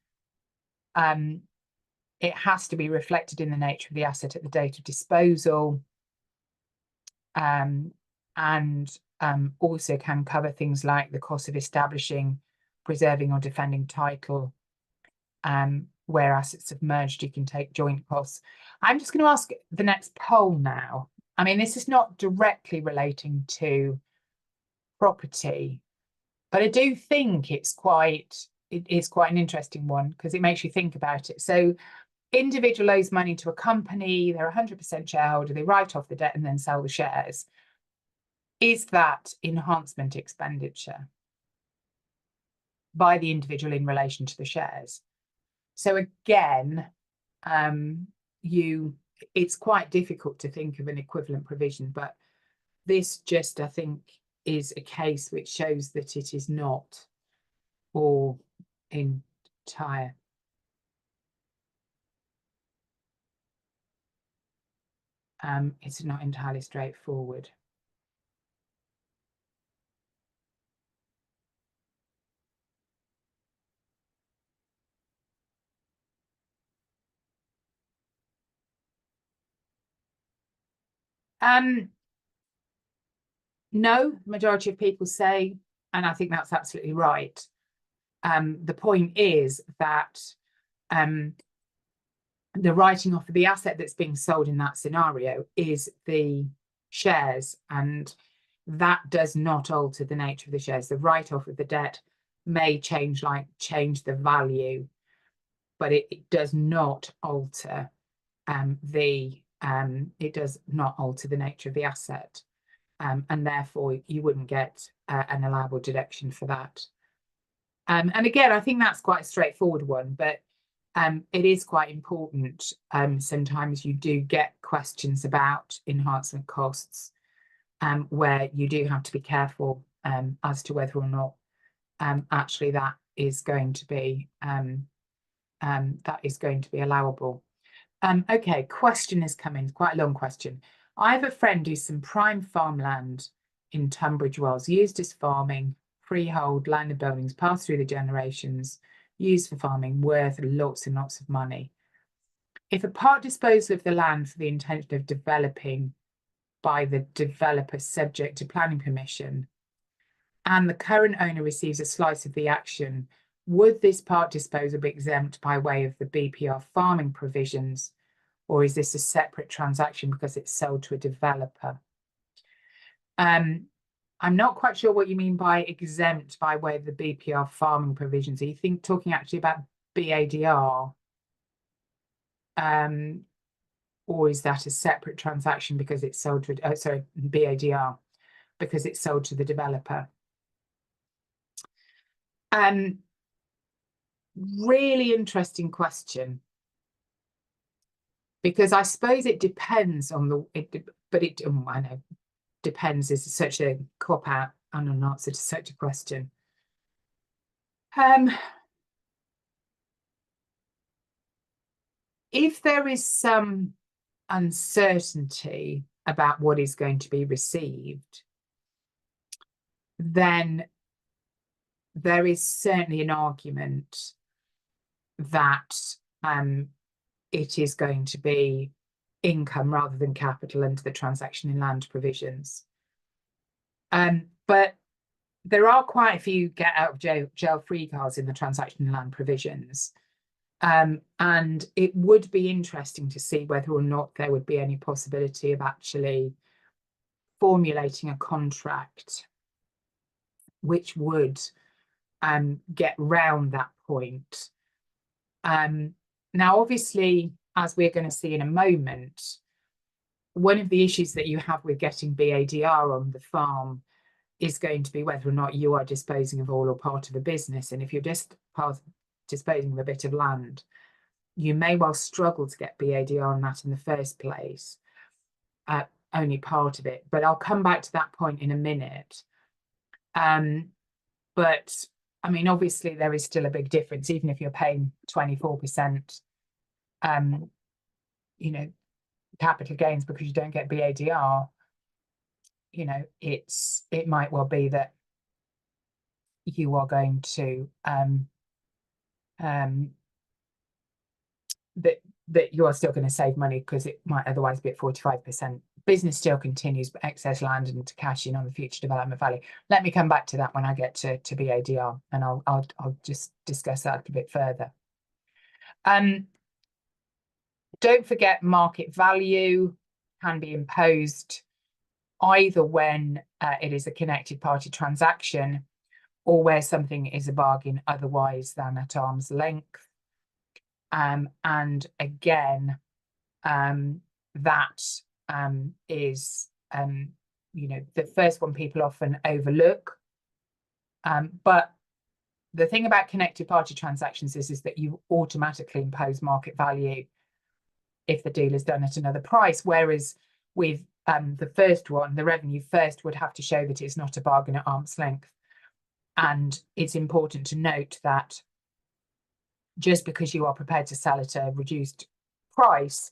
It has to be reflected in the nature of the asset at the date of disposal, and also can cover things like the cost of establishing, preserving or defending title. Where assets have merged, you can take joint costs. I'm just going to ask the next poll now. I mean, this is not directly relating to property, but I do think it is quite an interesting one because it makes you think about it. So individual owes money to a company, they're 100% shareholder, they write off the debt and then sell the shares. Is that enhancement expenditure by the individual in relation to the shares? So again, it's quite difficult to think of an equivalent provision, but this just, I think, is a case which shows that it is not all entire. It's not entirely straightforward. No, the majority of people say, and I think that's absolutely right. The point is that the writing off of the asset that's being sold in that scenario is the shares, and that does not alter the nature of the shares. The write-off of the debt may change the value, but it does not alter it does not alter the nature of the asset, and therefore you wouldn't get an allowable deduction for that. And again, I think that's quite a straightforward one, but it is quite important. Sometimes you do get questions about enhancement costs, where you do have to be careful as to whether or not actually that is going to be allowable. Okay, question is coming, quite a long question. I have a friend who's some prime farmland in Tunbridge Wells, used as farming, freehold, land and buildings, passed through the generations, used for farming, worth lots and lots of money. If a part disposal of the land for the intention of developing by the developer subject to planning permission, and the current owner receives a slice of the action, would this part disposal be exempt by way of the BPR farming provisions, or is this a separate transaction because it's sold to a developer? I'm not quite sure what you mean by exempt by way of the BPR farming provisions. Are you talking actually about BADR? Or is that a separate transaction because it's sold to, BADR, because it's sold to the developer? Really interesting question, because I suppose it depends on I know depends is such a cop out and an answer to such a question. If there is some uncertainty about what is going to be received, then there is certainly an argument that it is going to be income rather than capital under the transaction in land provisions. But there are quite a few get out of jail free cards in the transaction in land provisions. And it would be interesting to see whether or not there would be any possibility of actually formulating a contract which would get round that point. Now, obviously, as we're going to see in a moment, one of the issues that you have with getting BADR on the farm is going to be whether or not you are disposing of all or part of a business. And if you're just disposing of a bit of land, you may well struggle to get BADR on that in the first place, only part of it. But I'll come back to that point in a minute. But I mean, obviously, there is still a big difference, even if you're paying 24%, you know, capital gains because you don't get BADR. You know, it might well be that you are going to that you are still going to save money because it might otherwise be at 45%. Business still continues, but excess land and to cash in on the future development value. Let me come back to that when I get to BADR, and I'll just discuss that a little bit further. Don't forget, market value can be imposed either when it is a connected party transaction or where something is a bargain otherwise than at arm's length. And again, that is, you know, the first one people often overlook. But the thing about connected party transactions is that you automatically impose market value if the deal is done at another price, whereas with the first one, the revenue first would have to show that it's not a bargain at arm's length. And it's important to note that just because you are prepared to sell at a reduced price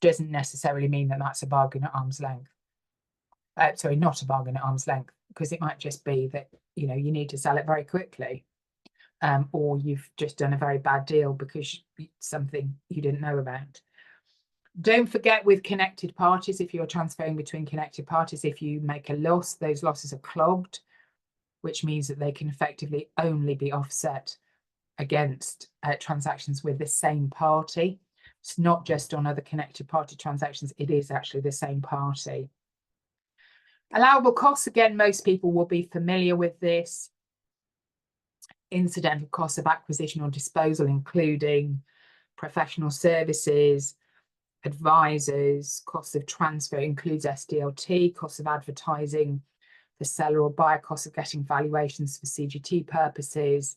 doesn't necessarily mean that that's a bargain at arm's length. Sorry, not a bargain at arm's length, because it might just be that, you know, you need to sell it very quickly, or you've just done a very bad deal because it's something you didn't know about. Don't forget, with connected parties, if you're transferring between connected parties, if you make a loss, those losses are clogged, which means that they can effectively only be offset against transactions with the same party. It's not just on other connected party transactions, it is actually the same party. Allowable costs, again, most people will be familiar with this. Incidental costs of acquisition or disposal, including professional services, advisors, costs of transfer includes SDLT, costs of advertising, the seller or buyer, costs of getting valuations for CGT purposes,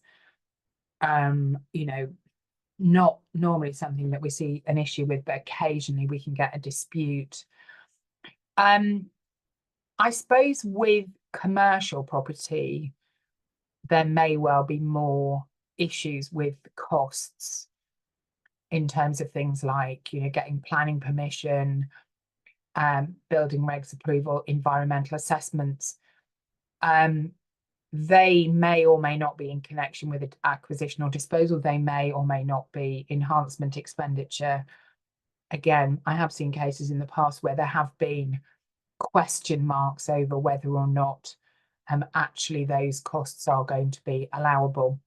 you know, not normally something that we see an issue with, but occasionally we can get a dispute. I suppose with commercial property, there may well be more issues with costs in terms of things like, getting planning permission, building regs approval, environmental assessments. They may or may not be in connection with acquisition or disposal. They may or may not be enhancement expenditure. Again, I have seen cases in the past where there have been question marks over whether or not actually those costs are going to be allowable.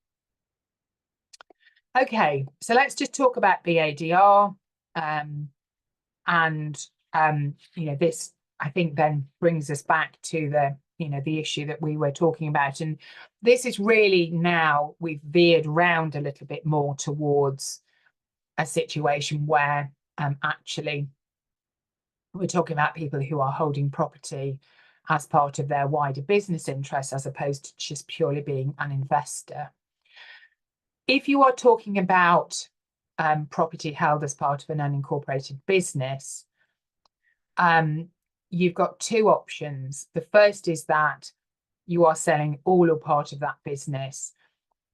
Okay, so let's just talk about BADR. This, I think, then brings us back to the issue that we were talking about. And this is really, now we've veered round a little bit more towards a situation where actually we're talking about people who are holding property as part of their wider business interests, as opposed to just purely being an investor. If you are talking about property held as part of an unincorporated business, you've got two options. The first is that you are selling all or part of that business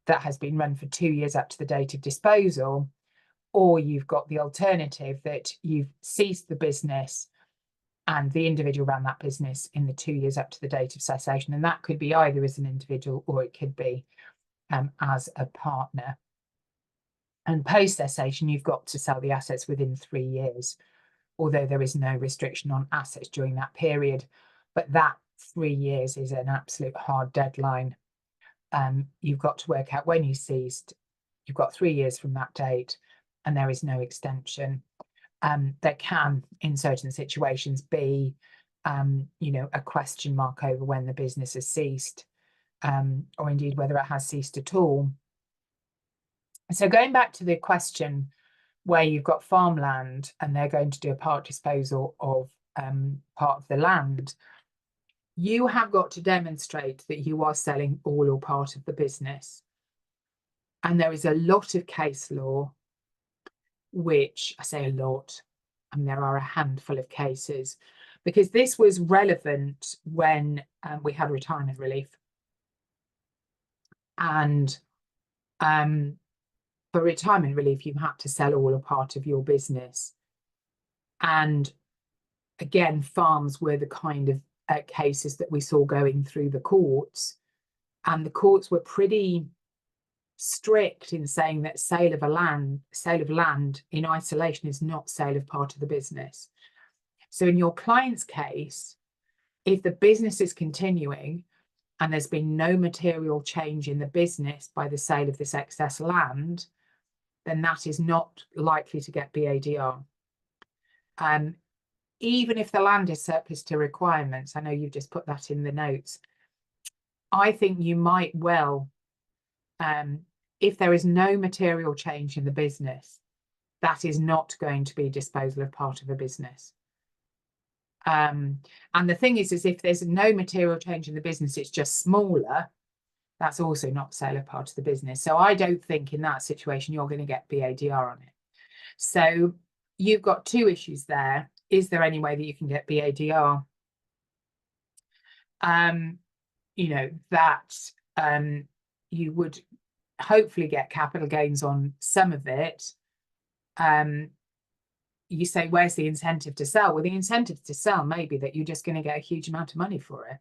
that has been run for 2 years up to the date of disposal, or you've got the alternative that you've ceased the business and the individual ran that business in the 2 years up to the date of cessation. And that could be either as an individual or it could be as a partner. And post cessation, you've got to sell the assets within 3 years, although there is no restriction on assets during that period. But that 3 years is an absolute hard deadline. You've got to work out when you ceased. You've got 3 years from that date, and there is no extension. There can, in certain situations, be a question mark over when the business has ceased, or indeed whether it has ceased at all. So going back to the question where you've got farmland and they're going to do a part disposal of part of the land, you have got to demonstrate that you are selling all or part of the business. And there is a lot of case law, which, I say a lot, there are a handful of cases, because this was relevant when we had retirement relief. And for retirement relief, you had to sell all or part of your business. And again, farms were the kind of cases that we saw going through the courts. And the courts were pretty strict in saying that sale of land in isolation is not sale of part of the business. So in your client's case, if the business is continuing and there's been no material change in the business by the sale of this excess land, then that is not likely to get BADR. Even if the land is surplus to requirements, I know you've just put that in the notes, I think you might well, if there is no material change in the business, that is not going to be disposal of part of a business. And the thing is if there's no material change in the business, it's just smaller, that's also not sale of part of the business. So I don't think in that situation you're going to get BADR on it. So you've got two issues there. Is there any way that you can get BADR? You would hopefully get capital gains on some of it. You say, where's the incentive to sell? Well, the incentive to sell may be that you're just going to get a huge amount of money for it.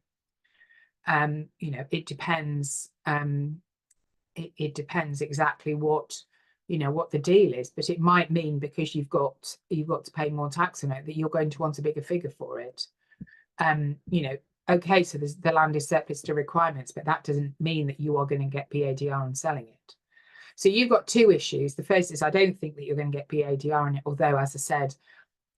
It depends. It depends exactly what the deal is, but it might mean because you've got to pay more tax on it that you're going to want a bigger figure for it. Okay, so the land is surplus to requirements, but that doesn't mean that you are going to get BADR on selling it. So you've got two issues. The first is I don't think that you're going to get BADR on it, although, as I said,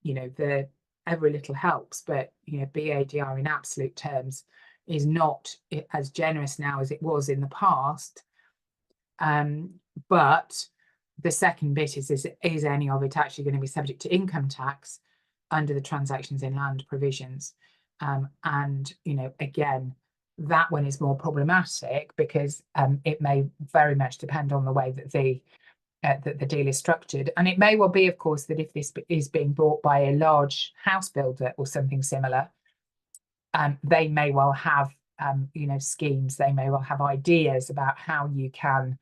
the every little helps, but BADR in absolute terms is not as generous now as it was in the past. But the second bit is any of it actually going to be subject to income tax under the transactions in land provisions? And again, that one is more problematic because it may very much depend on the way that the that the deal is structured. And it may well be, of course, that if this is being bought by a large house builder or something similar, they may well have schemes. They may well have ideas about how you can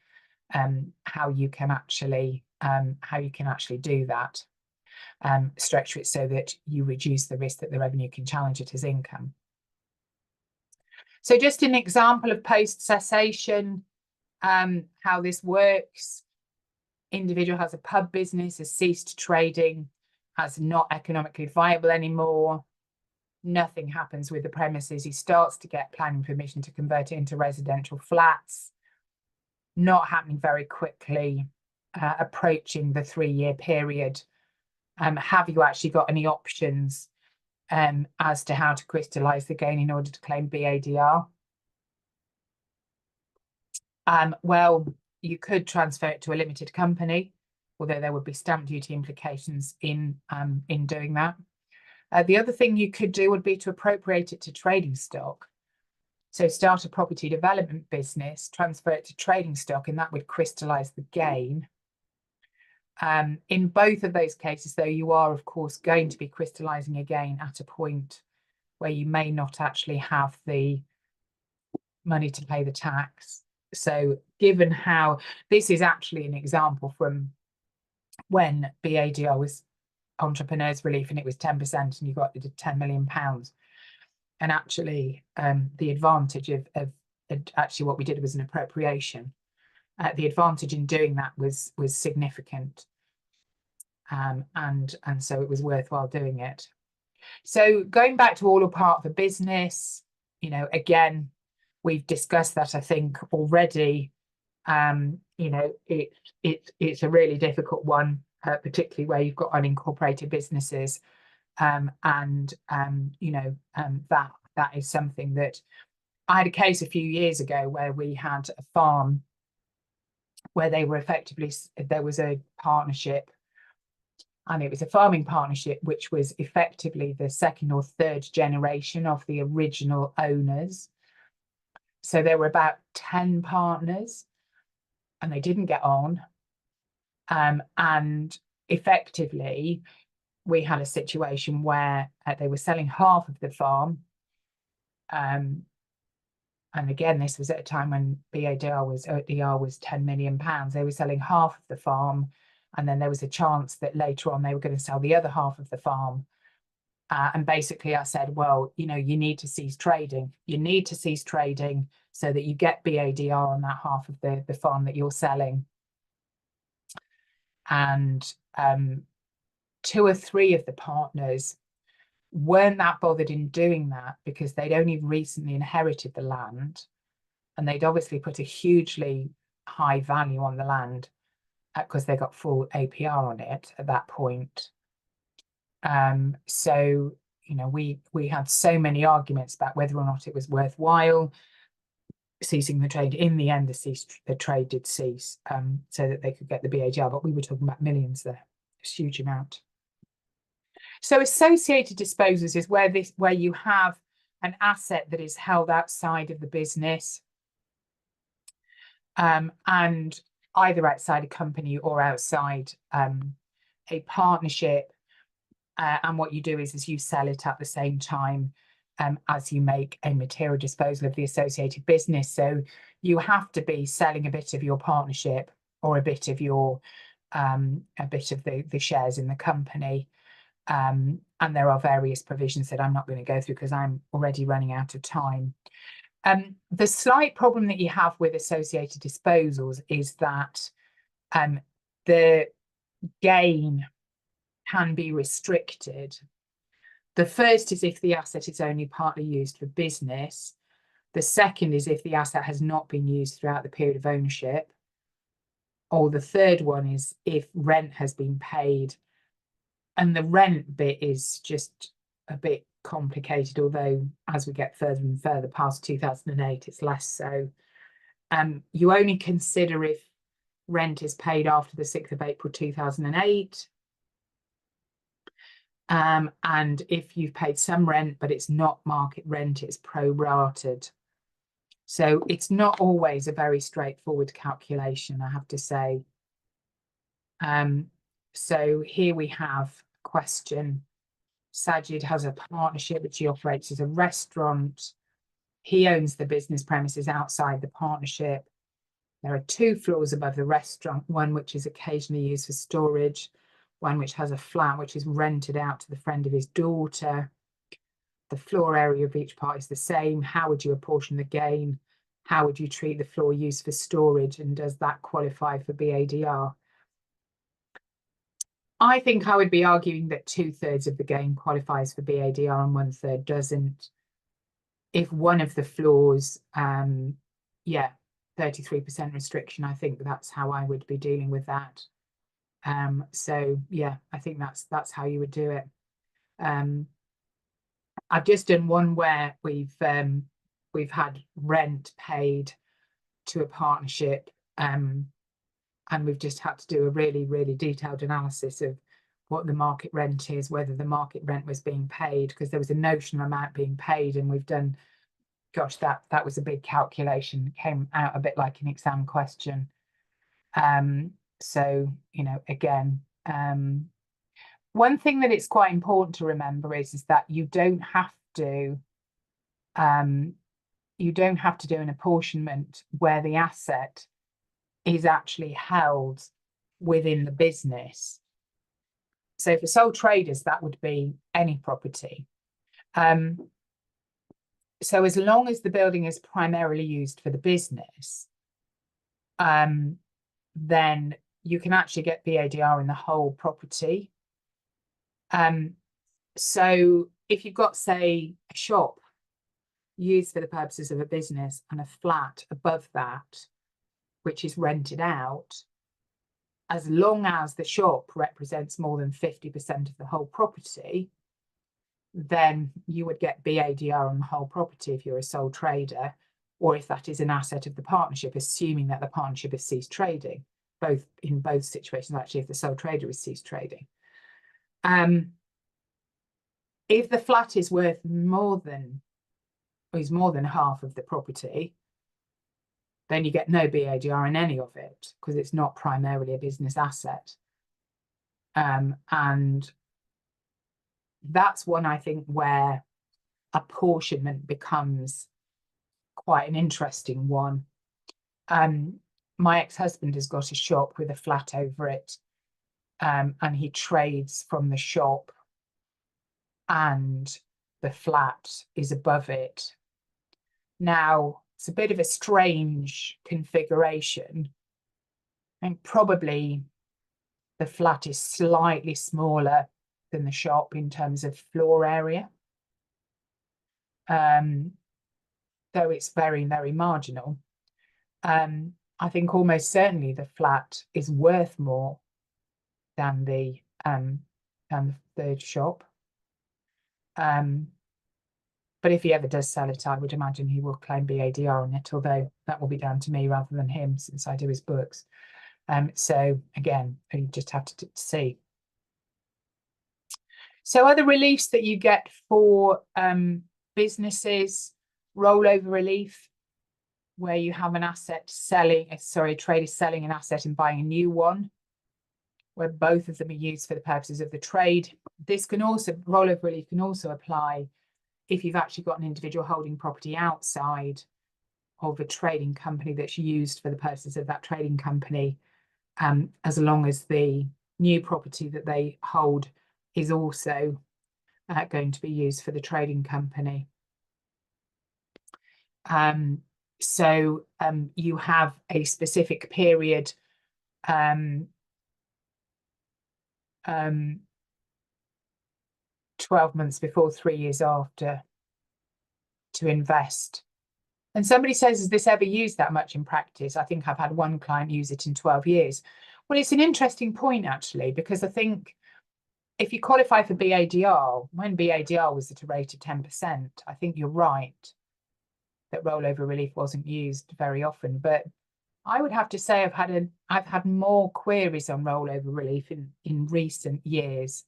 actually do that, structure it so that you reduce the risk that the revenue can challenge it as income. So just an example of post cessation, how this works. Individual has a pub business, has ceased trading, has not economically viable anymore. Nothing happens with the premises. He starts to get planning permission to convert it into residential flats. Not happening very quickly, approaching the 3-year period. Have you actually got any options as to how to crystallise the gain in order to claim BADR? Well, you could transfer it to a limited company, although there would be stamp duty implications in doing that. The other thing you could do would be to appropriate it to trading stock. So start a property development business, transfer it to trading stock, and that would crystallise the gain. In both of those cases, though, you are, of course, going to be crystallising a gain at a point where you may not actually have the money to pay the tax. So given how this is actually an example from when BADR was entrepreneurs relief and it was 10% and you got the £10 million, and actually the advantage of actually what we did was an appropriation. The advantage in doing that was significant, and so it was worthwhile doing it. So going back to all or part of the business, again, we've discussed that, I think, already. It's a really difficult one, particularly where you've got unincorporated businesses, that is something that I had a case a few years ago where we had a farm where they were there was a partnership, and it was a farming partnership which was effectively the second or third generation of the original owners. So there were about 10 partners and they didn't get on. And effectively, we had a situation where they were selling half of the farm. And again, this was at a time when BADR was £10 million. They were selling half of the farm. And then there was a chance that later on they were going to sell the other half of the farm. And basically I said, well, you need to cease trading. You need to cease trading so that you get BADR on that half of the farm that you're selling. And 2 or 3 of the partners weren't that bothered in doing that because they'd only recently inherited the land, and they'd obviously put a hugely high value on the land because they got full APR on it at that point. So we had so many arguments about whether or not it was worthwhile ceasing the trade. In the end, the trade did cease, so that they could get the BADR, but we were talking about millions there, a huge amount. So associated disposals is where you have an asset that is held outside of the business, and either outside a company or outside a partnership. And what you do is you sell it at the same time as you make a material disposal of the associated business. So you have to be selling a bit of your partnership or a bit of your the shares in the company. And there are various provisions that I'm not going to go through because I'm already running out of time. The slight problem that you have with associated disposals is that the gain can be restricted. The first is if the asset is only partly used for business. The second is if the asset has not been used throughout the period of ownership. Or the third one is if rent has been paid. And the rent bit is just a bit complicated, although as we get further and further past 2008, it's less so. You only consider if rent is paid after the 6th of April 2008. And if you've paid some rent, but it's not market rent, it's prorated. So it's not always a very straightforward calculation, I have to say. So here we have a question. Sajid has a partnership which he operates as a restaurant. He owns the business premises outside the partnership. There are 2 floors above the restaurant, one which is occasionally used for storage, one which has a flat which is rented out to the friend of his daughter. The floor area of each part is the same. How would you apportion the gain? How would you treat the floor used for storage? And does that qualify for BADR? I think I would be arguing that 2/3 of the gain qualifies for BADR and 1/3 doesn't. If one of the floors, 33% restriction, I think that's how I would be dealing with that. So yeah, I think that's how you would do it. I've just done one where we've had rent paid to a partnership, and we've just had to do a really, really detailed analysis of what the market rent is, whether the market rent was being paid, because there was a notional amount being paid, and we've done, gosh, that was a big calculation. It came out a bit like an exam question. So, you know, again, one thing that it's quite important to remember is that you don't have to do an apportionment where the asset is actually held within the business. So for sole traders, that would be any property. So as long as the building is primarily used for the business, then you can actually get BADR in the whole property. So if you've got, say, a shop used for the purposes of a business and a flat above that, which is rented out, as long as the shop represents more than 50% of the whole property, then you would get BADR on the whole property if you're a sole trader, or if that is an asset of the partnership, assuming that the partnership has ceased trading. In both situations, actually, if the sole trader has ceased trading. If the flat is worth more than half of the property, then you get no BADR in any of it, because it's not primarily a business asset. And that's one, I think, where apportionment becomes quite an interesting one. My ex-husband has got a shop with a flat over it, and he trades from the shop, and the flat is above it. Now, it's a bit of a strange configuration, and probably the flat is slightly smaller than the shop in terms of floor area, though it's very, very marginal. I think almost certainly the flat is worth more than the third shop. But if he ever does sell it, I would imagine he will claim BADR on it, although that will be down to me rather than him, since I do his books. So again, you just have to see. So other reliefs that you get for businesses: rollover relief, where you have an asset a trader selling an asset and buying a new one, where both of them are used for the purposes of the trade. Rollover relief can also apply if you've actually got an individual holding property outside of a trading company that's used for the purposes of that trading company, as long as the new property that they hold is also going to be used for the trading company. So you have a specific period, 12 months before, 3 years after, to invest. And somebody says, is this ever used that much in practice? I think I've had one client use it in 12 years. Well, it's an interesting point, actually, because I think if you qualify for BADR, when BADR was at a rate of 10%, I think you're right that rollover relief wasn't used very often. But I would have to say I've had more queries on rollover relief in recent years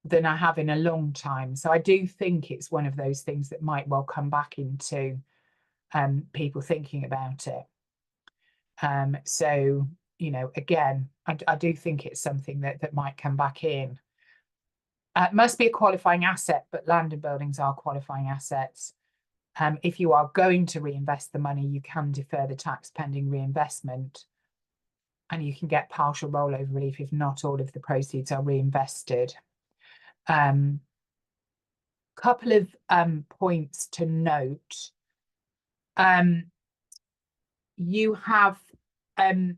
than I have in a long time. So I do think it's one of those things that might well come back into people thinking about it. So you know, again, I do think it's something that might come back in. It must be a qualifying asset, but land and buildings are qualifying assets. If you are going to reinvest the money, you can defer the tax pending reinvestment, and you can get partial rollover relief if not all of the proceeds are reinvested. Couple of points to note. You have, I've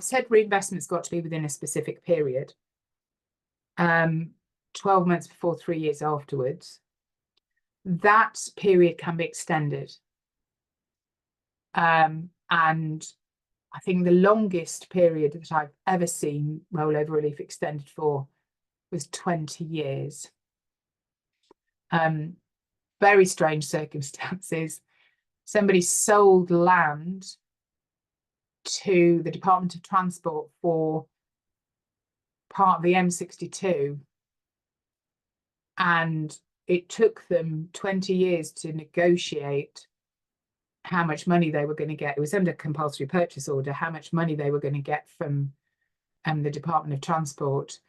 said reinvestment's got to be within a specific period. 12 months before, 3 years afterwards. That period can be extended. And I think the longest period that I've ever seen rollover relief extended for was 20 years. Very strange circumstances. Somebody sold land to the Department of Transport for part of the M62, and it took them 20 years to negotiate how much money they were going to get. It was under compulsory purchase order, how much money they were going to get from the Department of Transport.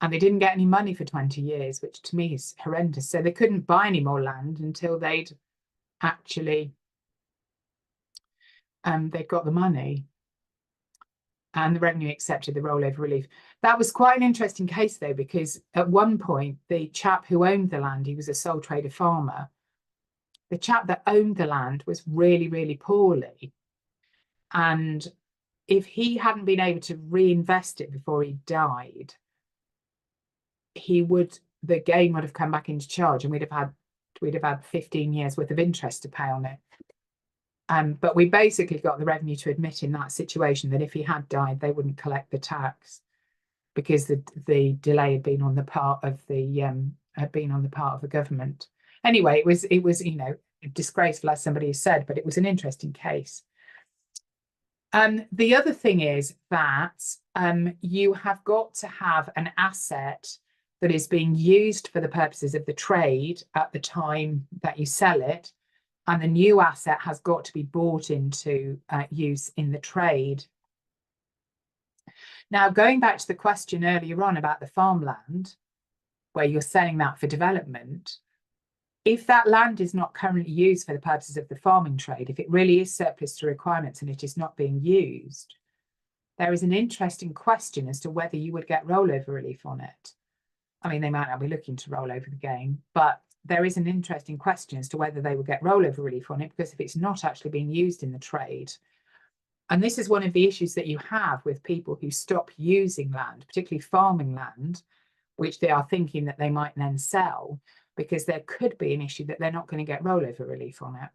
And they didn't get any money for 20 years, which to me is horrendous. So they couldn't buy any more land until they'd actually, they'd got the money. And the revenue accepted the rollover relief. That was quite an interesting case, though, because at one point, the chap who owned the land, he was a sole trader farmer. The chap that owned the land was really, really poorly. And if he hadn't been able to reinvest it before he died, the gain would have come back into charge, and we'd have had 15 years worth of interest to pay on it. But we basically got the revenue to admit in that situation that if he had died, they wouldn't collect the tax, because the delay had been on the part of the government. Anyway, it was you know, disgraceful, as somebody has said, but it was an interesting case. The other thing is that you have got to have an asset that is being used for the purposes of the trade at the time that you sell it, and the new asset has got to be brought into use in the trade. Now, going back to the question earlier on about the farmland, where you're selling that for development, if that land is not currently used for the purposes of the farming trade, if it really is surplus to requirements and it is not being used, there is an interesting question as to whether you would get rollover relief on it. I mean, they might not be looking to roll over the gain, but there is an interesting question as to whether they will get rollover relief on it, because if it's not actually being used in the trade, and this is one of the issues that you have with people who stop using land, particularly farming land, which they are thinking that they might then sell, because there could be an issue that they're not going to get rollover relief on it.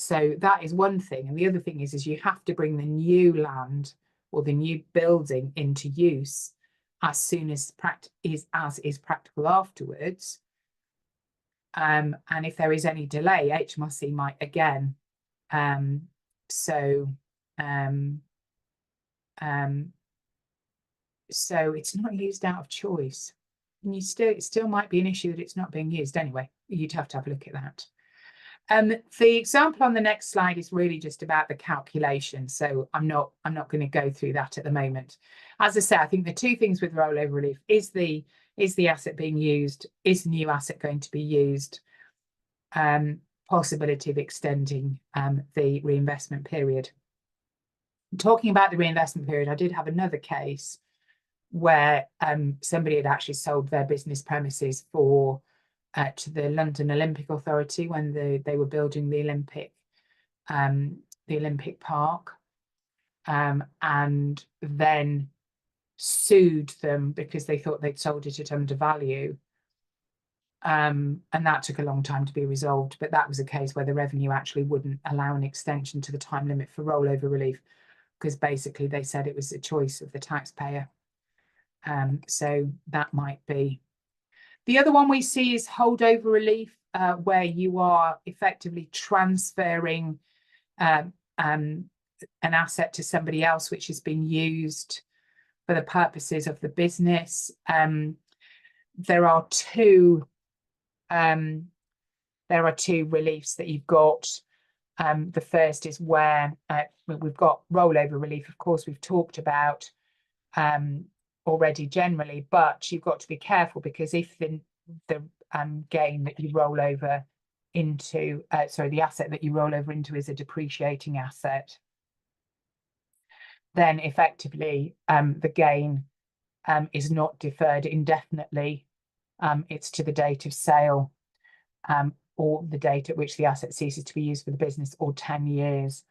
So that is one thing. And the other thing is you have to bring the new land or the new building into use as soon as is practical afterwards. And if there is any delay, HMRC might again. So it's not used out of choice. And it still might be an issue that it's not being used. Anyway, you'd have to have a look at that. The example on the next slide is really just about the calculation. So I'm not going to go through that at the moment. As I say, I think the two things with rollover relief is the asset being used? Is the new asset going to be used? Possibility of extending the reinvestment period. Talking about the reinvestment period, I did have another case where somebody had actually sold their business premises to the London Olympic Authority when they were building the Olympic Park, and then sued them because they thought they'd sold it at undervalue. And that took a long time to be resolved, but that was a case where the revenue actually wouldn't allow an extension to the time limit for rollover relief, because basically they said it was a choice of the taxpayer. So that might be. The other one we see is holdover relief, where you are effectively transferring an asset to somebody else which has been used for the purposes of the business. There are two reliefs that you've got. The first is where we've got rollover relief. Of course, we've talked about already generally, but you've got to be careful, because if the gain that you roll over into, the asset that you roll over into is a depreciating asset, then effectively the gain is not deferred indefinitely. It's to the date of sale, or the date at which the asset ceases to be used for the business, or 10 years.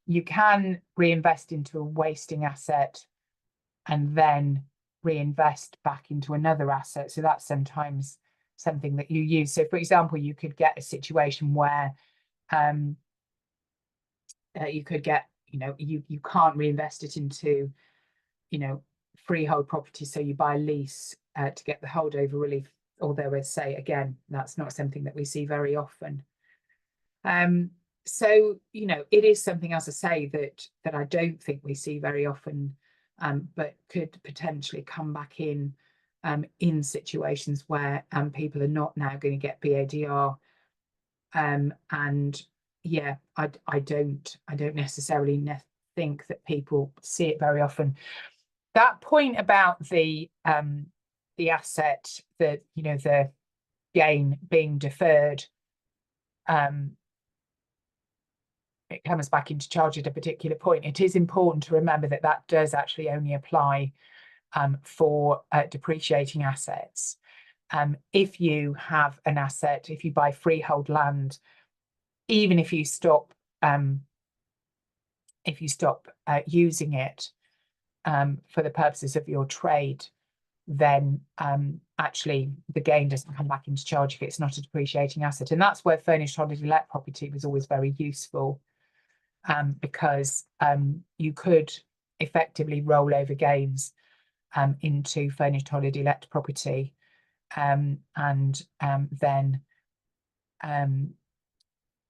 You can reinvest into a wasting asset and then reinvest back into another asset. So that's sometimes something that you use. So for example, you could get a situation where you could get, you can't reinvest it into, freehold property. So you buy a lease to get the holdover relief. Although I say, again, that's not something that we see very often. So, it is something, as I say, that I don't think we see very often, but could potentially come back in situations where people are not now going to get BADR. And yeah, I don't necessarily think that people see it very often. That point about the asset, the gain being deferred, it comes back into charge at a particular point. It is important to remember that that does actually only apply for depreciating assets. If you have an asset, if you buy freehold land, even if you stop using it for the purposes of your trade, then actually the gain doesn't come back into charge if it's not a depreciating asset. And that's where furnished holiday let property was always very useful, because you could effectively roll over gains into furnished holiday let property, and then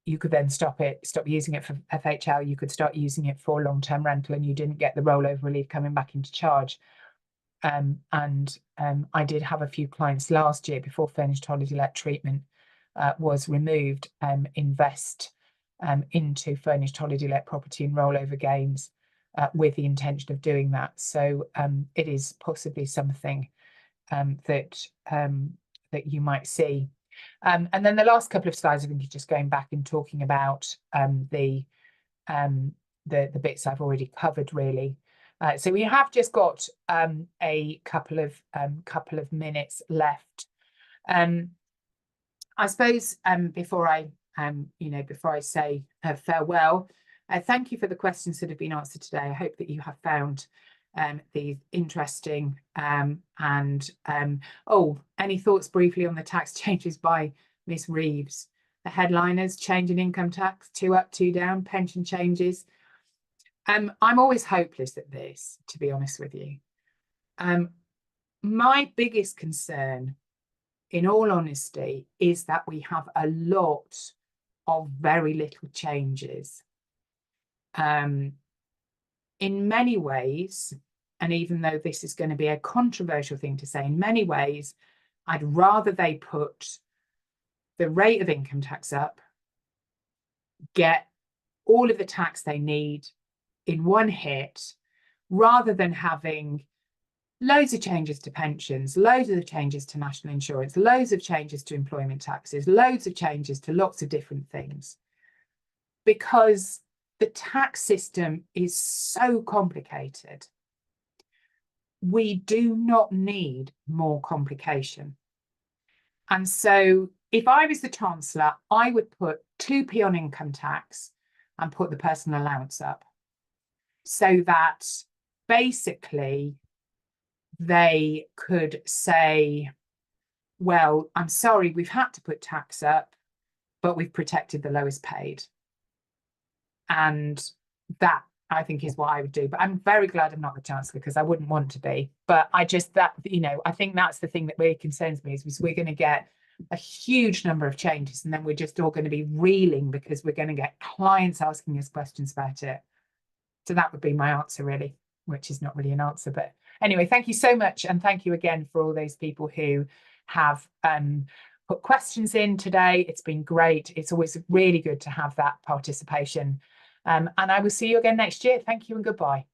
you could then stop using it for FHL. You could start using it for long-term rental, and you didn't get the rollover relief coming back into charge. I did have a few clients last year, before furnished holiday let treatment was removed, invest into furnished holiday let property and rollover gains with the intention of doing that. So it is possibly something that you might see. And then the last couple of slides, I think, is just going back and talking about the bits I've already covered, really. So we have just got a couple of minutes left. I suppose before I say farewell, thank you for the questions that have been answered today. I hope that you have found these interesting. Any thoughts briefly on the tax changes by Miss Reeves? The headliners: change in income tax, 2 up, 2 down, pension changes. I'm always hopeless at this, to be honest with you. My biggest concern, in all honesty, is that we have a lot of very little changes. In many ways, and even though this is going to be a controversial thing to say, in many ways, I'd rather they put the rate of income tax up, get all of the tax they need in one hit, rather than having loads of changes to pensions, loads of changes to national insurance, loads of changes to employment taxes, loads of changes to lots of different things. Because the tax system is so complicated. We do not need more complication. And so if I was the Chancellor, I would put 2p on income tax and put the personal allowance up, so that basically they could say, well, I'm sorry, we've had to put tax up, but we've protected the lowest paid. And that, I think, is what I would do. But I'm very glad I'm not the Chancellor, because I wouldn't want to be. But I think that's the thing that really concerns me, is we're going to get a huge number of changes, and then we're just all going to be reeling because we're going to get clients asking us questions about it. So that would be my answer, really, which is not really an answer. But anyway, thank you so much. And thank you again for all those people who have put questions in today. It's been great. It's always really good to have that participation. And I will see you again next year. Thank you and goodbye.